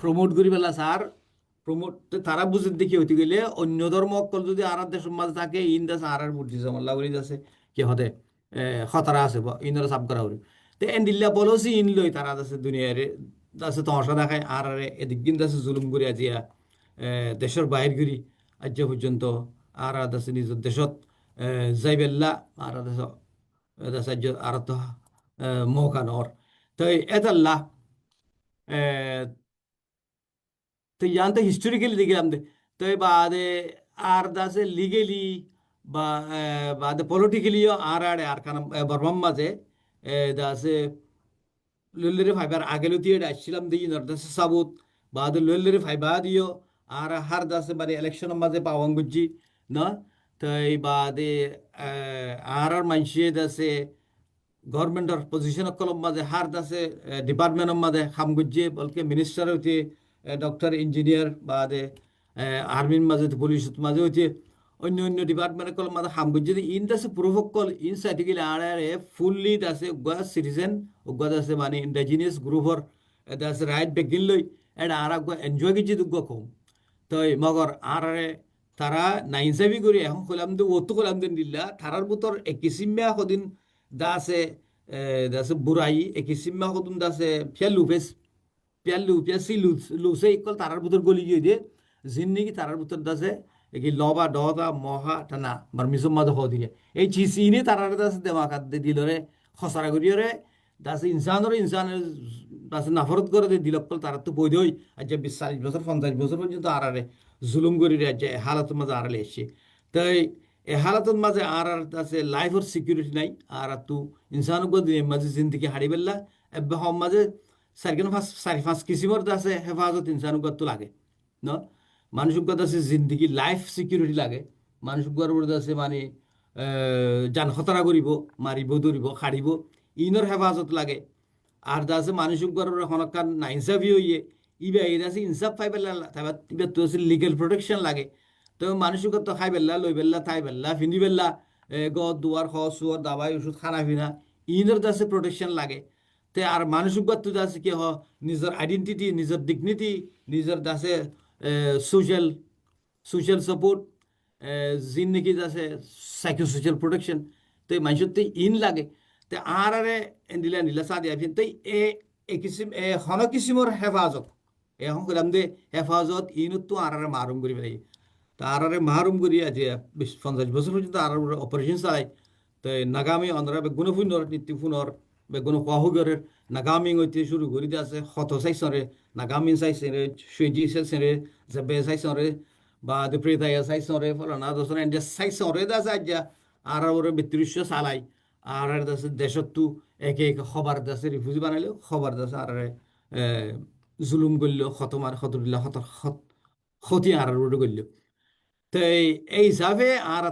প্রমোট করি পেলা স্যার প্রমোট তারা বুঝে দেখি হইতে গেলে অন্য ধর্ম অকল যদি আর দেশের মাঝে থাকে ইন দাসে আর বুদ্ধিজম আল্লাহ বলি আছে কি হতে খতরা আছে ইনরা সাব করা হরি তো এন দিল্লা বলছি ইন লই তারা আছে দুনিয়ার আছে তমাশা দেখায় আর এদিক কিন্তু আছে জুলুম করি আজিয়া দেশের বাহির করি আজ পর্যন্ত আর আছে নিজের দেশত যাইবেল্লা আর দেশ আর তো মৌকানর তো এতাল্লা তো ইয়ান তো হিস্টোরিক্যালি দেখলাম তো বাদে আর দাসে লিগেলি বা বাদে পলিটিক্যালিও আর আড়ে আর কারণ বর্মার মাঝে দাসে লুল্লেরে ফাইবার আগেলো দিয়ে আসছিলাম দিই নর্দাসে সাবুত বাদে লুল্লেরে ফাইবা দিও আর হার দাসে বারে ইলেকশনের মাঝে পাওয়াং বুঝছি না তো এই বাদে আর মানসিয়ে দাসে গভর্নমেন্টের পজিশন কলম মাঝে হার দাসে ডিপার্টমেন্টের মাঝে খাম গুজিয়ে বলকে মিনিস্টার হইতে ডক্টর ইঞ্জিনিয়ার বাদে আর্মির মাঝে পুলিশ মাঝে হইতে অন্য অন্য ডিপার্টমেন্টের কলম মাঝে খাম গুজিয়ে ইন দাসে প্রভোকল ইন সাইটিক্যালি আড়ে ফুললি দাসে উগা সিটিজেন উগা দাসে মানে ইন্ডিজিনিয়াস গ্রুপর দাসে রাইট বেগিন লই এটা আর এনজয় গেছি দুগ্গ কম তো মগর আর তারা নাইনসাবি করে এখন কলাম দে ওতো কলাম দিন দিল্লা তারার ভিতর একিসিম্যা সদিন দাসে দাসে বুড়াই একিসিম্যা সদিন দাসে পিয়ালু পিয়াসি লুসে ইকল তারার ভিতর গলি গিয়ে দিয়ে জিন্দিগি তারার ভিতর দাসে কি লবা ডবা মহা টানা বার্মিসম মাঝে হ দিয়ে এই চিসিনে তারার দাসে দেমাকাত দিলরে খসরা করিয়রে দাসে ইনসানের দাসে নাফরত করে দিয়ে দিলকল তারা তো বই দই আজ 20-40 বছর 50 বছর পর্যন্ত আরারে জুলুম করি আজ হালাতের মাঝে আড়ালে এসছে তাই এই হালাতের মাঝে আর আছে লাইফের সিকিউরিটি নাই আর তু ইনসানক মাঝে জিন্দিগি হারি বেললা এবার হম মাঝে 4-5 কিসিমর আছে হেফাজত ইনসানক তো লাগে ন মানুষক আছে জিন্দিগি লাইফ সিকিউরিটি লাগে মানুষক আছে মানে যান খতরা করিব মারিব ধরিব খাড়িব ইনর হেফাজত লাগে আর দাসে মানুষক হনকান নাইনসাফি হইয়ে ইবা এই আছে ইনসাফ পাই পেলা ইবা তো আছে লিগেল প্রোটেকশন লাগে তো মানুষক তো খাই বেল্লা লই বেল্লা থাই বেল্লা ফিনি বেল্লা গদ দুয়ার খ সুয়ার দাবাই ওষুধ খানা ফিনা ইনর দাসে প্রোটেকশন লাগে তে আর মানুষক তো দাসে কি হ নিজের আইডেন্টিটি নিজের ডিগনিটি নিজের দাসে সোশ্যাল সাপোর্ট জিন নাকি আছে সাইকো সোশ্যাল প্রোটেকশন তো এই মানুষের তো ইন লাগে তো আর দিলা সাদি আফিন তো এ কিসিম হন কিসিমর হেফাজত এখন কইলাম দে হেফাজত ইনত তো আর মারুম করি পেলাই তো আর মারুম করি আজ 50 বছর পর্যন্ত আর অপারেশন চালাই তো নাগামি অন্ধ্রা বেগুন ফুনর নীতি ফুনর বেগুন কাহুগরের নাগামি হইতে শুরু করি আছে হত চাইছরে নাগামিন চাইছে সুইজি চাইছে জবে চাইছরে বা দুপ্রিতাইয়া চাইছরে ফলানা দশন এন্ড চাইছরে দাস আজ আর ওর 32 চালাই আর দাসে দেশত তো এক এক খবর দাসে রিফিউজি বানাইলো খবর দাসে আর জুলুম করলো খতমার খতরিল্লা ক্ষতি আর রোড করলো তো এই হিসাবে আর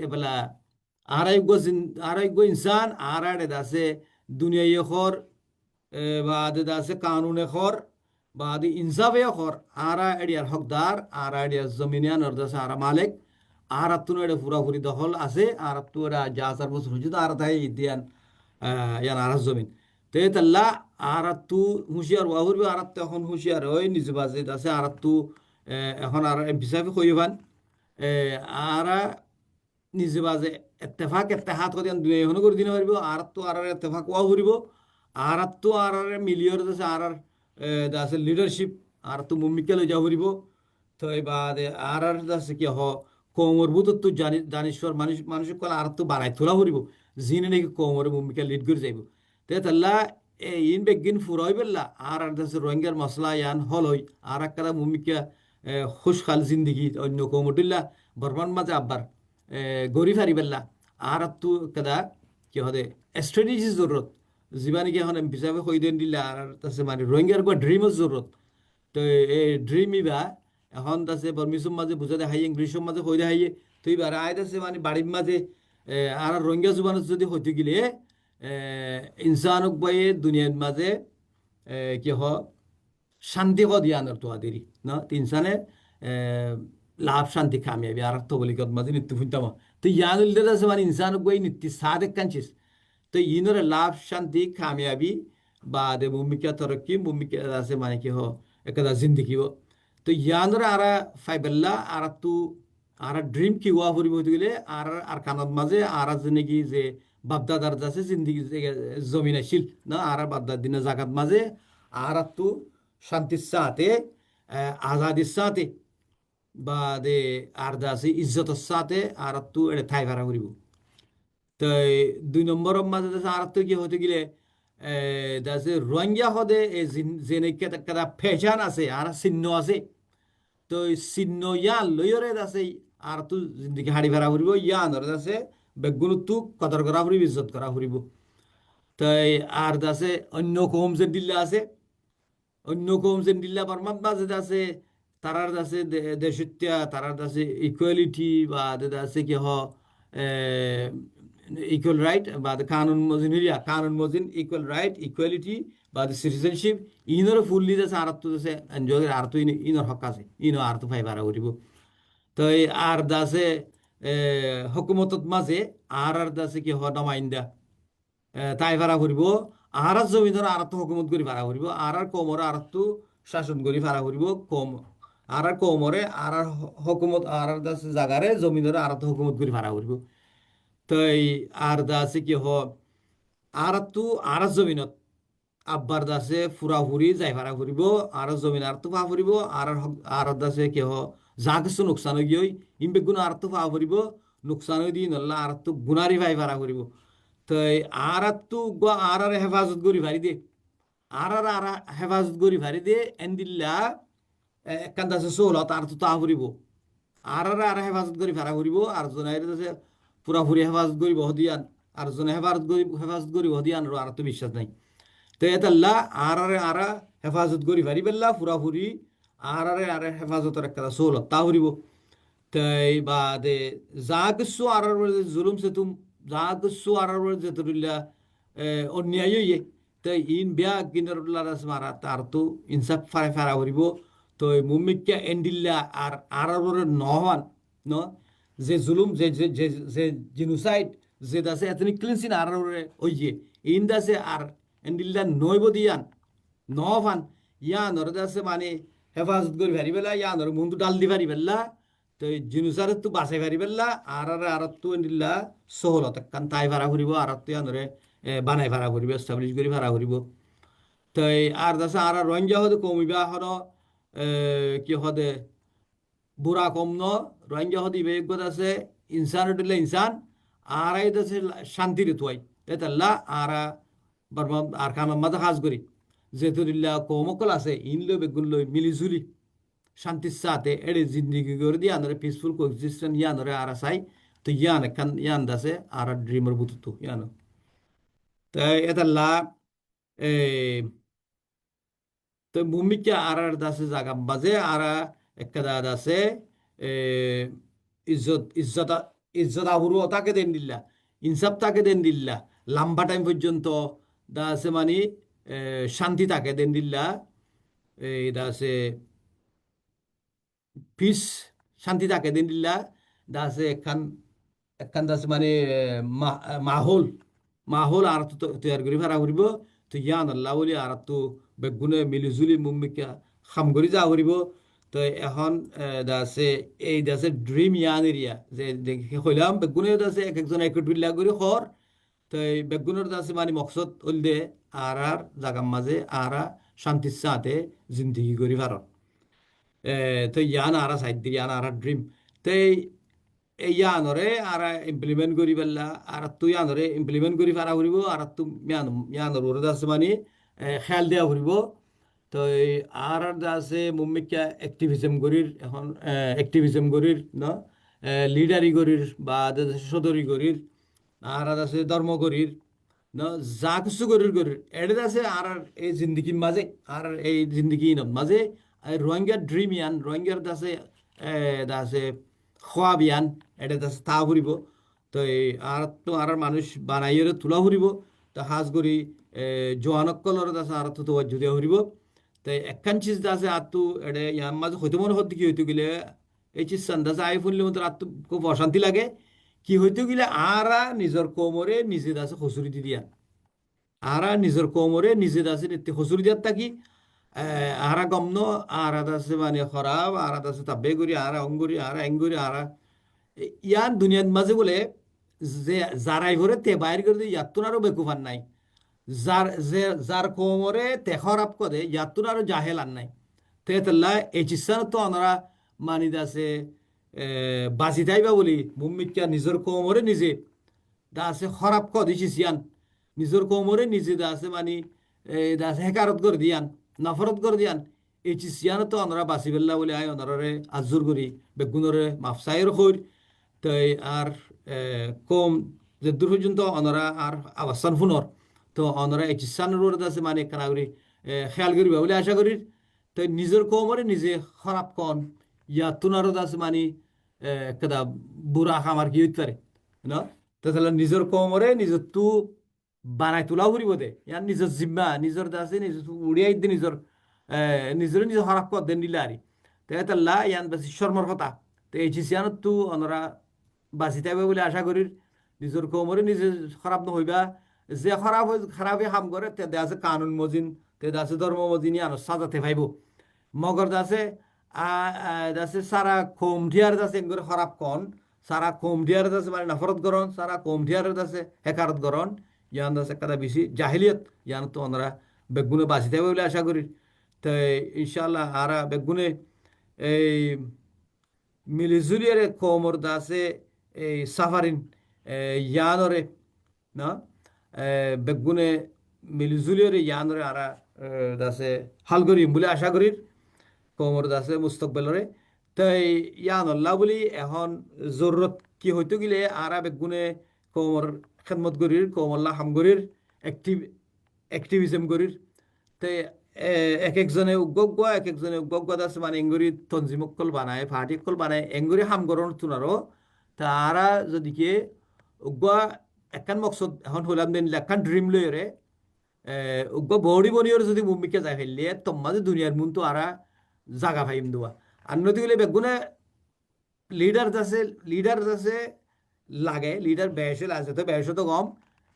এবেলা আড়াইগো ইনসান আর দাসে দুনিয়াই খর বা দাসে কানুন খর বা ইনসাফে খর আর এডিয়ার হকদার আর এডিয়ার জমিনিয়ান দাসে আর মালিক আর তুন এটা পুরাপুরি দখল আছে আর তু এটা যা 4 বছর হয়েছে তো আর তাই দিয়ান ইয়ান আর জমিন তো তাল্লা আর তু হুঁশিয়ার ওয়াহুর আর এখন হুঁশিয়ার ওই নিজ বাজে আছে আর তু এখন আর হিসাবে কইবান আর নিজে বাজে এত্তেফাক এত্তেহাত করে দুই এখনো করে দিন পারব আর তো আর এত্তেফাক ওয়া ঘুরিব আর তো আর মিলিয়র আছে আর আছে লিডারশিপ আর তো মুমিকে লই যা ঘুরিব তো বাদে আর আছে কি হ কোমর বুত তো জানিশ্বর মানুষ কল আর তো বাড়াই তোলা ফুরিব জিনে নাকি কোমর ভূমিকা লিড করে যাইব তে তাল্লা ইন বেগিন ফুরাই বেল্লা আর দাসে রোহিঙ্গার মশলা ইয়ান হল হই আর একটা ভূমিকা খুশহাল জিন্দগি অন্য কোমরটিল্লা বর্মান মাঝে আব্বার গড়ি ফারি বেল্লা আর তো কেদা কি হদে স্ট্র্যাটেজি জরুরত জীবানি কি এখন হিসাবে কই দেন দিল্লা আর তাছে মানে রোহিঙ্গার বা ড্রিমের জরুরত তো এই ড্রিম ইবা এখন তাছে বর্মিসুম মাঝে বুঝা দেখাই ইংলিশের মাঝে কই দেখাই তো এবার আয় তাছে মানে বাড়ির মাঝে আর রোহিঙ্গা জুবানত যদি হইতে গেলে ইনসানক বয়ে দুনিয়ার মাঝে কি হ শান্তি দিয়ানোর তো আদেরি না তো ইনসানে লাভ শান্তি কামিয়াবি আর তো বলি কত মাঝে নিত্য ফুনতাম তো ইয়ানুল আছে মানে ইনসানক বই নিত্য সাদেক কাঞ্চিস তো ইনরে লাভ শান্তি কামিয়াবি বা দে ভূমিকা তরক্কি ভূমিকা আছে মানে কি হ একটা জিন্দিগি তো ইয়ানরে আরা ফাইবেল্লা আর তু আর ড্রিম কি হওয়া ফুরিব হইতে গেলে আর কানত মাঝে আর নাকি যে বাপদাদার আছে জিন্দিগি জমিন আসিল না আর বাপদার দিনে জাগাত মাঝে আর তু শান্তির সাথে আজাদির সাথে বা দে আর আছে ইজ্জতের সাথে আর তু এটা ঠাই ভাড়া করিব তো 2 নম্বরের মাঝে আর তো কি হতে গেলে দাসে রোহিঙ্গা হদে যে কেটা ফ্যাশন আছে আর চিহ্ন আছে তো চিহ্ন ইয়ান লইরে আছে আর তো জিন্দিগি হাড়ি ভাড়া ফুরিব ইয়ান আছে বেগুন তো কদর করা ফুরিব ইজ্জত করা ফুরিব তাই আর দাসে অন্য কম যে দিল্লা আছে অন্য কম যে দিল্লা বর্মাত মাঝে আছে তারার আছে দেশত্যা তারার আছে ইকুয়ালিটি বা আছে কি হ ইকুয়াল রাইট বা কানুন মজিন হিরিয়া কানুন মজিন ইকুয়াল রাইট ইকুয়ালিটি বা সিটিজেনশিপ ইনর ফুললি আছে আর তো আছে এনজয় আর তো ইনর হক আছে ইনো আর তো ফাইবার করিব তো আর দাসে হকুমতত মাঝে আর দাসে কি হ নমাইন্দা তাই ভাড়া করিব আর জমিদার আর তো হকুমত করি ভাড়া করিব আর কমরে আর তো শাসন করি ভাড়া করিব কম আর কমরে আর হকুমত আর দাসে জাগারে জমিদারে আর তো হকুমত করি ভাড়া করিব তাই আর দাসে কি হ আর তো আর জমিনত আব্বার দাসে ফুরাফুরি যাই ভাড়া ফুরিব আর জমিন আর তো পা ফুরিব আর দাসে কি হ যা কিছু নোকসান গিয়ে ইমবেগুণ আর তো পা ফুরিব নোকসান দি নল্লা আর তো গুণারি ভাই ভাড়া করিব তো আর তো আর হেফাজত করি ভারি দে আর হেফাজত করি ভারি দে এন্দিল্লা একখান দাসে সহলত আর তো তা ফুরিব আর হেফাজত করি ভাড়া করিব আর জনাই দাসে পুরাপুরি হেফাজত করিব হদিয়ান আর জনে হেফাজত করিব হদিয়ান আর তো বিশ্বাস নাই তো এতাল্লা আর হেফাজত করি ভারি বেল্লা পুরাপুরি আর হেফাজতের একটা সহলত তা ফুরিব তাই বা দে যা কিছু আর জুলুম সে তুম যা কিছু আর যেতুল্লা অন্যায় ইয়ে তাই ইন বিয়া কিনার মারা তার তো ইনসাফ ফারে ফারা করিব তো মুমিকা এন্ডিল্লা আর নহন ন যে জুলুম যে যে যে জিনোসাইড যে দাসে এতনিক ক্লিনসিন আর ওইয়ে ইন দাসে আর এন্ডিল্লা নইব দিয়ান নহফান ইয়ান দাসে মানে হেফাজত করি ভারি বেলা ইয়ান মুন্ডু ডাল দি ভারি বেলা তো জিনুসার তো বাঁচাই পারি পেলা আর তো নিলা সহলত কান তাই ভাড়া করিব আর তো আনরে বানাই ভাড়া করিব এস্টাবলিশ করি ভাড়া করিব তো আর দাসে আর রোহিঙ্গা হদে কমিবা হর কি হদে বুড়া কম ন রোহিঙ্গা হদে বেগ আছে ইনসান দিলে ইনসান আর এই দাসে শান্তি ঋতুয়াই এতাল্লা আর বর্মা আর কামার মাঝে কাজ করি যেহেতু দিল্লা কমকল আছে ইনলো বেগুন লই মিলিজুলি শান্তির সাথে এড়ে জিন্দিগি করে দিয়ে আনরে পিসফুল কোএক্সিস্টেন্স ইয়ানরে আর চাই তো ইয়ান এখান ইয়ান দাসে আর ড্রিমের বুতুতু ইয়ান তাই এটা লা তো ভূমিকা আর দাসে জাগা বাজে আর একটা দাসে ইজ্জত ইজ্জত আহুরু তাকে দেন দিল্লা ইনসাফ তাকে দেন দিল্লা লম্বা টাইম পর্যন্ত দাসে মানে শান্তি তাকে দেন দিল্লা এই দাসে পিস শান্তি থাকে দিন দিল্লা দাসে একখান দাসে মানে মাহল আর তো তৈরি করি ভাড়া করিব তো ইয়ান আল্লাহ বলি আর তো বেগুনে মিলিজুলি মুম্মিকা খাম করি যা করিব তো এখন দাসে এই দাসে ড্রিম ইয়ান এরিয়া যে কইলাম বেগুনে দাসে এক একজন এক বিল্লা করি খর তো এই বেগুনের দাসে মানে মকসদ হল দে আর জাগার মাঝে আর শান্তির সাথে জিন্দগি করি ভারত তো ইয়ান আর সাইড দিয়ে ইয়ান আর ড্রিম তো এই ইয়ানরে আর ইমপ্লিমেন্ট করি পেলা আর তুই ইয়ানরে ইমপ্লিমেন্ট করি পারা ফুরিব আর তু ইয়ানর ওরে আছে মানে খেয়াল দেওয়া ফুরিব তো এই আর আছে মুম্মিকা অ্যাক্টিভিজম করির এখন অ্যাক্টিভিজম করির ন লিডারি করির বা সদরি করির আর আছে ধর্ম করির ন যা কিছু করির করির এটা আছে আর এই জিন্দগির মাঝে আর এই জিন্দগি মাঝে রোহিঙ্গার ড্রিম ইয়ান রোহিঙ্গার আছে খোয়া বিয়ান এটা আছে তা ফুরিব তো এই আর তো আর মানুষ বানাইরে তোলা ফুরিব তো হাজ করি জোয়ানকলর আছে আর তো তোয়াজ্জু দেওয়া ফুরিব তো একখান চিজ আছে আর তো এটা ইয়ার মাঝে হইতে মনে হতে কি হইতে গেলে এই চিজ সান্দাসে আই ফুললে মতো আর তো খুব অশান্তি লাগে কি হইতে গেলে আরা নিজের কোমরে নিজে আছে খসুরি দি দিয়ান আরা নিজের কোমরে নিজে আছে খসুরি দিয়ার থাকি আরা গমন আরা আছে মানে খরাব আরা আছে তাবে করি আরা অঙ্গুরি আরা এঙ্গুরি আরা ইয়ান দুনিয়ার মাঝে বলে যে যারাই ভরে তে বাইর করে দিয়ে ইয়াতুন আরো বেকুফান নাই যার কোমরে তে খরাব করে ইয়াতুন আরো জাহেল আর নাই তে তেল্লা এই চিস্তান তো ওনারা মানি আছে বাঁচি যাইবা বলি মুম্মিকা নিজের কোমরে নিজে দা আছে খরাব কর দিছিস ইয়ান নিজের কোমরে নিজে দা আছে মানে দা আছে হেকারত করে দিয়ান নফরত করে দিয়ান এই চিসিয়ান তো ওনারা বাঁচি ফেললা বলে আয় ওনারে আজুর করি বেগুনরে মাফসাইর খৈর তাই আর কম যে দূর পর্যন্ত ওনারা আর আবাসান ফুনর তো ওনারা এই চিসানোর আছে মানে কানা করি খেয়াল করিবা বলে আশা করি তো নিজের কোমরে নিজে খারাপ কন ইয়া তুনারও আছে মানে কেদা বুড়া খামার কি হইতে পারে না তাহলে নিজের কোমরে নিজের তু বানাই তোলা ফুরিব দে ইয়ার নিজের জিম্মা নিজের আছে নিজের উড়িয়াই দে নিজের নিজের খারাপ কর দেন নিলে আরি তাহলে ইয়ান বেশি শর্মর কথা তো এই চিসিয়ানত তু ওনারা বাঁচি থাকবে বলে আশা করি নিজের কোমরে নিজে খারাপ নহইবা যে খারাপে হাম করে তে আছে কানুন মজিন তে আছে ধর্ম মজিনী আনো সাজাতে পাইব মগর দাসে দাসে সারা কম ঢিয়ার দাসে একবার খারাপ কন সারা কম ঢিয়ার দাসে মানে নফরত করন সারা কম ঢিয়ার দাসে হেকারত করন ইয়ান দাসে কাদা বেশি জাহিলিয়ত ইয়ান তো ওনারা বেগুনে বাঁচি থাকবে বলে আশা করি তো ইনশাল্লাহ আরা বেগুনে এই মিলিজুলিয়ারে কোমর দাসে এই সাফারিন ইয়ানরে না বেগুনে মিলিজুলিয়ারে ইয়ানরে আরা দাসে হাল করিম বলে আশা করি কোমর দাসে মুস্তকবেলরে তাই ইয়ান আল্লাহ বলি এখন জরুরত কি হইতে গেলে আরা বেগুনে কোমর খেদমত করির কোমল্লা হাম করির অ্যাক্টিভিজম করির তাই এক একজনে উগ্গ এক একজনে উগ্গ আছে মানে এঙ্গুরি তঞ্জিমকল বানায় ফাটিকল বানায় এঙ্গুরি হাম করণ তুনারও তারা যদি কে উগ্গ একখান মকসদ এখন হলাম দিন একখান ড্রিম লইরে উগ্গ বৌড়ি বনিয়র যদি ভূমিকা যাই ফেললে তোমাদের দুনিয়ার মুন তো আরা জাগা ফাইম দেওয়া আর নদী গেলে বেগুনে লিডার আছে লাগে লিডার বেসে আছে তো বেসো তো কম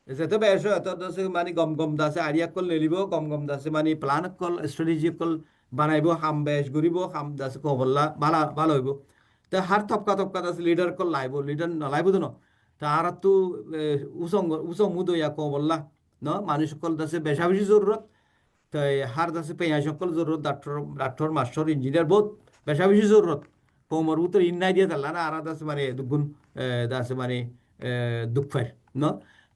যেতে বেসো এত দাসে মানে গম দাসে আরিয়া কল নেলিব গম দাসে মানে প্লান কল স্ট্র্যাটেজি কল বানাইব হাম বেস ঘুরিব হাম দাসে কবল্লা ভালো হইব তা হার থপকা দাসে লিডার কল লাইব লিডার নলাইব তো ন তা আর তো উসং মুদয়া কবল্লা ন মানুষ সকল দাসে বেশা বেশি জরুরত তাই হার দাসে পেঁয়া সকল জরুরত ডাক্তার মাস্টার ইঞ্জিনিয়ার বহুত বেশা বেশি জরুরত কোমর উত্তর ইন্নাই দিয়ে তাল্লা না আর দাসে মানে দুগুণ দাসে মানে দুঃখ ফাই ন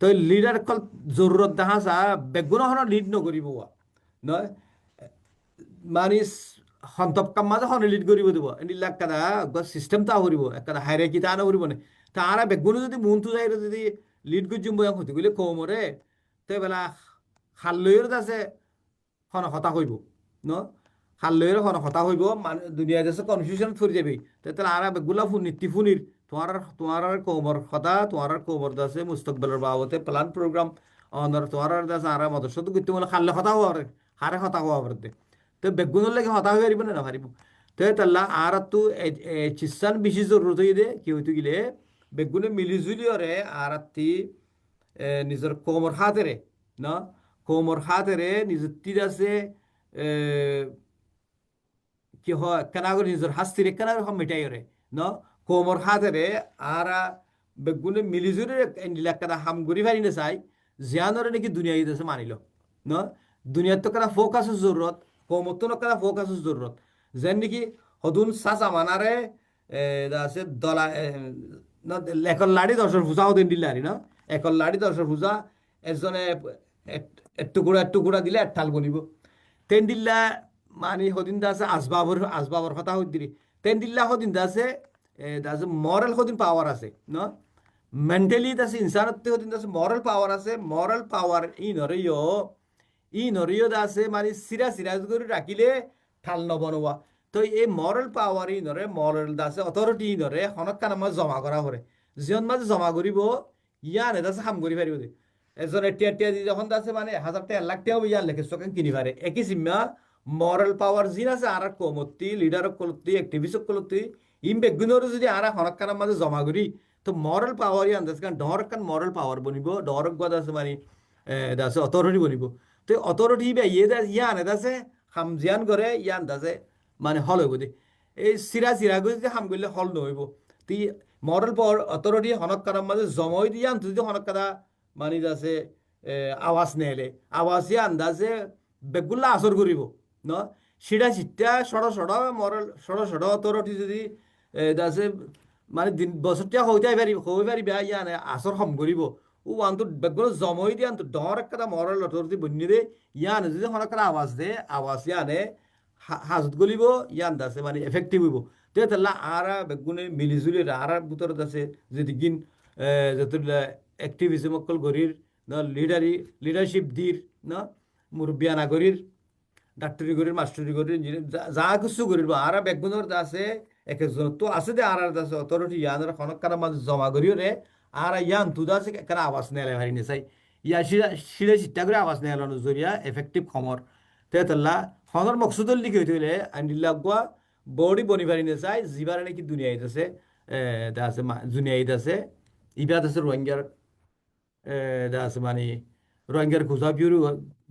তো লিডার কল জরুরত দেখা যা বেগুন লিড নকৰিব নয় মানে সন্তপ কাম মাঝে হনে লিড কৰিব দিব এনিলা কাদা সিস্টেমটা কৰিব একটা হাইরার্কি তা না কৰিব নে তারা বেগুন যদি মনটো যাই যদি লিড গজিম বয়া হতে গলে কোমরে তে বেলা খাললৈর আছে হন হতা হইব ন খাললৈর হন হতা হইব মানে দুনিয়া দেশে কনফিউশন ফুরি যাবি তাহলে আর বেগুলা ফুনির তোমার কোমর কথা তোমার কোমর দাসে মুস্তকবেলের বাবতে প্ল্যান প্রোগ্রাম অনার তোমার দাসে আর মদর্শত করতে বলে খালে কথা হওয়ার হারে কথা হওয়া পারতে তো বেগুনের লাগে হতা হয়ে পারিব না পারিব তো তাহলে আর তো চিস্তান বেশি জরুরত হয়ে দে কি হইতে গেলে বেগুনে মিলিজুলিয়রে আর নিজের কোমর হাতেরে না কোমর হাতেরে নিজের তীর আছে কি হয় কেনা করে নিজের হাস্তিরে কেনা মিটাই রে ন কোমর হাতেরে আর বেগুনে মিলিজুরে এলাকাটা হাম ঘুরি ফারি না চাই জিয়ানরে নাকি দুনিয়া দিতেছে মানিল ন দুনিয়ার তো কেনা ফোকাসের জরুরত কোমর তো কেনা ফোকাসের জরুরত যেন নাকি হদুন চাচা মানারে আছে দলা না এখন লাড়ি দর্শন পূজা হতেন দিল্লারি না এখন লাড়ি দর্শন পূজা এজনে টুকুরা দিলে এক ঠাল বনিব তেন দিল্লা মানে সদিন দা আছে আসবাবর কথা হই দিলি তেন দিল্লা সদিন দা আছে দাসে মরাল সদিন পাওয়ার আছে ন মেন্টালি দাসে ইনসানত সদিন দাসে মরাল পাওয়ার আছে মরাল পাওয়ার ই নরিয় দাসে মানে সিরা করে রাখিলে ঠাল নবনোয়া তো এই মরাল পাওয়ার ই নরে মরাল দাসে অথরিটি ই নরে হনক কান মাঝে জমা করা পরে যিজন মাঝে জমা করিব ইয়ান দাসে কাম করি পারিব দে এজন টিয়া দি যখন দাসে মানে 1,000 টাকা 1,00,000 টাকা ইয়ান লেখে চকেন কিনি পারে একই সিম্মা মরাল পাওয়ার জিন আছে আর কমতি লিডার কলতি অ্যাক্টিভিস্ট কলতি ইম বেগুনর যদি আর হনক কান মাঝে জমা করি তো মরাল পাওয়ার ইয়ান দাসে কারণ ডর কান মরাল পাওয়ার বনিব ডর গদ আছে মানে দাসে অথরিটি বনিব তো অথরিটি বে ইয়ান দাসে হামজিয়ান করে ইয়ান দাসে মানে হল হইব দে এই চিৰা গৈ যদি হাম কৰিলে হল নহব তি মডেল পাওয়ার অথরিটি হনক কারার মাঝে জমই দিয়ে আনতো যদি হনক কারা মানে যাচ্ছে আওয়াজ নেলে আওয়াজে আন্দাজে বেগুল্লা আসর করিব ন সিটা চিটা সড় মডেল অথরিটি যদি যাচ্ছে মানে দিন বছরটা হই পারিব ইয়ানে আসর হম করিব ও আনতো বেগুলো জমই দিয়ে আনতো ডর একটা মডেল অথরিটি বনি দে ইয়ানে যদি হনক কারা আওয়াজ দে আওয়াজ ইয়ানে হাজত গলিব ইয়ান দাসে মানে এফেক্টিভ হইব তেলা আরা বেগুনে মিলিজুলি আরার ভিতৰত আছে যদি গিন যতলা অ্যাক্টিভিজম অকল গরির ন লিডারশিপ দির ন মুরব্বিয়া নাগরির ডাক্তারি গরির মাস্টারি গরির যা কিছু গরির আরা বেগুনের আছে এক একজন তো আছে দে আরার দাসে অথরিটি ইয়ানের খনকার মাঝে জমা করিও রে আর ইয়ান তু দাসে কেন আওয়াজ নেলে ভারি নেছাই ইয়া সিরে চিন্তা করে আওয়াজ নেলানো জরিয়া এফেক্টিভ খমর তেতলা হনর মকসুদল লিখে হইতে হইলে আইনিল্লা গুয়া বডি বনি পারি না চাই জিবার নাকি দুনিয়াইত আছে আছে দুনিয়াইত আছে ইবাদ আছে রোহিঙ্গার আছে মানে রোহিঙ্গার খুঁজা পিউর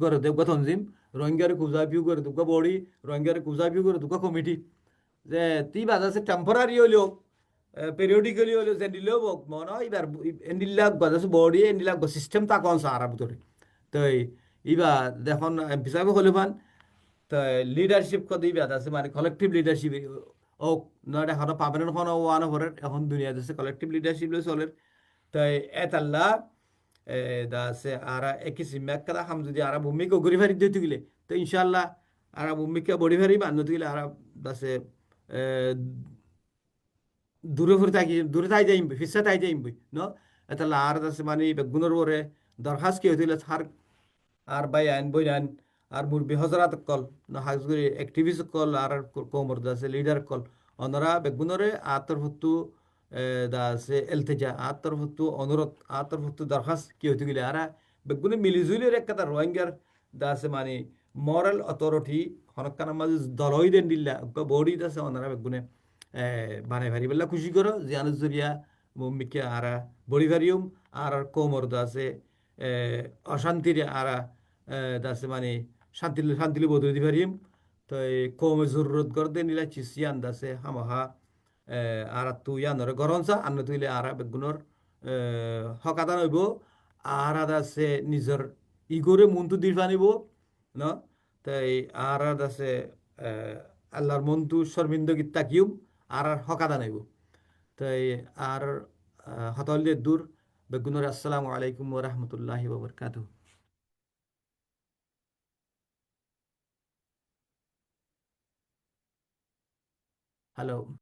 করে দেবগা তঞ্জিম রোহিঙ্গার খুঁজা পিউ করে দুগা বডি রোহিঙ্গার খুঁজা পিউ করে দুগা কমিটি যে তি বাদ আছে টেম্পোরারি হইলেও পেরিয়ডিক্যালি হইলেও যে দিলেও মনে হয় এবার এন্ডিল্লা বাদ আছে বডি এন্ডিল্লা সিস্টেম তা কন সারা ভিতরে তো ইবা দেখুন হিসাবে হলে পান তো লিডারশিপ কত ইবাদ আছে মানে কালেক্টিভ লিডারশিপ ও নয়টা এখন পাবেন এখন ওয়ান ওভারের এখন দুনিয়াতে আছে কালেক্টিভ লিডারশিপ চলের তাই এতাল্লা দা আছে আর একই সিম্যাক কাদা হাম যদি আর ভূমিকে গড়ি ফারি দিতে গেলে তো ইনশাল্লাহ আর ভূমিকা বড়ি ফারি বান্ধতে গেলে আর আছে দূরে থাই যাইম ফিসা থাই যাইম ন এতাল্লা আর আছে মানে বেগুনের পরে দরখাস্ত কি হইলে আর আর বাই আইন বই আইন আর মুরবি হজরাত কল না হাজগুড়ি অ্যাক্টিভিস্ট কল আর কোমর আছে লিডার কল অনরা বেগুনরে আতর হতু দা আছে এলতেজা আতর হতু অনুরোধ আতর হতু দরখাস্ত কি হতে গেলে আর বেগুনে মিলিজুলি এক কথা রোহিঙ্গার দা আছে মানে মরাল অথরিটি হনকানার মাঝে দলই দেন দিল্লা বডি আছে অনরা বেগুনে বানাই ভারি বেলা খুশি করো জিয়ান জরিয়া মম্মিকে আরা বড়ি ভারিউম আর কোমর দা আছে অশান্তির আরা দাসে মানে শান্তিলে বোধ দিতে পারিম তো কমে জরুরত করতে নিলা চিসিয়ান দাসে হামাহা আর তু ইয়ানরে গরমসা আন্ন তুইলে আর বেগুনর হকাদান হইব আর দাসে নিজের ইগোরে মনটু দি ফানিব ন তাই আর দাসে আল্লাহর মনটু শর্মিন্দগীত তাকিউম আর হকাদান হইব তাই আর হতলিয়ে দূর বেগুনর আসসালামু আলাইকুম ওয়া রাহমাতুল্লাহি ওয়া বারাকাতুহু হ্যালো